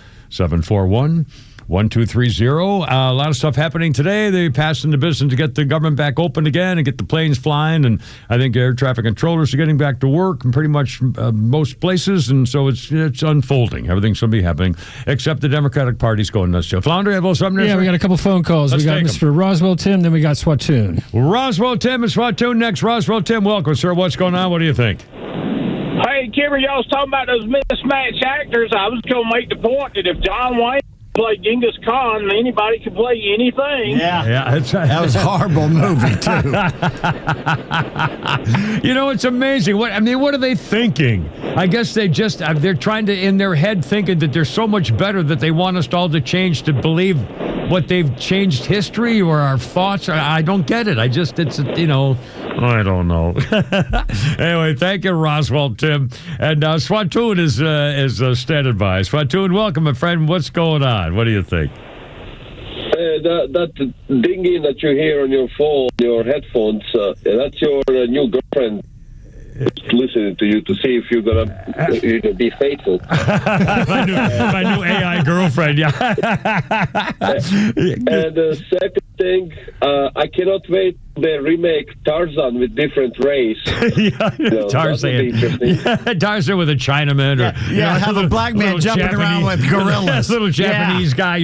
1230. A lot of stuff happening today. They passed into business to get the government back open again and get the planes flying. And I think air traffic controllers are getting back to work in pretty much most places. And so it's unfolding. Everything's going to be happening, except the Democratic Party's going nuts. Flounder, you have a little something? Yeah, we got a couple phone calls. Let's we got Mr. Roswell Tim, then we got Swatoon. Roswell Tim and Swatoon next. Roswell Tim, welcome, sir. What's going on? What do you think? Hey, Kimber, y'all was talking about those mismatched actors. I was going to make the point that if John Wayne played Genghis Khan, anybody can play anything. Yeah, that was a horrible movie, too. It's amazing. What are they thinking? I guess they're trying to, in their head, thinking that they're so much better that they want us all to change to believe what they've changed history or our thoughts. I don't get it. I don't know. Anyway, thank you, Roswell, Tim. And Swatoon is standing by. Swatoon, welcome, my friend. What's going on? What do you think? That dinging that you hear on your phone, your headphones, that's your new girlfriend listening to you to see if you're going to be faithful. my new AI girlfriend, yeah. And the second thing, I cannot wait till they remake Tarzan with different race. Tarzan. Tarzan with a Chinaman. Have a black man jumping around with gorillas. Little Japanese guy,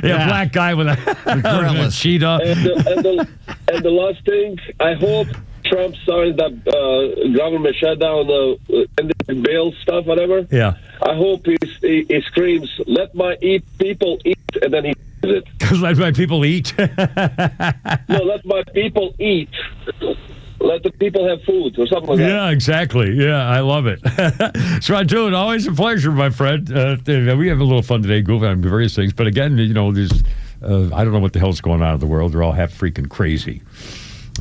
black guy with a cheetah. And the last thing, I hope Trump signs that government shutdown, bill stuff, whatever. Yeah. I hope he screams, "Let my people eat," and then he does it. Let my people eat? No, let my people eat. Let the people have food or something like that. Yeah, exactly. Yeah, I love it. Swatoon, always a pleasure, my friend. We have a little fun today, goofing on various things. But again, there's I don't know what the hell's going on in the world. They're all half freaking crazy.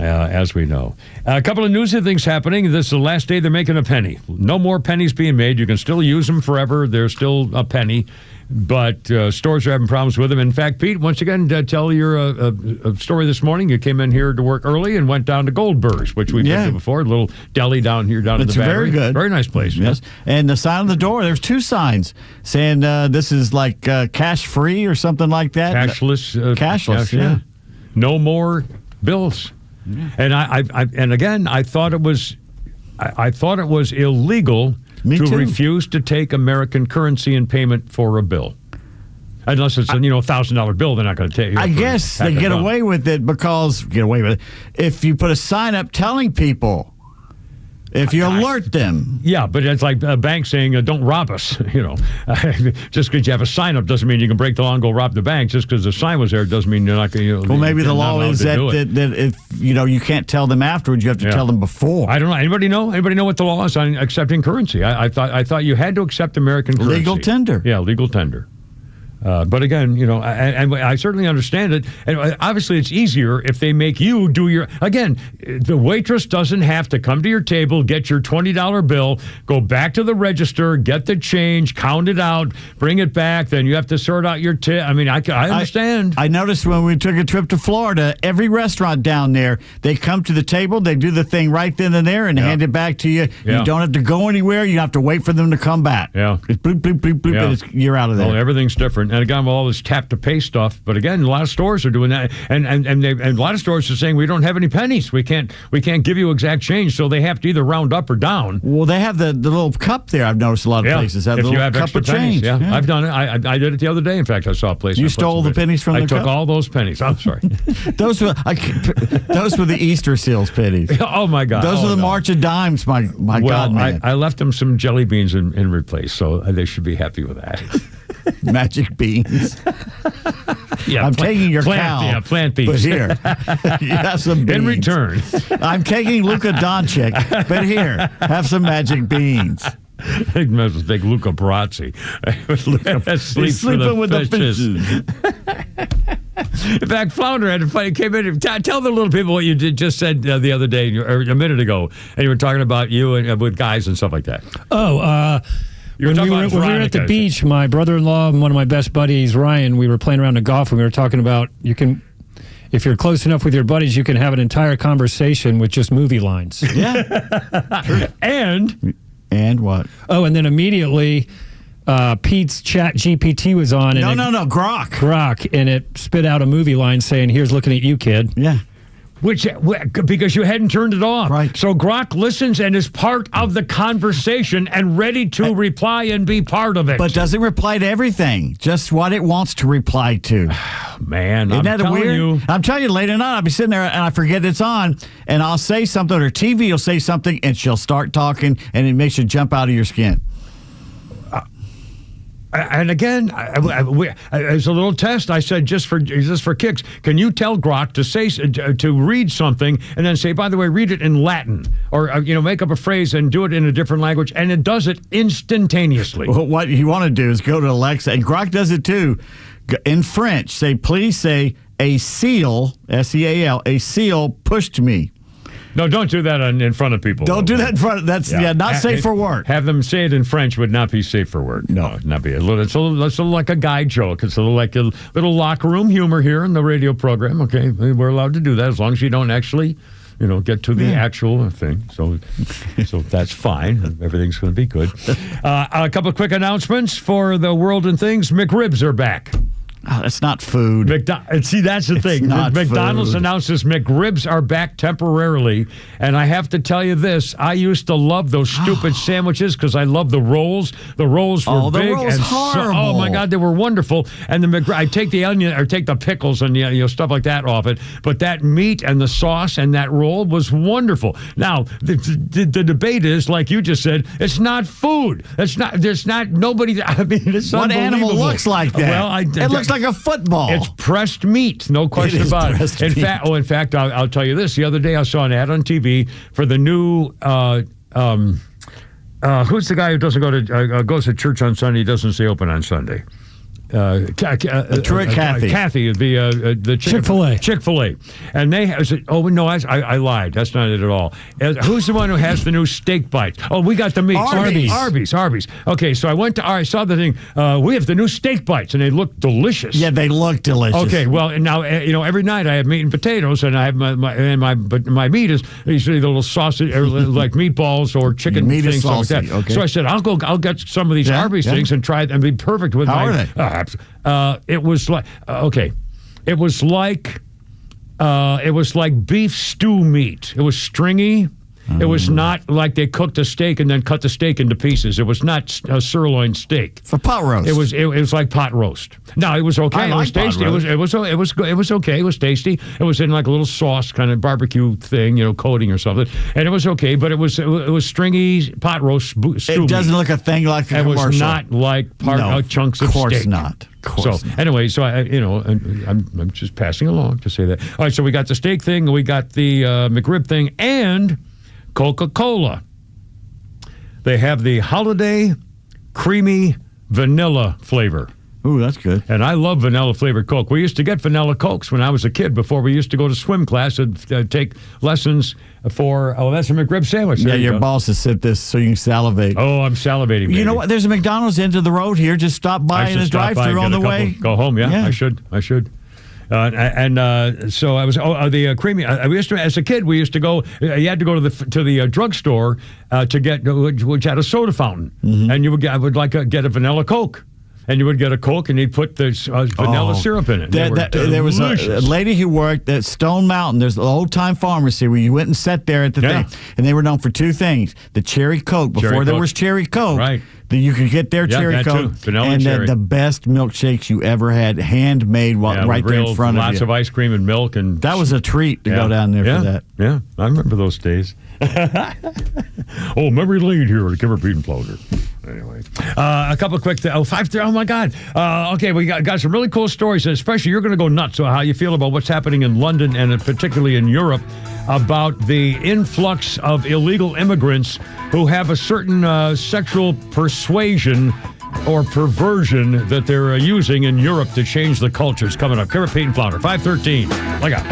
As we know. A couple of newsy things happening. This is the last day they're making a penny. No more pennies being made. You can still use them forever. They're still a penny. But stores are having problems with them. In fact, Pete, once again, tell your a story this morning. You came in here to work early and went down to Goldberg's, which we've been to before. A little deli down here, down in the Battery. It's very good. Very nice place. Yes. And the sign on the door, there's two signs saying this is like cash-free or something like that. Cashless. Cashless, yeah. No more bills. Yeah. And I thought it was illegal to refuse to take American currency in payment for a bill. Unless it's a $1,000 bill, they're not going to take it. I guess they get away with it if you put a sign up telling people. If you alert them. Yeah, but it's like a bank saying, don't rob us. Just because you have a sign up doesn't mean you can break the law and go rob the bank. Just because the sign was there doesn't mean you're not going to. Well, maybe the law is that if you can't tell them afterwards, you have to tell them before. I don't know. Anybody know? Anybody know what the law is on accepting currency? I thought you had to accept American currency. Legal tender. Yeah, legal tender. But again, and I certainly understand it. And obviously, it's easier if they make you do your. Again, the waitress doesn't have to come to your table, get your $20 bill, go back to the register, get the change, count it out, bring it back. Then you have to sort out your tip. I mean, I understand. I noticed when we took a trip to Florida, every restaurant down there, they come to the table, they do the thing right then and there, and hand it back to you. Yeah. You don't have to go anywhere. You have to wait for them to come back. Yeah, it's bloop bloop bloop bloop, and you're out of there. Well, everything's different. And again, with all this tap to pay stuff, but again, a lot of stores are doing that, and a lot of stores are saying we don't have any pennies. We can't give you exact change, so they have to either round up or down. Well, they have the little cup there. I've noticed a lot of places have if the you little have cup extra of pennies, change. I've done it. I did it the other day. In fact, I saw a place. You stole the pennies from the cup? I took all those pennies. I'm sorry. those were the Easter seals pennies. Oh my God! Those were the March of Dimes. My God, man! I left them some jelly beans in replace, so they should be happy with that. Magic beans. Yeah, I'm taking your cow. Yeah, plant beans. But here, you have some beans. In return. I'm taking Luka Doncic, but here, have some magic beans. I must take Luca Brazzi. He's sleeping with the fishes. In fact, Flounder had a funny came in. Tell the little people what you just said the other day, or a minute ago, and you were talking about you and with guys and stuff like that. When we were at the beach, my brother-in-law and one of my best buddies, Ryan, we were playing around the golf, and we were talking about if you're close enough with your buddies, you can have an entire conversation with just movie lines. Yeah. And what? Oh, and then immediately Pete's Chat GPT was on. No, Grok. Grok, and it spit out a movie line saying, "Here's looking at you, kid." Yeah. Because you hadn't turned it off. Right. So Grok listens and is part of the conversation and ready to reply and be part of it. But doesn't reply to everything, just what it wants to reply to. Man, Isn't I'm that telling weird? you. I'm telling you, late at night, I'll be sitting there and I forget it's on, and I'll say something, or TV will say something, and she'll start talking, and it makes you jump out of your skin. And again, as a little test, I said, just for kicks, can you tell Grok to read something and then say, by the way, read it in Latin, or make up a phrase and do it in a different language, and it does it instantaneously. Well, what you want to do is go to Alexa, and Grok does it too. In French, say, please say, a seal, S-E-A-L, a seal pushed me. No, don't do that in front of people. Don't do that in front of, that's not safe for work. Have them say it in French would not be safe for work. No, not be. It's a little like a guide joke. It's a little like a little locker room humor here in the radio program. Okay, we're allowed to do that as long as you don't actually, get to the actual thing. So that's fine. Everything's going to be good. A couple of quick announcements for the world and things. McRibs are back. Oh, that's not food. See, that's the thing. McDonald's announces McRibs are back temporarily. And I have to tell you this. I used to love those stupid sandwiches because I love the rolls. The rolls were big. And oh, my God, they were wonderful. And I take the onion or take the pickles and stuff like that off it. But that meat and the sauce and that roll was wonderful. Now, the debate is, like you just said, it's not food. There's not nobody. I mean, it's what animal looks like that? Well, it looks like a football. It's pressed meat, no question about it. In fact, I'll tell you this. The other day I saw an ad on TV for the new, who's the guy who doesn't goes to church on Sunday, doesn't stay open on Sunday? Kathy, the Chick-fil-A. Chick-fil-A. And they said, I lied. That's not it at all. Who's the one who has the new steak bites? Oh, we got the meat. Arby's. Okay, so I saw the thing. We have the new steak bites, and they look delicious. Yeah, they look delicious. Okay, well, and now every night I have meat and potatoes, and I have my meat is usually the little sausage, or like meatballs or chicken meat things like that. Okay. So I said, I'll get some of these Arby's things and try it and be perfect with How are they? It was like it was like beef stew meat. It was stringy. It was not like they cooked a steak and then cut the steak into pieces. It was not a sirloin steak. It's a pot roast. It was like pot roast. No, it was okay. It was tasty. It was okay. It was tasty. It was in like a little sauce kind of barbecue thing, coating or something, and it was okay. But it was stringy pot roast stew. It doesn't look a thing like a commercial. It was not like chunks of steak. Of course not. Anyway, so I'm just passing along to say that. All right, so we got the steak thing, we got the McRib thing, and Coca-Cola. They have the holiday creamy vanilla flavor. Ooh, that's good. And I love vanilla flavored Coke. We used to get vanilla Cokes when I was a kid before we used to go to swim class and take lessons for, that's a McRib sandwich. There your boss has said this so you can salivate. Oh, I'm salivating, baby. You know what? There's a McDonald's into the road here. Just stop by in a drive-thru on the way. Go home, yeah. I should. So I was the creamy. We used to, as a kid, we used to go. You had to go to the drugstore to get, which had a soda fountain, and I would get a vanilla Coke. And you would get a Coke, and he'd put the vanilla syrup in it. There was a lady who worked at Stone Mountain. There's an old-time pharmacy where you went and sat there at the thing. And they were known for two things. The cherry Coke. Before there was cherry Coke, right. You could get their cherry Coke. And the best milkshakes you ever had, handmade right there in front of you. Lots of ice cream and milk. And that was a treat to go down there for that. Yeah, I remember those days. Memory lane here at Kimmer Pete Plowder. Anyway, a couple of quick. 5:30. Oh my God. Okay, we got some really cool stories, and especially you're going to go nuts. So how you feel about what's happening in London and particularly in Europe about the influx of illegal immigrants who have a certain sexual persuasion or perversion that they're using in Europe to change the cultures. Coming up, Kimmer Pete Plowder, 5:13. Look out.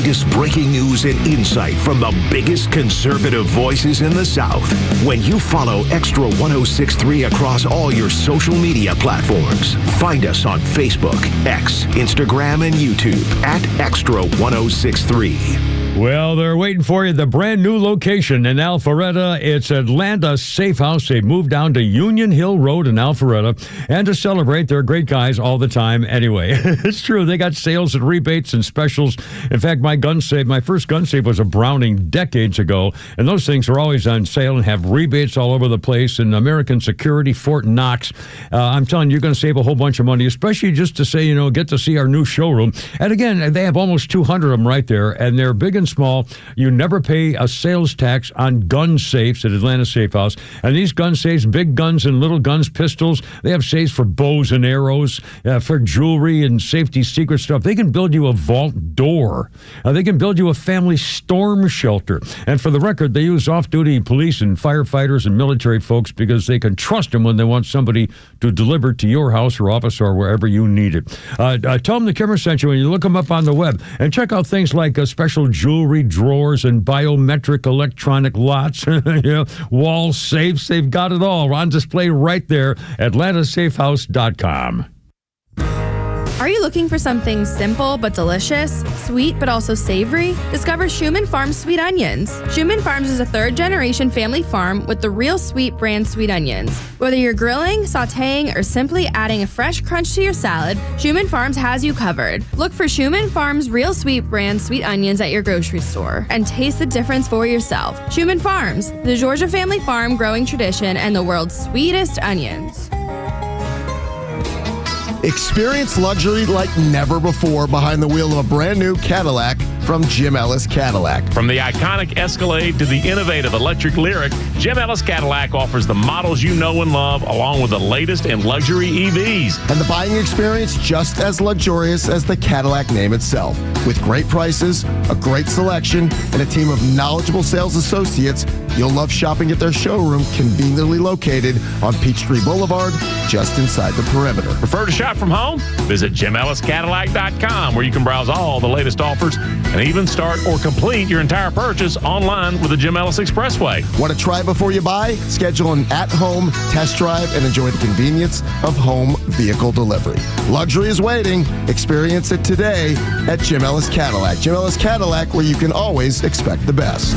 The latest breaking news and insight from the biggest conservative voices in the South. When you follow Extra 106.3 across all your social media platforms, find us on Facebook, X, Instagram, and YouTube at Extra 106.3. Well, they're waiting for you. The brand new location in Alpharetta. It's Atlanta Safe House. They moved down to Union Hill Road in Alpharetta. And to celebrate, they're great guys all the time anyway. It's true. They got sales and rebates and specials. In fact, my first gun safe was a Browning decades ago. And those things are always on sale and have rebates all over the place. And American Security, Fort Knox. I'm telling you, you're going to save a whole bunch of money, especially just to say, get to see our new showroom. And again, they have almost 200 of them right there. And they're big and small. You never pay a sales tax on gun safes at Atlanta Safe House. And these gun safes, big guns and little guns, pistols, they have safes for bows and arrows, for jewelry and safety secret stuff. They can build you a vault door. They can build you a family storm shelter. And for the record, they use off-duty police and firefighters and military folks because they can trust them when they want somebody to deliver to your house or office or wherever you need it. Tell them the Kimmer sent you when you look them up on the web. And check out things like special jewelry drawers and biometric electronic lots, wall safes. They've got it all on display right there, atlantasafehouse.com. Are you looking for something simple but delicious, sweet but also savory? Discover Schumann Farms Sweet Onions. Schumann Farms is a third-generation family farm with the Real Sweet brand sweet onions. Whether you're grilling, sautéing, or simply adding a fresh crunch to your salad, Schumann Farms has you covered. Look for Schumann Farms Real Sweet brand sweet onions at your grocery store and taste the difference for yourself. Schumann Farms, the Georgia family farm growing tradition and the world's sweetest onions. Experience luxury like never before behind the wheel of a brand new Cadillac from Jim Ellis Cadillac. From the iconic Escalade to the innovative electric Lyric, Jim Ellis Cadillac offers the models you know and love, along with the latest in luxury EVs. And the buying experience just as luxurious as the Cadillac name itself. With great prices, a great selection, and a team of knowledgeable sales associates, you'll love shopping at their showroom conveniently located on Peachtree Boulevard, just inside the perimeter. Prefer to shop from home? Visit JimEllisCadillac.com, where you can browse all the latest offers and even start or complete your entire purchase online with the Jim Ellis Expressway. Want to try before you buy? Schedule an at-home test drive and enjoy the convenience of home vehicle delivery. Luxury is waiting. Experience it today at Jim Ellis Cadillac. Jim Ellis Cadillac, where you can always expect the best.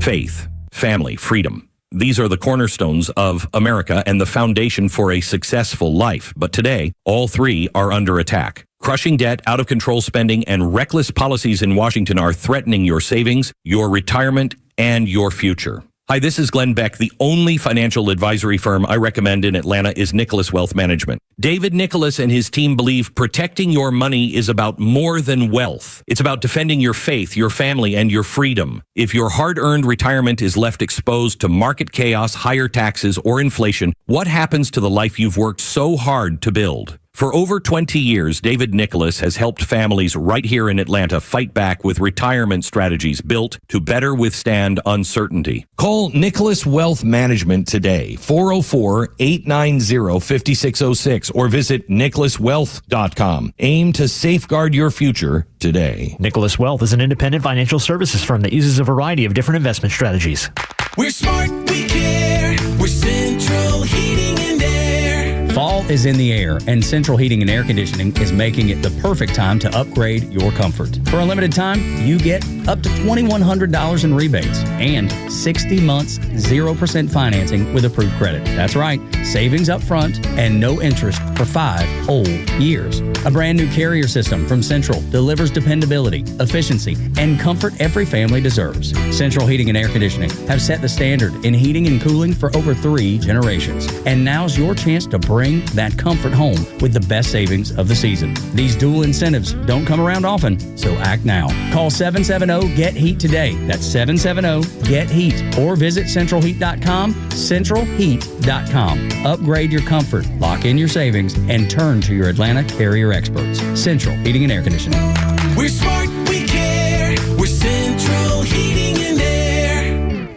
Faith, family, freedom. These are the cornerstones of America and the foundation for a successful life. But today, all three are under attack. Crushing debt, out-of-control spending, and reckless policies in Washington are threatening your savings, your retirement, and your future. Hi, this is Glenn Beck. The only financial advisory firm I recommend in Atlanta is Nicholas Wealth Management. David Nicholas and his team believe protecting your money is about more than wealth. It's about defending your faith, your family, and your freedom. If your hard-earned retirement is left exposed to market chaos, higher taxes, or inflation, what happens to the life you've worked so hard to build? For over 20 years, David Nicholas has helped families right here in Atlanta fight back with retirement strategies built to better withstand uncertainty. Call Nicholas Wealth Management today, 404-890-5606, or visit nicholaswealth.com. Aim to safeguard your future today. Nicholas Wealth is an independent financial services firm that uses a variety of different investment strategies. We're smart, we care. We're Central Heating and Air. Fall is in the air, and Central Heating and Air Conditioning is making it the perfect time to upgrade your comfort. For a limited time, you get up to $2,100 in rebates and 60 months, 0% financing with approved credit. That's right, savings up front and no interest for 5 whole years. A brand new carrier system from Central delivers dependability, efficiency, and comfort every family deserves. Central Heating and Air Conditioning have set the standard in heating and cooling for over 3 generations. And now's your chance to bring that comfort home with the best savings of the season. These dual incentives don't come around often, so act now. Call 770-GET-HEAT today. That's 770-GET-HEAT. Or visit centralheat.com, centralheat.com. Upgrade your comfort, lock in your savings, and turn to your Atlanta carrier experts. Central Heating and Air Conditioning. We're smart, we care. We're Central Heating and Air.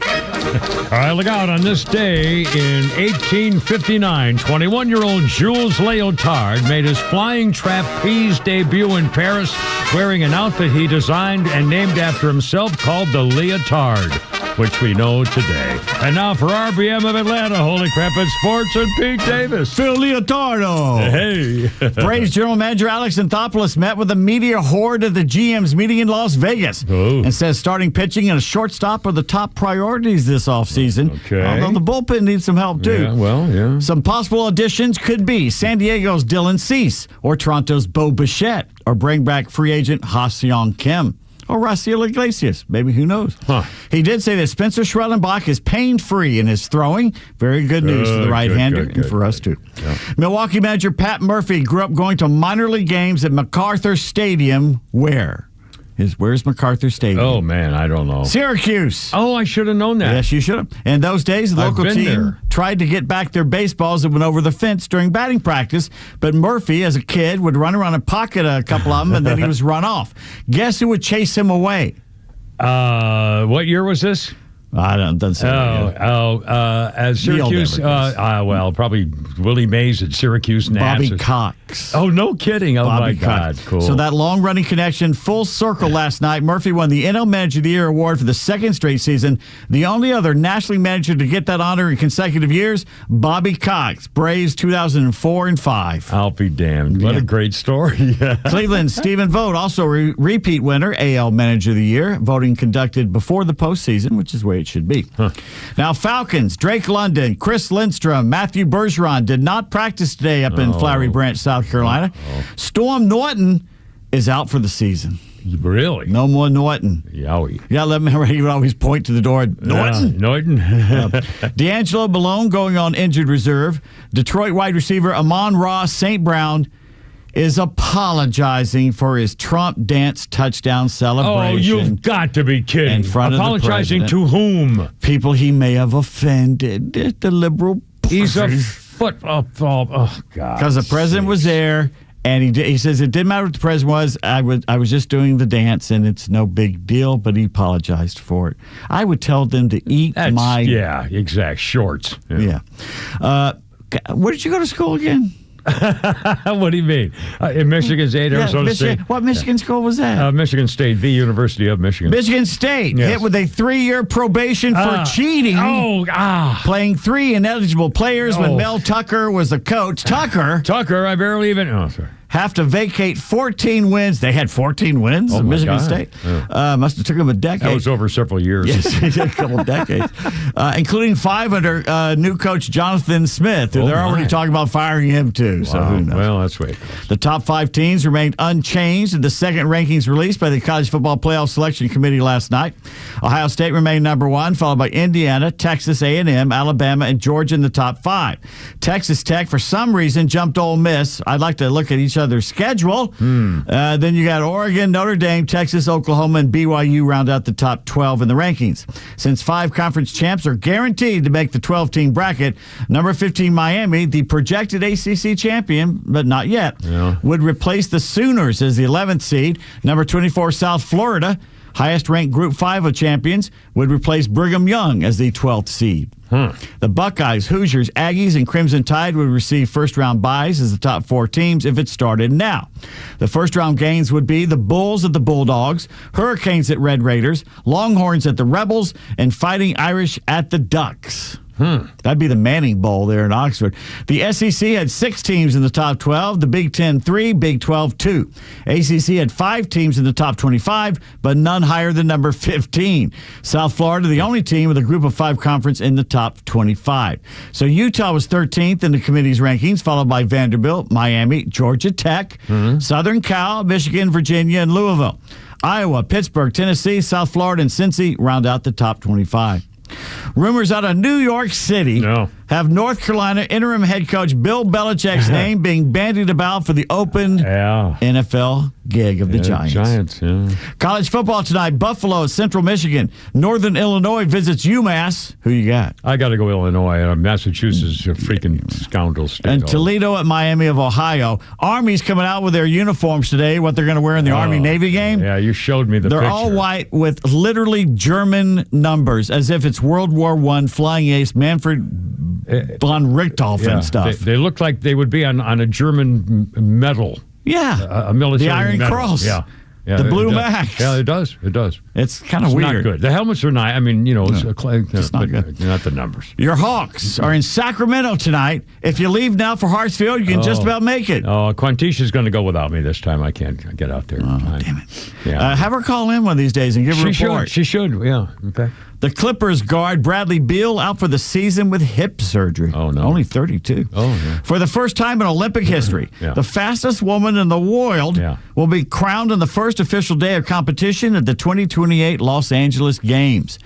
All right, look out. On this day in 1859, 21-year-old Jules Léotard made his flying trapeze debut in Paris wearing an outfit he designed and named after himself called the Leotard, which we know today. And now for RBM of Atlanta, Holy Crap at Sports and Pete Davis. Phil Leotardo. Hey. Braves General Manager Alex Anthopoulos met with the media horde at the GM's meeting in Las Vegas and says starting pitching and a shortstop are the top priorities this offseason. Okay. Although the bullpen needs some help, too. Yeah, well, yeah. Some possible additions could be San Diego's Dylan Cease or Toronto's Bo Bichette or bring back free agent Ha-Seong Kim. Or Raciel Iglesias. Maybe, who knows? He did say that Spencer Schwellenbach is pain-free in his throwing. Very good news for the right-hander and for us, too. Yeah. Milwaukee manager Pat Murphy grew up going to minor league games at MacArthur Stadium. Where's MacArthur Stadium? Oh, man, I don't know. Syracuse. Oh, I should have known that. Yes, you should have. In those days, the local team tried to get back their baseballs that went over the fence during batting practice, but Murphy, as a kid, would run around and pocket a couple of them, and then he was run off. Guess who would chase him away? What year was this? I don't say at Syracuse. Probably Willie Mays at Syracuse. Bobby Cox. Oh, no kidding. Oh, Bobby my God. Cox. Cool. So that long-running connection full circle last night. Murphy won the NL Manager of the Year award for the second straight season. The only other nationally manager to get that honor in consecutive years, Bobby Cox. Braves 2004 and 5. I'll be damned. What a great story. Cleveland's Stephen Vogt, also a repeat winner, AL Manager of the Year. Voting conducted before the postseason, which is where it should be. Now, Falcons, Drake London, Chris Lindstrom, Matthew Bergeron did not practice today up in Flowery Branch, South Carolina. Storm Norton is out for the season. Really? No more Norton. Yowie. Yeah, let me remember, he would always point to the door. Norton? Norton. D'Angelo Malone going on injured reserve. Detroit wide receiver Amon Ross St. Brown is apologizing for his Trump dance touchdown celebration. Oh, you've got to be kidding. In front of the apologizing to whom? People he may have offended. The liberal party. He's a football. Oh, God. Because the president was there, and he says it didn't matter what the president was. I was just doing the dance, and it's no big deal, but he apologized for it. I would tell them to eat my... Yeah, exact. Shorts. Yeah. Where did you go to school again? What do you mean? In Michigan State, Arizona State. What Michigan school was that? Michigan State, the University of Michigan. Michigan State hit with a 3-year probation for cheating. Playing 3 ineligible players when Mel Tucker was the coach. Tucker, I barely even... Oh, sorry. Have to vacate 14 wins. They had 14 wins at Michigan State. Yeah. Must have took them a decade. That was over several years. Yes, a couple of decades. Including 5 under new coach Jonathan Smith. They're already talking about firing him, too. Wow. So who knows? Well, that's right. The top 5 teams remained unchanged in the second rankings released by the College Football Playoff Selection Committee last night. Ohio State remained number 1, followed by Indiana, Texas A&M, Alabama, and Georgia in the top 5. Texas Tech, for some reason, jumped Ole Miss. I'd like to look at each other's schedule. Then you got Oregon, Notre Dame, Texas, Oklahoma, and BYU round out the top 12 in the rankings. Since 5 conference champs are guaranteed to make the 12-team bracket, number 15 Miami, the projected ACC champion, but not yet, would replace the Sooners as the 11th seed. Number 24 South Florida, highest-ranked Group 5 of champions, would replace Brigham Young as the 12th seed. The Buckeyes, Hoosiers, Aggies, and Crimson Tide would receive first-round byes as the top 4 teams if it started now. The first-round games would be the Bulls at the Bulldogs, Hurricanes at Red Raiders, Longhorns at the Rebels, and Fighting Irish at the Ducks. That'd be the Manning Bowl there in Oxford. The SEC had 6 teams in the top 12, the Big Ten 3, Big 12 2. ACC had 5 teams in the top 25, but none higher than number 15. South Florida, the only team with a group of 5 conference in the top 25. So Utah was 13th in the committee's rankings, followed by Vanderbilt, Miami, Georgia Tech, Southern Cal, Michigan, Virginia, and Louisville. Iowa, Pittsburgh, Tennessee, South Florida, and Cincy round out the top 25. Rumors out of New York City have North Carolina interim head coach Bill Belichick's name being bandied about for the open NFL gig of the Giants. College football tonight, Buffalo, Central Michigan. Northern Illinois visits UMass. Who you got? I got to go Illinois. Massachusetts is a freaking scoundrel state. And Toledo at Miami of Ohio. Army's coming out with their uniforms today, what they're going to wear in the Army-Navy game. Yeah, you showed me the They're picture. all white with literally German numbers, as if it's World War I flying ace Manfred von Richthofen and stuff. They look like they would be on a German medal. Yeah. A military the Iron medal. Cross. Yeah. The Blue Max. Yeah, it does. It does. It's kind of weird. Not good. The helmets are nice. I mean, it's not good. Not the numbers. Your Hawks are in Sacramento tonight. If you leave now for Hartsfield, you can just about make it. Oh, Quantisha's going to go without me this time. I can't get out there. Oh, damn it. Yeah. Have her call in one of these days and give her a report. She should. Yeah. Okay. The Clippers guard Bradley Beal out for the season with hip surgery. Oh, no. Only 32. Oh, yeah. For the first time in Olympic history, the fastest woman in the world will be crowned on the first official day of competition at the 2028 Los Angeles Games.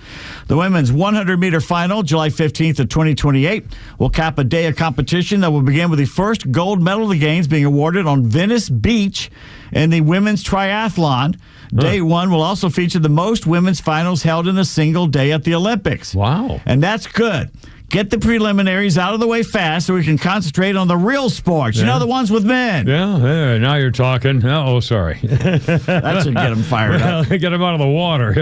The women's 100-meter final, July 15th of 2028, will cap a day of competition that will begin with the first gold medal of the Games being awarded on Venice Beach in the women's triathlon. Day one will also feature the most women's finals held in a single day at the Olympics. Wow. And that's good. Get the preliminaries out of the way fast so we can concentrate on the real sports. You know, the ones with men. Yeah, now you're talking. Oh, sorry. That should get them fired up. Get them out of the water.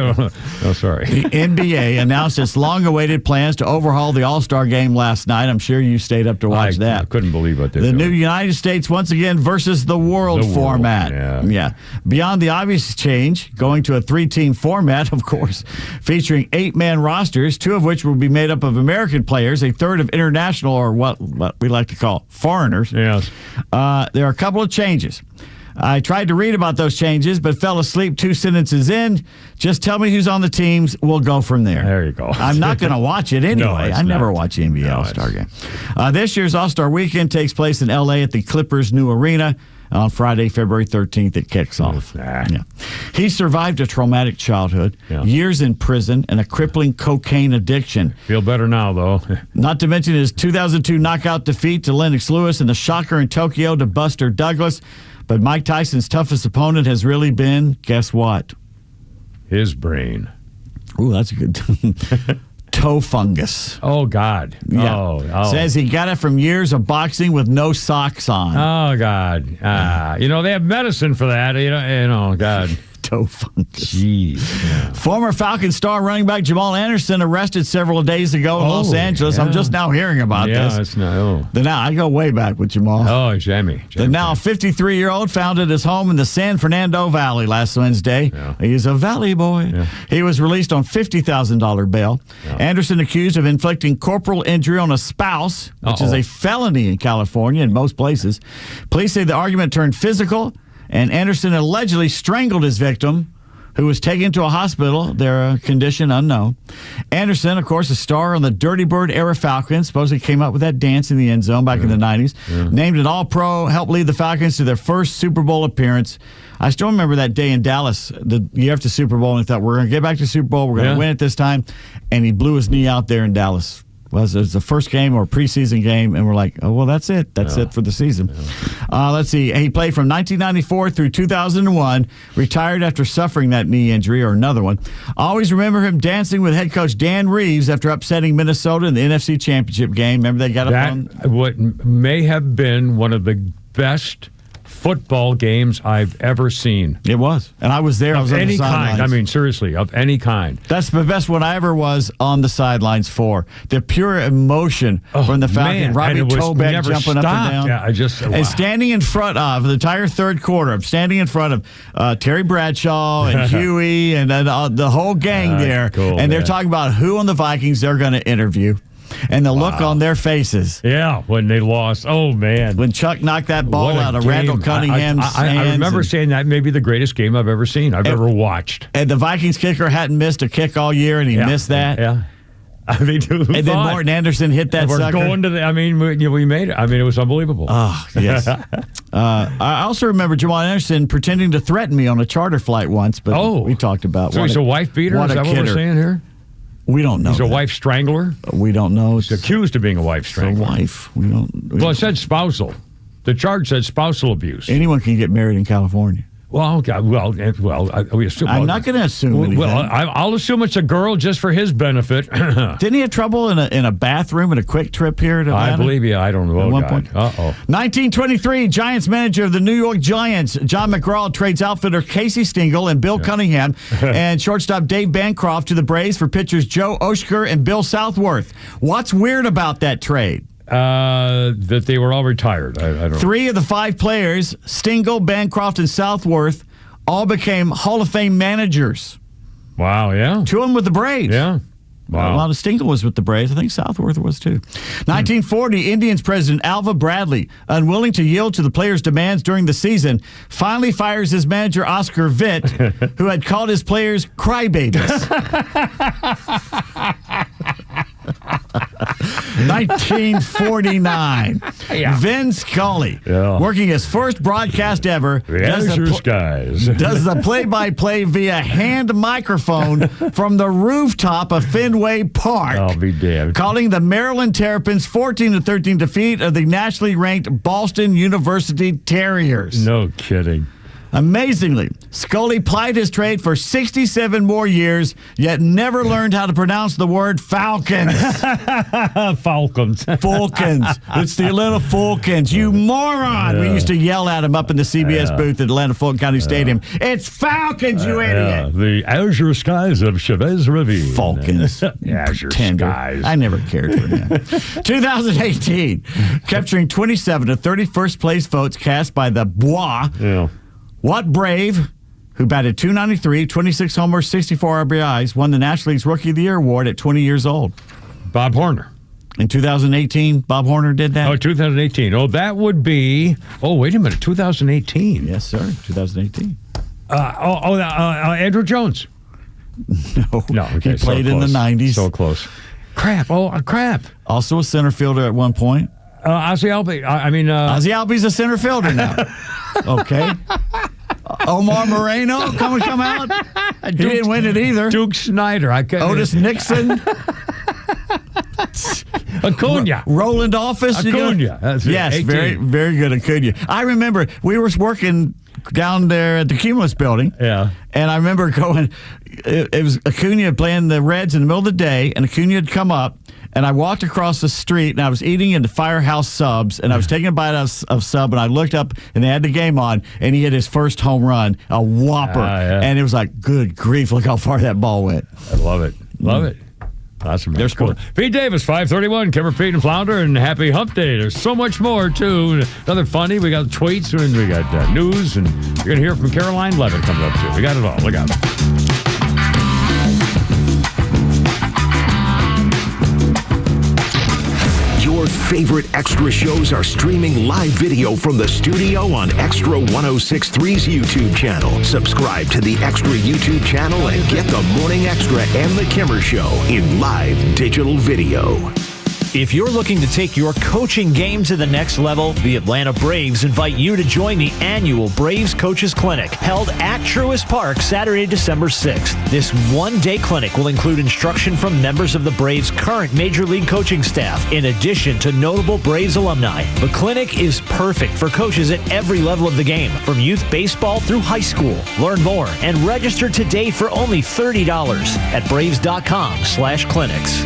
Oh, sorry. The NBA announced its long-awaited plans to overhaul the All-Star game last night. I'm sure you stayed up to watch that. I couldn't believe what they The new United States once again versus the world format. Yeah. Beyond the obvious change, going to a 3-team format, of course, featuring 8-man rosters, 2 of which will be made up of American players, a third of international, or what we like to call foreigners. Yes. There are a couple of changes. I tried to read about those changes, but fell asleep 2 sentences in. Just tell me who's on the teams. We'll go from there. There you go. I'm not going to watch it anyway. I never watch the NBA All-Star game. This year's All-Star weekend takes place in L.A. at the Clippers' new arena. On Friday, February 13th, it kicks off. Yeah. He survived a traumatic childhood, years in prison, and a crippling cocaine addiction. Feel better now, though. Not to mention his 2002 knockout defeat to Lennox Lewis and the shocker in Tokyo to Buster Douglas. But Mike Tyson's toughest opponent has really been, guess what? His brain. Ooh, that's a good toe fungus. Oh, God. Yeah. Oh. Says he got it from years of boxing with no socks on. Oh, God. They have medicine for that. God. Toe fungus. Jeez. Yeah. Former Falcon star running back Jamal Anderson arrested several days ago in Los Angeles. I'm just now hearing about this. Now I go way back with Jamal. Oh, Jamie. The now 53-year-old founded his home in the San Fernando Valley last Wednesday. Yeah. He's a valley boy. Yeah. He was released on $50,000 bail. Yeah. Anderson accused of inflicting corporal injury on a spouse, which is a felony in California and most places. Police say the argument turned physical, and Anderson allegedly strangled his victim, who was taken to a hospital, their condition unknown. Anderson, of course, a star on the Dirty Bird era Falcons, supposedly came up with that dance in the end zone back in the 90s. Yeah. Named an All-Pro, helped lead the Falcons to their first Super Bowl appearance. I still remember that day in Dallas, the year after Super Bowl, and he thought, we're going to get back to Super Bowl, we're going to win it this time. And he blew his knee out there in Dallas. It was the first game or preseason game, and we're like, oh, well, that's it. That's it for the season. Let's see. He played from 1994 through 2001, retired after suffering that knee injury or another one. Always remember him dancing with head coach Dan Reeves after upsetting Minnesota in the NFC Championship game. Remember they got up on? What may have been one of the best football games I've ever seen. It was. And I was there. I was on the sidelines. Kind. I mean, seriously, of any kind. That's the best one I ever was on the sidelines for. The pure emotion from the Falcon. Robbie Tobeck jumping up and down. Yeah, and standing in front of the entire third quarter. I'm standing in front of Terry Bradshaw and Huey and the whole gang there. Cool, and they're talking about who on the Vikings they're going to interview. And the look on their faces. Yeah, when they lost. Oh, man. When Chuck knocked that ball out of Randall Cunningham's hands. I remember saying that may be the greatest game I've ever seen, I've ever watched. And the Vikings kicker hadn't missed a kick all year, and he missed that. Yeah. I mean, and then Morton Anderson hit that sucker. Going to we made it. I mean, it was unbelievable. Oh, yes. I also remember Jamal Anderson pretending to threaten me on a charter flight once, but we talked about So he's a wife beater? Is that what we're saying here? We don't know. He's a wife strangler? We don't know. He's accused of being a wife strangler. A wife. We don't. Well, it said spousal. The charge said spousal abuse. Anyone can get married in California. Well, okay, we assume. I'm not going to assume anything. Well, I'll assume it's a girl just for his benefit. Didn't he have trouble in a bathroom in a quick trip here at Atlanta? I believe you. I don't know. At one point. 1923, Giants manager of the New York Giants, John McGraw, trades outfitter Casey Stengel and Bill Cunningham and shortstop Dave Bancroft to the Braves for pitchers Joe Oshker and Bill Southworth. What's weird about that trade? That they were all retired. I don't know. 3 of the 5 players, Stengel, Bancroft, and Southworth, all became Hall of Fame managers. Wow, yeah. 2 of them with the Braves. Yeah. Wow. A lot of Stengel was with the Braves. I think Southworth was too. 1940, Indians president Alva Bradley, unwilling to yield to the players' demands during the season, finally fires his manager Oscar Vitt, who had called his players crybabies. 1949. Vin Scully, working his first broadcast ever, does the play-by-play via hand microphone from the rooftop of Fenway Park. I'll be damned. Calling the Maryland Terrapins 14-13 defeat of the nationally ranked Boston University Terriers. No kidding. Amazingly, Scully plied his trade for 67 more years, yet never learned how to pronounce the word Falcons. Falcons. Falcons. It's the Atlanta Falcons. You moron. Yeah. We used to yell at him up in the CBS booth at Atlanta Fulton County Stadium. It's Falcons, you idiot. The azure skies of Chavez Ravine. Falcons. Azure skies. I never cared for him. 2018, capturing 27 to 31st place votes cast by the Bois. Yeah. What Brave, who batted .293, 26 homers, 64 RBIs, won the National League's Rookie of the Year award at 20 years old? Bob Horner. In 2018, Bob Horner did that? Oh, 2018. Oh, that would be... Oh, wait a minute. 2018. Yes, sir. 2018. Andrew Jones. No. Okay, He played in the 90s. So close. Crap. Also a center fielder at one point. Ozzie Albies. Ozzie Albies a center fielder now. Okay. Omar Moreno come out. He didn't win it either. Duke Snyder. Otis Nixon. Acuna. Roland Office. Acuna. Yes, 18. very, very good Acuna. I remember we were working down there at the Cumulus building. Yeah. And I remember going, it was Acuna playing the Reds in the middle of the day, and Acuna had come up, and I walked across the street, and I was eating in the Firehouse Subs, and I was taking a bite of sub, and I looked up, and they had the game on, and he hit his first home run, a whopper. And it was like, good grief, look how far that ball went. I love it. Love it. Awesome. There's cool. Pete Davis, 531, Kimmer, Pete, and Flounder, and happy hump day. There's so much more, too. Another funny. We got tweets, and we got news, and you're going to hear from Caroline Levitt coming up, too. We got it all. Look out. Your favorite Extra shows are streaming live video from the studio on Extra 106.3's YouTube channel. Subscribe to the Extra YouTube channel and get the Morning Extra and the Kimmer Show in live digital video. If you're looking to take your coaching game to the next level, the Atlanta Braves invite you to join the annual Braves Coaches Clinic held at Truist Park Saturday, December 6th. This one-day clinic will include instruction from members of the Braves' current Major League coaching staff, in addition to notable Braves alumni. The clinic is perfect for coaches at every level of the game, from youth baseball through high school. Learn more and register today for only $30 at braves.com/clinics.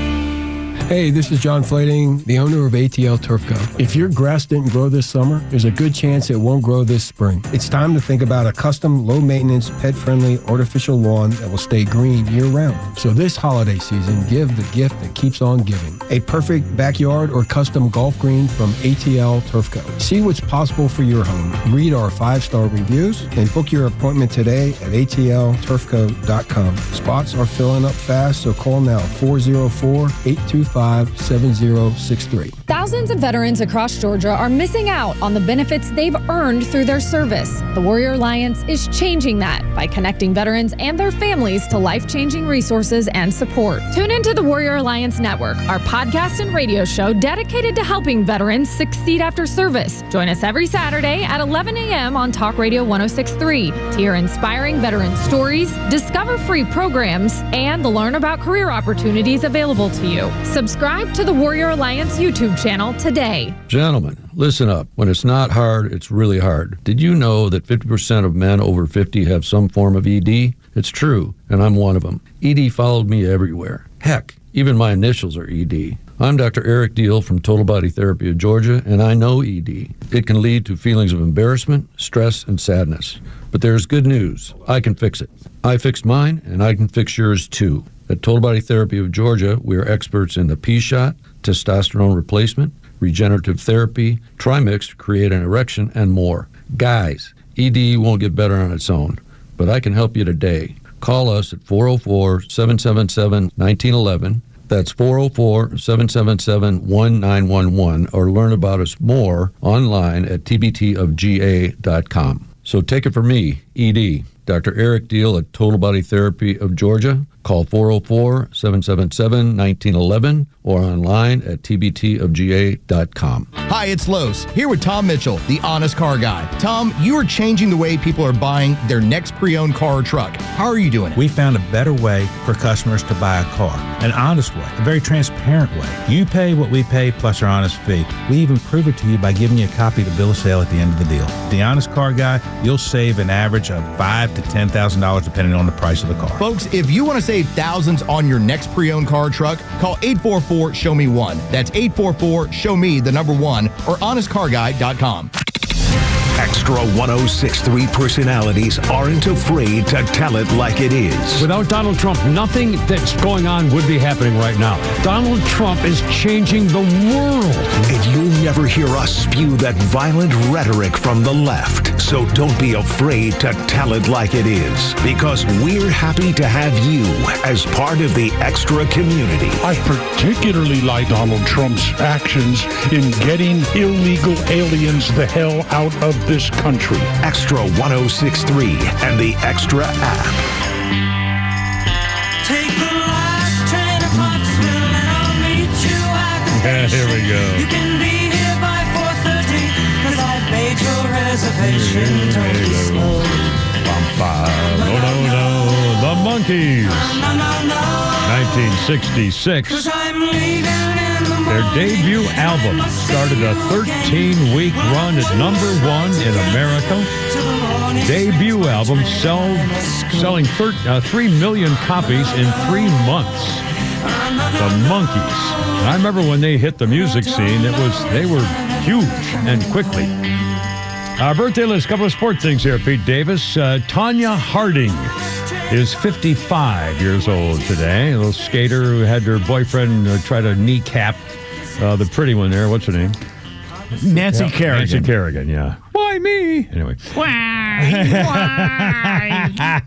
Hey, this is John Flading, the owner of ATL Turf Co. If your grass didn't grow this summer, there's a good chance it won't grow this spring. It's time to think about a custom, low-maintenance, pet-friendly, artificial lawn that will stay green year-round. So this holiday season, give the gift that keeps on giving. A perfect backyard or custom golf green from ATL Turf Co. See what's possible for your home. Read our 5-star reviews and book your appointment today at atlturfco.com. Spots are filling up fast, so call now, 404-825 855-7063. Thousands of veterans across Georgia are missing out on the benefits they've earned through their service. The Warrior Alliance is changing that by connecting veterans and their families to life-changing resources and support. Tune into the Warrior Alliance Network, our podcast and radio show dedicated to helping veterans succeed after service. Join us every Saturday at 11 a.m. on Talk Radio 106.3 to hear inspiring veteran stories, discover free programs, and learn about career opportunities available to you. Subscribe to the Warrior Alliance YouTube channel today. Gentlemen, listen up. When it's not hard, it's really hard. Did you know that 50% of men over 50 have some form of ED? It's true, and I'm one of them. ED followed me everywhere. Heck, even my initials are ED. I'm Dr. Eric Deal from Total Body Therapy of Georgia, and I know ED. It can lead to feelings of embarrassment, stress, and sadness. But there's good news. I can fix it. I fixed mine, and I can fix yours too. At Total Body Therapy of Georgia, we are experts in the P-shot, testosterone replacement, regenerative therapy, trimix to create an erection, and more. Guys, ED won't get better on its own, but I can help you today. Call us at 404-777-1911. That's 404-777-1911, or learn about us more online at tbtofga.com. So take it from me, ED, Dr. Eric Deal at Total Body Therapy of Georgia. Call 404-777-1911 or online at tbtofga.com. Hi, it's Los, here with Tom Mitchell, the honest car guy. Tom, you are changing the way people are buying their next pre-owned car or truck. How are you doing it? We found a better way for customers to buy a car, an honest way, a very transparent way. You pay what we pay plus our honest fee. We even prove it to you by giving you a copy of the bill of sale at the end of the deal. The honest car guy, you'll save an average of $5,000 to $10,000 depending on the price of the car. Folks, if you want to save thousands on your next pre-owned car or truck, call 844-SHOW-ME-1. That's 844-SHOW-ME, the number 1, or honestcarguy.com. Extra 106.3 personalities aren't afraid to tell it like it is. Without Donald Trump, nothing that's going on would be happening right now. Donald Trump is changing the world. And you'll never hear us spew that violent rhetoric from the left. So don't be afraid to tell it like it is, because we're happy to have you as part of the Extra community. I particularly like Donald Trump's actions in getting illegal aliens the hell out of this country. Extra 106.3 and the Extra app. Take the last train to Pottsville and I'll meet you at the station. Here we go. You can be here by 4:30 because I've made your reservation. Don't be slow. The Monkees. 1966. 'Cause I'm leaving in the Their debut album started a 13-week run at #1 in America. Debut album selling 3 million copies in 3 months. The Monkees. And I remember when they hit the music scene, they were huge and quickly. Birthday list, couple of sport things here, Pete Davis. Tanya Harding is 55 years old today. A little skater who had her boyfriend try to kneecap the pretty one there. What's her name? Nancy Kerrigan. Nancy Kerrigan, yeah. Why me? Anyway.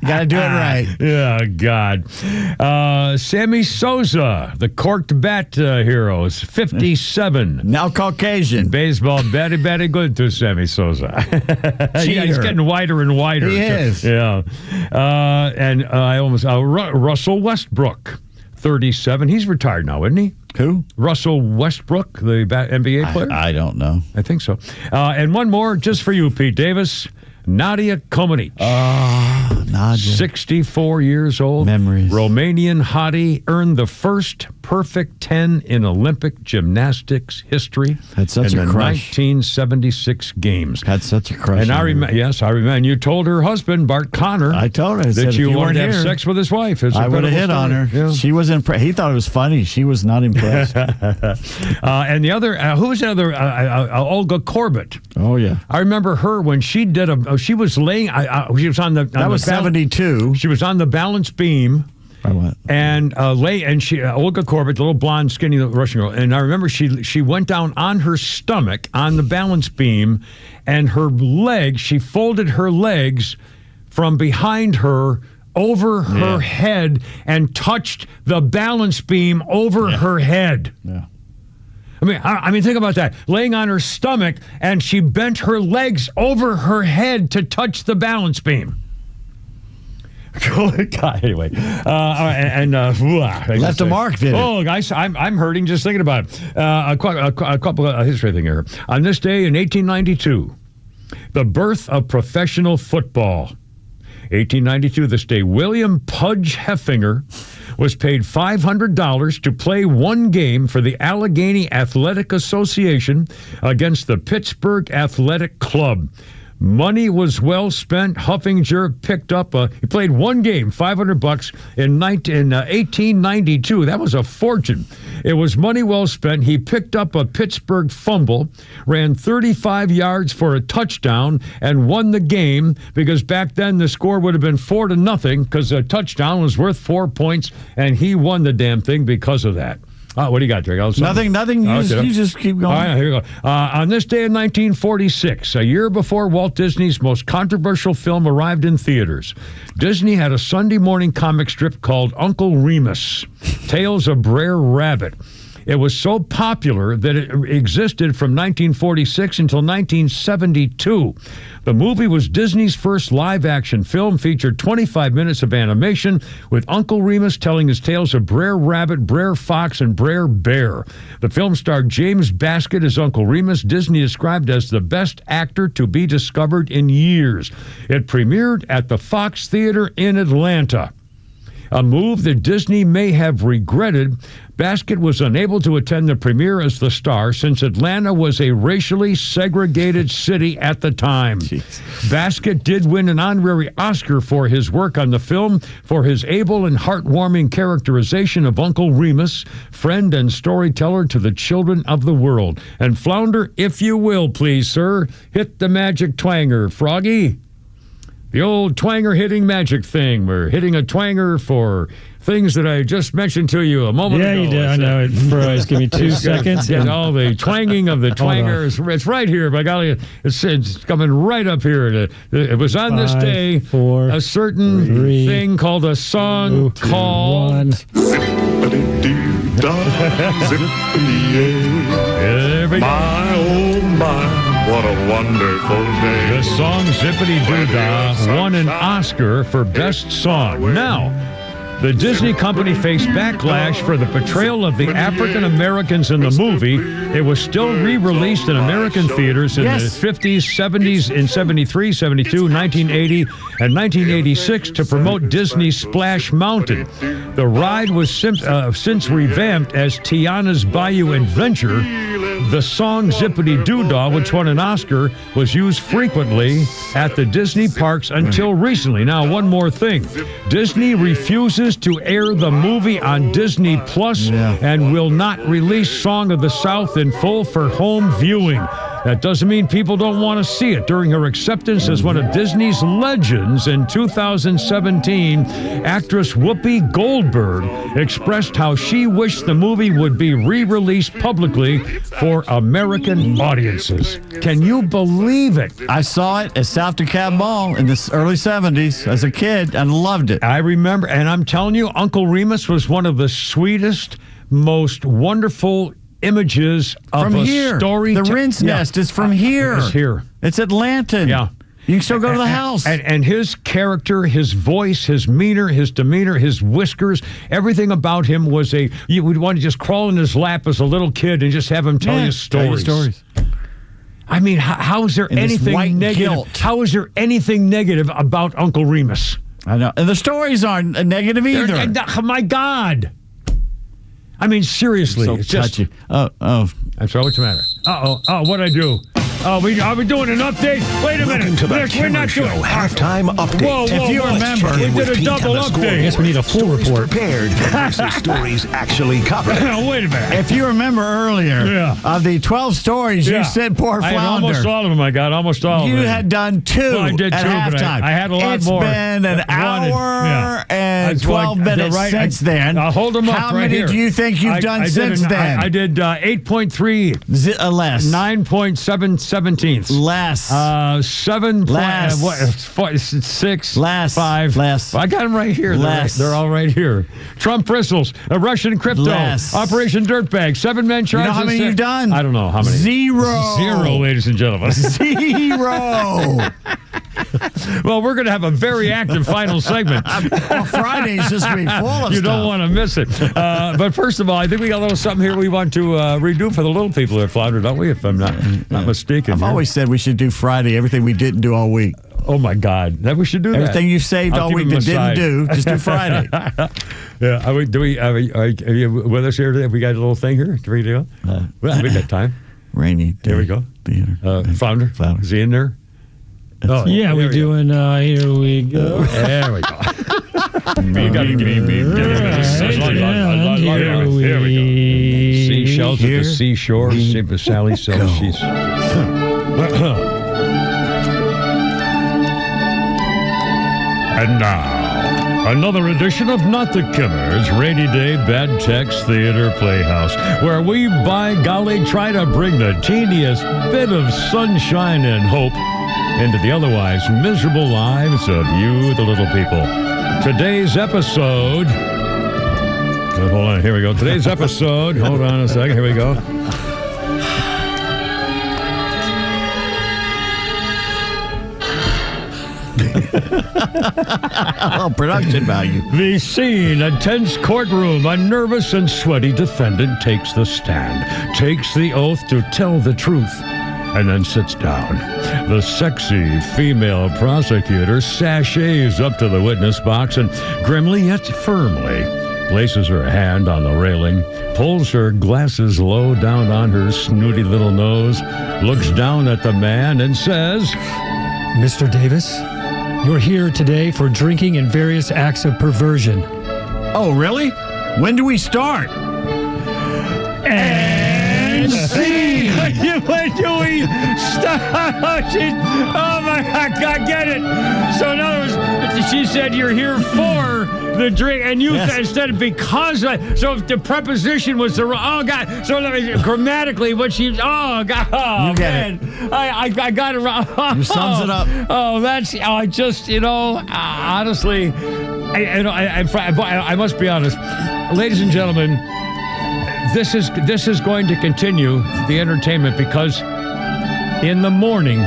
Gotta do it right. Yeah, God. Sammy Sosa, the corked bat hero, is 57. Now Caucasian. Baseball, very good to Sammy Sosa. He's getting wider and wider. He is. Yeah. And Russell Westbrook, 37. He's retired now, isn't he? Who? Russell Westbrook, the NBA player? I don't know. I think so. And one more just for you, Pete Davis. Nadia Comaneci. Nadia. 64 years old. Memories. Romanian hottie, earned the first perfect 10 in Olympic gymnastics history. Had such in a the crush. 1976 games. Had such a crush. And I remember, yes, I remember. And you told her husband, Bart Connor, I told her that if you wanted weren't to have here, sex with his wife. It's I would have hit on her. Yeah. She was impressed. He thought it was funny. She was not impressed. And the other, who was the other? Olga Corbett. Oh, yeah. I remember her when she did she was laying, she was on the. That was 72. She was on the balance beam. And Olga Corbett, the little blonde, skinny Russian girl, and I remember she went down on her stomach on the balance beam, and her legs, she folded her legs from behind her over her head and touched the balance beam over her head. Yeah. I mean, think about that. Laying on her stomach, and she bent her legs over her head to touch the balance beam. God, anyway, left a mark, did it? Oh, guys, I'm hurting just thinking about it. A couple of history thing here. On this day in 1892, the birth of professional football. 1892, this day, William Pudge Heffinger was paid $500 to play one game for the Allegheny Athletic Association against the Pittsburgh Athletic Club. Money was well spent. Heffinger picked up he played one game, $500 in 1892. That was a fortune. It was money well spent. He picked up a Pittsburgh fumble, ran 35 yards for a touchdown, and won the game because back then the score would have been 4-0 because a touchdown was worth 4 points, and he won the damn thing because of that. What do you got, Drake? Nothing. You just keep going. All right, here we go. On this day in 1946, a year before Walt Disney's most controversial film arrived in theaters, Disney had a Sunday morning comic strip called Uncle Remus, Tales of Brer Rabbit. It was so popular that it existed from 1946 until 1972. The movie was Disney's first live-action film, featured 25 minutes of animation, with Uncle Remus telling his tales of Brer Rabbit, Brer Fox, and Brer Bear. The film starred James Baskett as Uncle Remus, Disney described as the best actor to be discovered in years. It premiered at the Fox Theater in Atlanta. A move that Disney may have regretted. Baskett was unable to attend the premiere as the star since Atlanta was a racially segregated city at the time. Baskett did win an honorary Oscar for his work on the film for his able and heartwarming characterization of Uncle Remus, friend and storyteller to the children of the world. And Flounder, if you will, please, sir, hit the magic twanger, Froggy. The old twanger hitting magic thing. We're hitting a twanger for things that I just mentioned to you a moment ago. Yeah, you did. I know. It froze. Give me 2 seconds. Yeah, all the twanging of the twanger. It's right here. By golly, it's coming right up here. It was on this day, a certain thing called a song called... My, oh my, what a wonderful day. The song Zippity Doo Dah won an Oscar for Best Song. Now, the Disney company faced backlash for the portrayal of the African Americans in the movie. It was still re-released in American theaters in the 50s, 70s, in 73, 72, 1980, and 1986 to promote Disney's Splash Mountain. The ride was since revamped as Tiana's Bayou Adventure. The song Zippity Doo Dah, which won an Oscar, was used frequently at the Disney parks until recently. Now, one more thing. Disney refuses to air the movie on Disney Plus and will not release Song of the South in full for home viewing. That doesn't mean people don't want to see it. During her acceptance as one of Disney's legends in 2017, actress Whoopi Goldberg expressed how she wished the movie would be re-released publicly for American audiences. Can you believe it? I saw it at South DeKalb Mall in the early 70s as a kid and loved it. I remember, and I'm telling you, Uncle Remus was one of the sweetest, most wonderful images of from a here. Story. The Rinse Nest is from here. It's here. It's Atlantan. Yeah. You can still go to the house. And his character, his voice, his demeanor, his whiskers, everything about him was you would want to just crawl in his lap as a little kid and just have him tell you stories. I mean, how is there anything negative? Guilt. How is there anything negative about Uncle Remus? I know. And the stories aren't negative either. My God. I mean, seriously. So it's touchy. Oh. I'm sorry, what's the matter? What'd I do? Are we doing an update? Wait a minute. To the Nick, we're not doing halftime update. Whoa, if you remember, we did a double update. I guess we need a full report. Prepared versus stories actually covered. Wait a minute. If you remember earlier, of the 12 stories you said poor Flounder. I had almost all of them. I got almost all of them. You had done 2 I did at 2, halftime. but I had a lot more. It's been an hour and been 12 minutes since then. Hold them up. How right many here. do you think you've done since then? I did 8.3. Less. 9.717. Less. 7. Less. 6. Less. 5. Less. I got them right here. Less. They're all right here. Trump bristles. A Russian crypto. Less. Operation Dirtbag. 7-man charges. You know how many you've done? I don't know how many. 0. 0, ladies and gentlemen. 0. Well, we're going to have a very active final segment. Well, Friday's just going to be full of You stuff. don't want to miss it. But first of all, I think we got a little something here we want to redo for the little people at Flounder, don't we? If I'm not mistaken. I've always said we should do Friday, everything we didn't do all week. Oh, my God. That we should do Everything that. you saved all week that didn't do, just do Friday. Yeah. Are you with us here today? Have we got a little thing here? Do we do? Well, we got time. Rainy day. Here we go. Flounder. Is he in there? Oh, yeah, we're doing, here we go. There we go. You got to give me. Here we go. Seashells at the seashore. Sally says she's. And now, another edition of Not the Kimmers, Rainy Day Bad Text Theater Playhouse, where we, by golly, try to bring the teeniest bit of sunshine and hope into the otherwise miserable lives of you, the little people. Today's episode... hold on, here we go. Today's episode... hold on a second, here we go. Well, production value. The scene, a tense courtroom. A nervous and sweaty defendant takes the stand, takes the oath to tell the truth, and then sits down. The sexy female prosecutor sashays up to the witness box and grimly yet firmly places her hand on the railing, pulls her glasses low down on her snooty little nose, looks down at the man and says, Mr. Davis, you're here today for drinking and various acts of perversion. Oh, really? When do we start? And scene! When do we start? Oh, my God, get it. So, in other words, she said you're here for the drink, and you instead of because. So, if the preposition was the wrong. Oh, God. So, grammatically, what she. Oh, God. Oh, you get man. I got it wrong. You sums it up. Oh, that's. I just, honestly, I must be honest. Ladies and gentlemen, this is going to continue the entertainment because in the morning,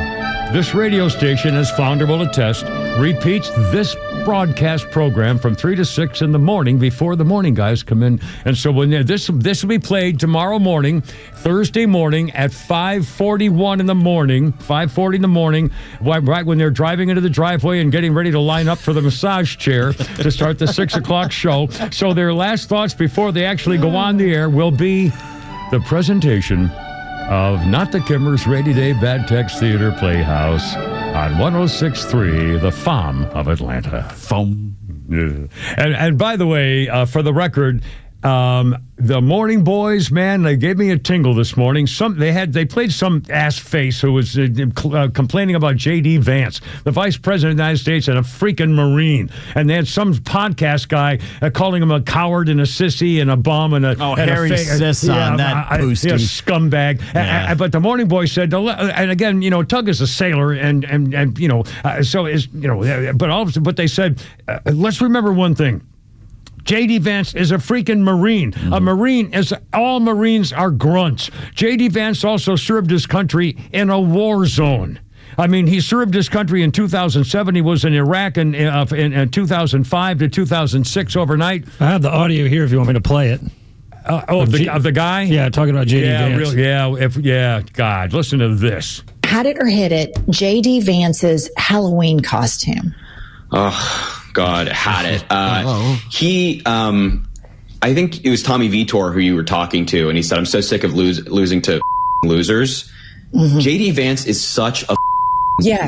this radio station, as Flounder will attest, repeats this broadcast program from 3 to 6 in the morning before the morning guys come in. And so when this will be played tomorrow morning, Thursday morning at 5:41 in the morning, 5:40 in the morning, right when they're driving into the driveway and getting ready to line up for the massage chair to start the 6 o'clock show. So their last thoughts before they actually go on the air will be the presentation of Not the Kimmers Rainy Day Bad Text Theater Playhouse on 106.3, the FOM of Atlanta. FOM. And by the way, for the record, the morning boys, man, they gave me a tingle this morning. They played some ass face who was complaining about J.D. Vance, the Vice President of the United States and a freaking Marine. And they had some podcast guy calling him a coward and a sissy and a bum and a Harry Sisson, that boosty. Scumbag. Yeah. But the morning boys said, and again, Tug is a sailor, and so is but they said, let's remember one thing. J.D. Vance is a freaking Marine. Mm-hmm. A Marine all Marines are grunts. J.D. Vance also served his country in a war zone. I mean, he served his country in 2007. He was in Iraq in 2005 to 2006 overnight. I have the audio here if you want me to play it. Of the guy? Yeah, talking about J.D. Vance. Really, God, listen to this. Had it or hit it, J.D. Vance's Halloween costume. Oh, God, had it. He, I think it was Tommy Vitor who you were talking to, and he said, I'm so sick of losing to losers. Mm-hmm. J.D. Vance is such a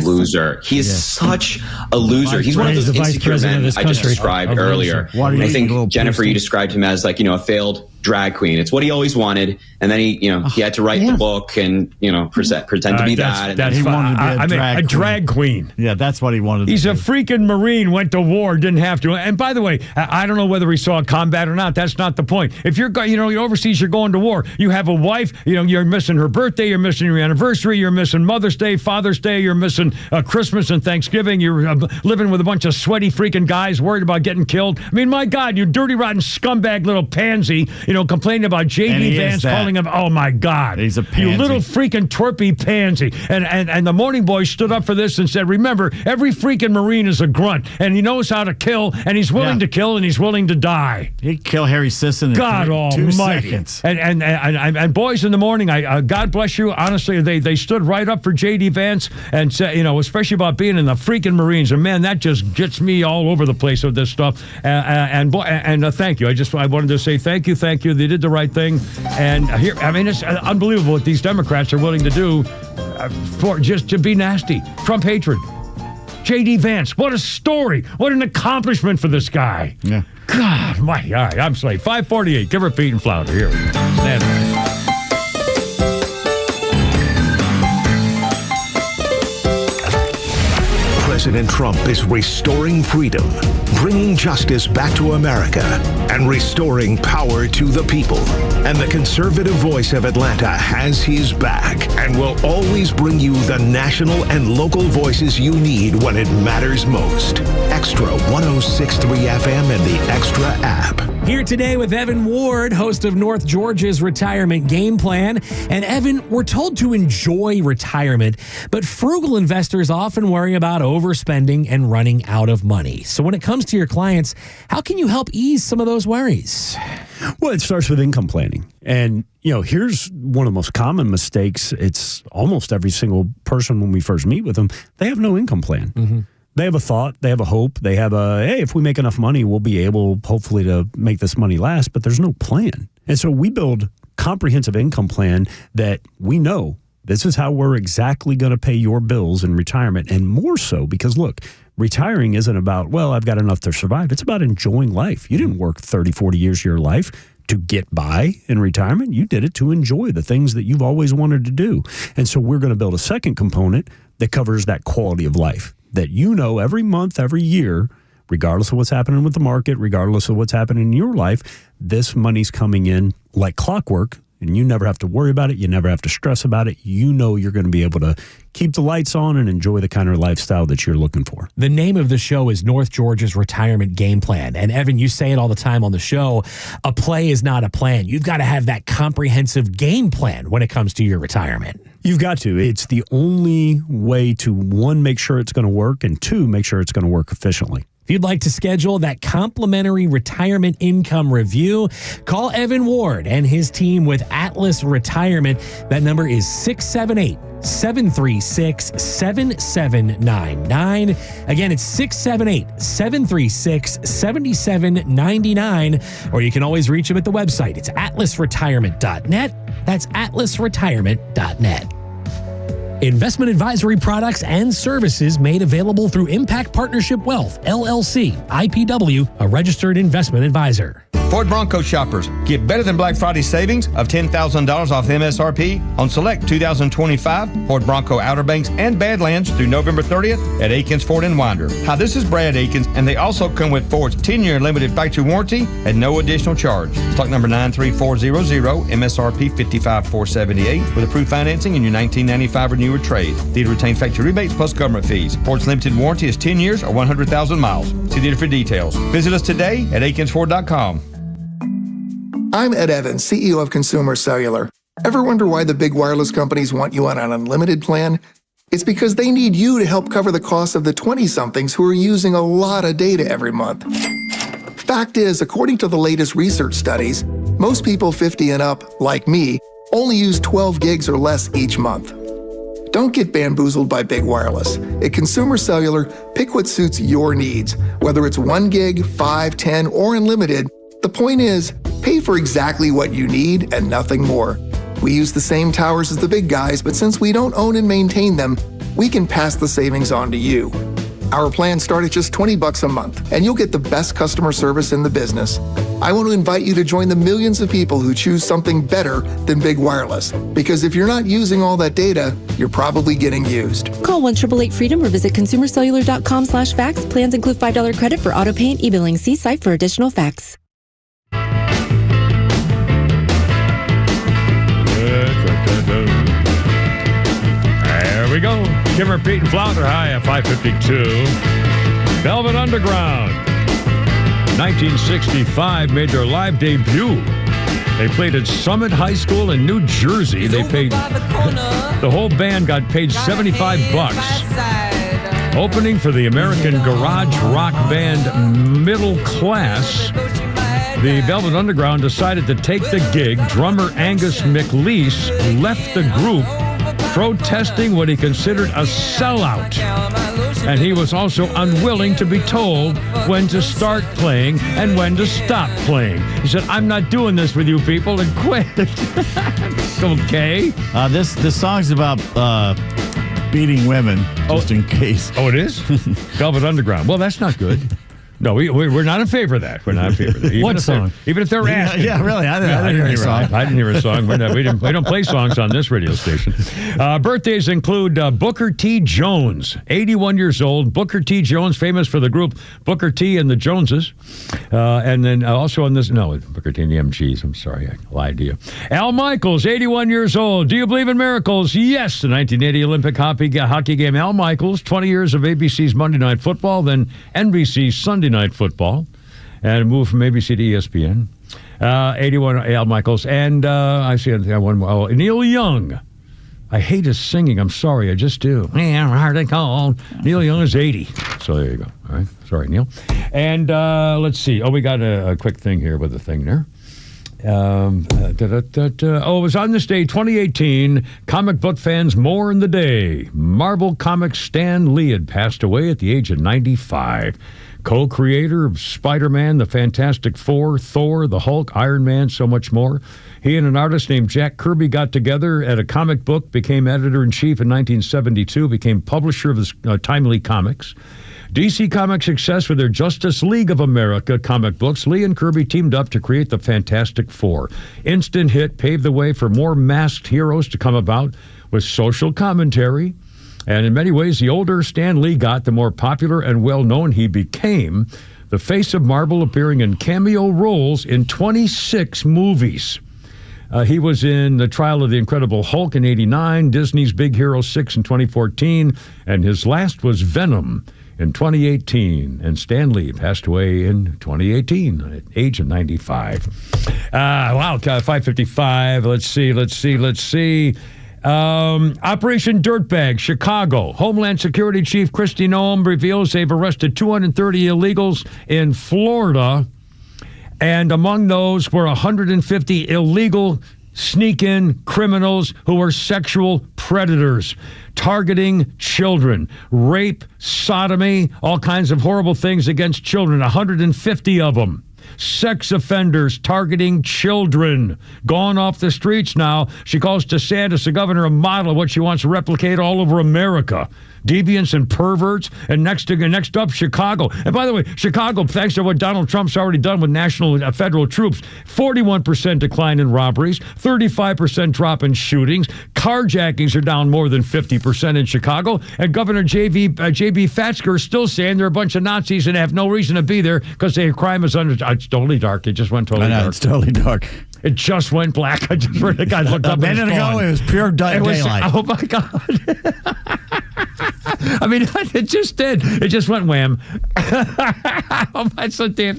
loser. He is such a loser. He's one of those insecure men I just described earlier. I think, Jennifer, you described him as a failed drag queen. It's what he always wanted. And then he had to write the book and, pretend to be that. That's he wanted to be a drag queen. Yeah, that's what he wanted to do. He's a freaking Marine, went to war, didn't have to. And by the way, I don't know whether he saw combat or not. That's not the point. If you're overseas, you're going to war. You have a wife, you're missing her birthday, you're missing your anniversary, you're missing Mother's Day, Father's Day, you're missing Christmas and Thanksgiving. You're living with a bunch of sweaty freaking guys worried about getting killed. I mean, my God, you dirty, rotten scumbag little pansy, complaining about J.D. Vance calling him, oh my God. He's a pansy. You little freaking twerpy pansy. And the Morning Boy stood up for this and said, remember, every freaking Marine is a grunt, and he knows how to kill, and he's willing to kill, and he's willing to die. He'd kill Harry Sisson in 2 seconds. And boys in the morning, God bless you, honestly, they stood right up for J.D. Vance and said, especially about being in the freaking Marines. And man, that just gets me all over the place with this stuff. And thank you. I wanted to say thank you. They did the right thing. And here, it's unbelievable what these Democrats are willing to do for just to be nasty. Trump hatred. J.D. Vance, what a story. What an accomplishment for this guy. Yeah. God mighty. All right, I'm Slade. 548. Give her Pete and Flounder. Here we go. Stand by. President Trump is restoring freedom, bringing justice back to America, and restoring power to the people. And the conservative voice of Atlanta has his back and will always bring you the national and local voices you need when it matters most. Extra 106.3 FM and the Extra app. Here today with Evan Ward, host of North Georgia's Retirement Game Plan. And Evan, we're told to enjoy retirement, but frugal investors often worry about overspending and running out of money. So when it comes to your clients, how can you help ease some of those worries? Well, it starts with income planning. And, here's one of the most common mistakes. It's almost every single person when we first meet with them, they have no income plan. Mm-hmm. They have a thought, they have a hope, they have hey, if we make enough money, we'll be able, hopefully, to make this money last, but there's no plan. And so we build comprehensive income plan that we know this is how we're exactly going to pay your bills in retirement. And more so because, look, retiring isn't about, well, I've got enough to survive. It's about enjoying life. You didn't work 30, 40 years of your life to get by in retirement. You did it to enjoy the things that you've always wanted to do. And so we're going to build a second component that covers that quality of life. That every month, every year, regardless of what's happening with the market, regardless of what's happening in your life, this money's coming in like clockwork, and you never have to worry about it. You never have to stress about it. You're going to be able to keep the lights on and enjoy the kind of lifestyle that you're looking for. The name of the show is North Georgia's Retirement Game Plan. And Evan, you say it all the time on the show, a play is not a plan. You've got to have that comprehensive game plan when it comes to your retirement. You've got to. It's the only way to, one, make sure it's going to work, and two, make sure it's going to work efficiently. If you'd like to schedule that complimentary retirement income review, call Evan Ward and his team with Atlas Retirement. That number is 678-736-7799. Again, it's 678-736-7799. Or you can always reach them at the website. It's atlasretirement.net. That's atlasretirement.net. Investment advisory products and services made available through Impact Partnership Wealth, LLC, IPW, a registered investment advisor. Ford Bronco shoppers, get better than Black Friday savings of $10,000 off MSRP on select 2025 Ford Bronco Outer Banks and Badlands through November 30th at Aikens Ford in Winder. Hi, this is Brad Aikens, and they also come with Ford's 10-year limited factory warranty at no additional charge. Stock number 93400, MSRP 55478 with approved financing in your 1995 or newer trade. Dealer retain factory rebates plus government fees. Ford's limited warranty is 10 years or 100,000 miles. See dealer for details. Visit us today at aikensford.com. I'm Ed Evans, CEO of Consumer Cellular. Ever wonder why the big wireless companies want you on an unlimited plan? It's because they need you to help cover the cost of the 20-somethings who are using a lot of data every month. Fact is, according to the latest research studies, most people 50 and up, like me, only use 12 gigs or less each month. Don't get bamboozled by big wireless. At Consumer Cellular, pick what suits your needs. Whether it's 1 gig, 5, 10, or unlimited, the point is, pay for exactly what you need and nothing more. We use the same towers as the big guys, but since we don't own and maintain them, we can pass the savings on to you. Our plans start at just $20 a month, and you'll get the best customer service in the business. I want to invite you to join the millions of people who choose something better than Big Wireless, because if you're not using all that data, you're probably getting used. Call 1-888-FREEDOM or visit consumercellular.com/facts. Plans include $5 credit for auto pay and e-billing. See site for additional facts. There we go. Kimmer, Pete, and Flounder high at 552. Velvet Underground. 1965 made their live debut. They played at Summit High School in New Jersey. They paid, the whole band got paid $75. Opening for the American garage rock band Middle Class, the Velvet Underground decided to take the gig. Drummer Angus McLeese left the group, protesting what he considered a sellout. And he was also unwilling to be told when to start playing and when to stop playing. He said, I'm not doing this with you people, and quit. Okay. This song's about beating women, just in case. Oh, it is? Velvet Underground. Well, that's not good. No, we're not in favor of that. We're not in favor of that. What song? Even if they're asking. Yeah, really. I didn't hear a song. I didn't hear a song. We don't play songs on this radio station. Birthdays include Booker T. Jones, 81 years old. Booker T. Jones, famous for the group Booker T. and the Joneses. And then also on this, no, Booker T. and the MGs. I'm sorry, I lied to you. Al Michaels, 81 years old. Do you believe in miracles? Yes. The 1980 Olympic hockey game. Al Michaels, 20 years of ABC's Monday Night Football, then NBC's Sunday Night Football, and moved from ABC to ESPN. 81, Al Michaels. And I see one more. Oh, Neil Young. I hate his singing. I'm sorry. I just do. Neil Young is 80. So there you go. All right. Sorry, Neil. And let's see. Oh, we got a quick thing here with the thing there. It was on this day, 2018. Comic book fans mourn the day. Marvel Comics Stan Lee had passed away at the age of 95. Co-creator of Spider-Man, the Fantastic Four, Thor, the Hulk, Iron Man, so much more. He and an artist named Jack Kirby got together at a comic book, became editor-in-chief in 1972, became publisher of his Timely Comics. DC Comics' success with their Justice League of America comic books, Lee and Kirby teamed up to create the Fantastic Four. Instant hit, paved the way for more masked heroes to come about with social commentary. And in many ways, the older Stan Lee got, the more popular and well-known he became. The face of Marvel appearing in cameo roles in 26 movies. He was in The Trial of the Incredible Hulk in 1989, Disney's Big Hero 6 in 2014, and his last was Venom in 2018. And Stan Lee passed away in 2018 at the age of 95. Wow, 555. Let's see. Operation Dirtbag, Chicago. Homeland Security Chief Kristi Noem reveals they've arrested 230 illegals in Florida, and among those were 150 illegal sneak-in criminals who were sexual predators, targeting children, rape, sodomy, all kinds of horrible things against children, 150 of them. Sex offenders targeting children. Gone off the streets now. She calls DeSantis, the governor, a model of what she wants to replicate all over America. Deviants and perverts. And next up, Chicago. And by the way, Chicago, thanks to what Donald Trump's already done with national federal troops, 41% decline in robberies, 35% drop in shootings. Carjackings are down more than 50% in Chicago. And Governor J.B. Fatsker is still saying they're a bunch of Nazis and have no reason to be there because their crime is under. It's totally dark. It just went totally dark. It's totally dark. It just went black. I just heard the guy looked up. A minute ago, it was pure daylight. Oh my God. I mean, it just did. It just went wham. Oh, that's so damn.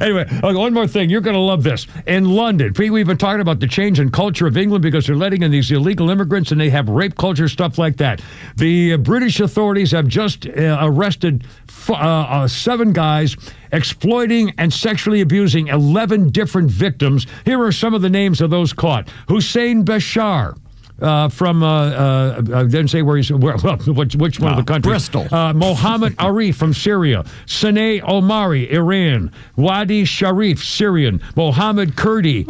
Anyway, one more thing. You're going to love this. In London, we've been talking about the change in culture of England because they're letting in these illegal immigrants and they have rape culture, stuff like that. The British authorities have just arrested 7 guys exploiting and sexually abusing 11 different victims. Here are some of the names of those caught. Hussein Bashar, from, I didn't say where he's, which one of the countries? Bristol. Mohammed Arif from Syria. Saneh Omari, Iran. Wadi Sharif, Syrian. Mohammed Kurdi.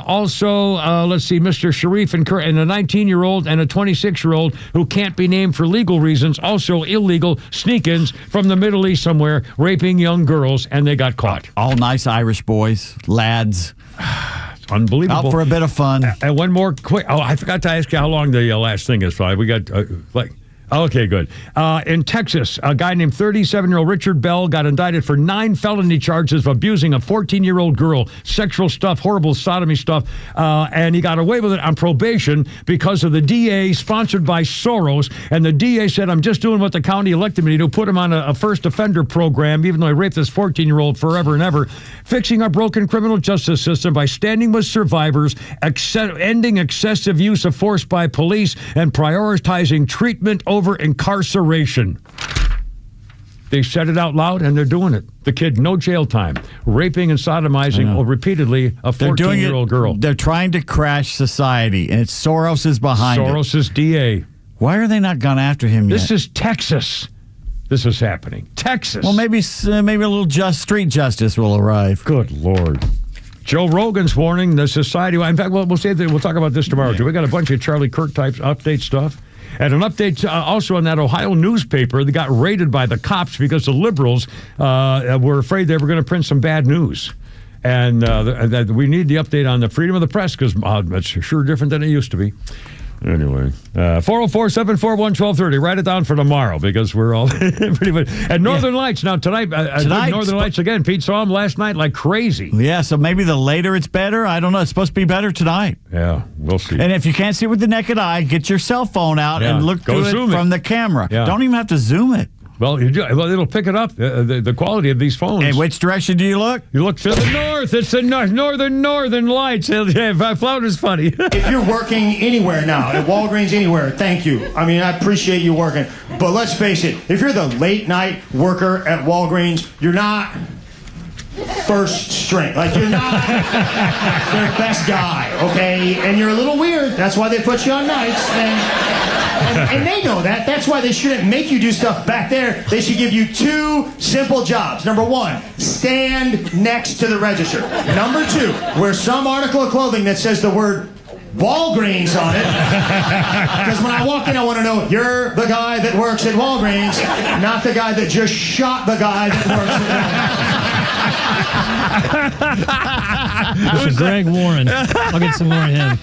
Also, let's see, Mr. Sharif and a 19-year-old and a 26-year-old who can't be named for legal reasons, also illegal sneak-ins from the Middle East somewhere, raping young girls, and they got caught. All nice Irish boys, lads. Unbelievable. Out for a bit of fun. And one more quick. Oh, I forgot to ask you how long the last thing is. We got okay, good. In Texas, a guy named 37-year-old Richard Bell got indicted for 9 felony charges of abusing a 14-year-old girl, sexual stuff, horrible sodomy stuff, and he got away with it on probation because of the DA sponsored by Soros. And the DA said, I'm just doing what the county elected me to do, put him on a first offender program, even though he raped this 14-year-old forever and ever, fixing our broken criminal justice system by standing with survivors, ending excessive use of force by police, and prioritizing treatment over incarceration. They said it out loud, and they're doing it. The kid, no jail time, raping and sodomizing repeatedly a 14-year-old girl. They're trying to crash society, and it's Soros is behind it. Soros' DA. Why are they not gone after him yet? This is Texas. This is happening. Texas. Well, maybe a little street justice will arrive. Good Lord. Joe Rogan's warning the society. In fact, we'll talk about this tomorrow, too. We got a bunch of Charlie Kirk type update stuff. And an update also on that Ohio newspaper that got raided by the cops because the liberals were afraid they were going to print some bad news. And that we need the update on the freedom of the press because it's sure different than it used to be. Anyway, 404-741-1230. Write it down for tomorrow because we're all pretty much. And Northern Lights. Now, tonight Northern Lights again. Pete saw them last night like crazy. Yeah, so maybe the later it's better. I don't know. It's supposed to be better tonight. Yeah, we'll see. And if you can't see it with the naked eye, get your cell phone out and look through it from the camera. Yeah. Don't even have to zoom it. Well, it'll pick it up, the quality of these phones. And which direction do you look? You look to the north. It's the northern lights. Flouder's funny. If you're working anywhere now, at Walgreens, anywhere, thank you. I mean, I appreciate you working. But let's face it, if you're the late night worker at Walgreens, you're not first string. Like, you're not their best guy, okay? And you're a little weird. That's why they put you on nights. And they know that. That's why they shouldn't make you do stuff back there. They should give you 2 simple jobs. Number 1, stand next to the register. Number 2, wear some article of clothing that says the word Walgreens on it. Because when I walk in, I want to know, you're the guy that works at Walgreens, not the guy that just shot the guy that works at Walgreens. Mr. Greg Warren. I'll get some more of him.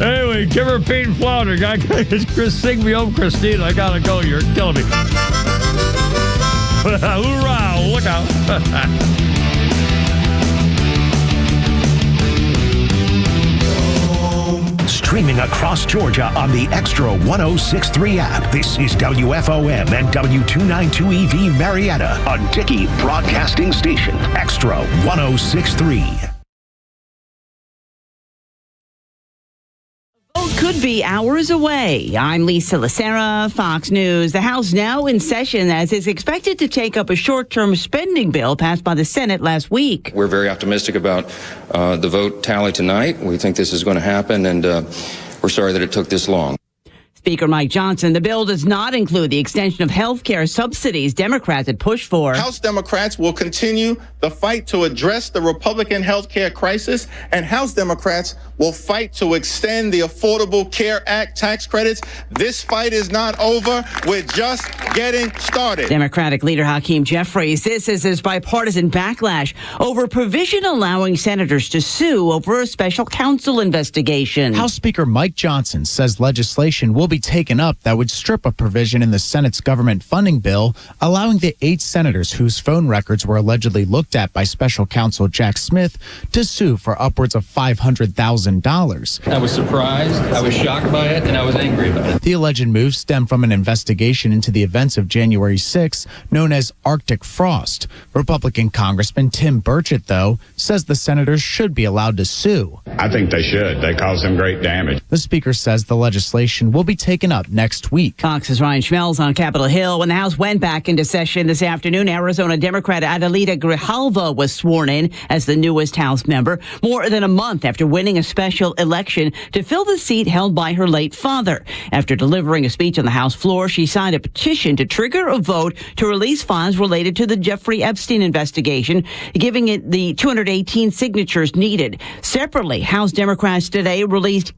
Anyway, give her Pete and Flounder. Sing me home, Christine. I gotta go. You're killing me. Hoorah! Look out. Streaming across Georgia on the Extra 106.3 app. This is WFOM and W292EV Marietta, a Dickey Broadcasting Station. Extra 106.3. Could be hours away. I'm Lisa Lacera, Fox News. The House now in session as is expected to take up a short-term spending bill passed by the Senate last week. We're very optimistic about the vote tally tonight. We think this is going to happen, and we're sorry that it took this long. Speaker Mike Johnson, the bill does not include the extension of health care subsidies Democrats had pushed for. House Democrats will continue the fight to address the Republican health care crisis, and House Democrats will fight to extend the Affordable Care Act tax credits. This fight is not over. We're just getting started. Democratic leader Hakeem Jeffries, this is his bipartisan backlash over a provision allowing senators to sue over a special counsel investigation. House Speaker Mike Johnson says legislation will be taken up that would strip a provision in the Senate's government funding bill, allowing the 8 senators whose phone records were allegedly looked at by special counsel Jack Smith to sue for upwards of $500,000. I was surprised, I was shocked by it, and I was angry about it. The alleged move stemmed from an investigation into the events of January 6, known as Arctic Frost. Republican Congressman Tim Burchett, though, says the senators should be allowed to sue. I think they should. They caused them great damage. The speaker says the legislation will be taken up next week. Fox's Ryan Schmelz on Capitol Hill. When the House went back into session this afternoon, Arizona Democrat Adelita Grijalva was sworn in as the newest House member, more than a month after winning a special election to fill the seat held by her late father. After delivering a speech on the House floor, she signed a petition to trigger a vote to release files related to the Jeffrey Epstein investigation, giving it the 218 signatures needed. Separately, House Democrats today released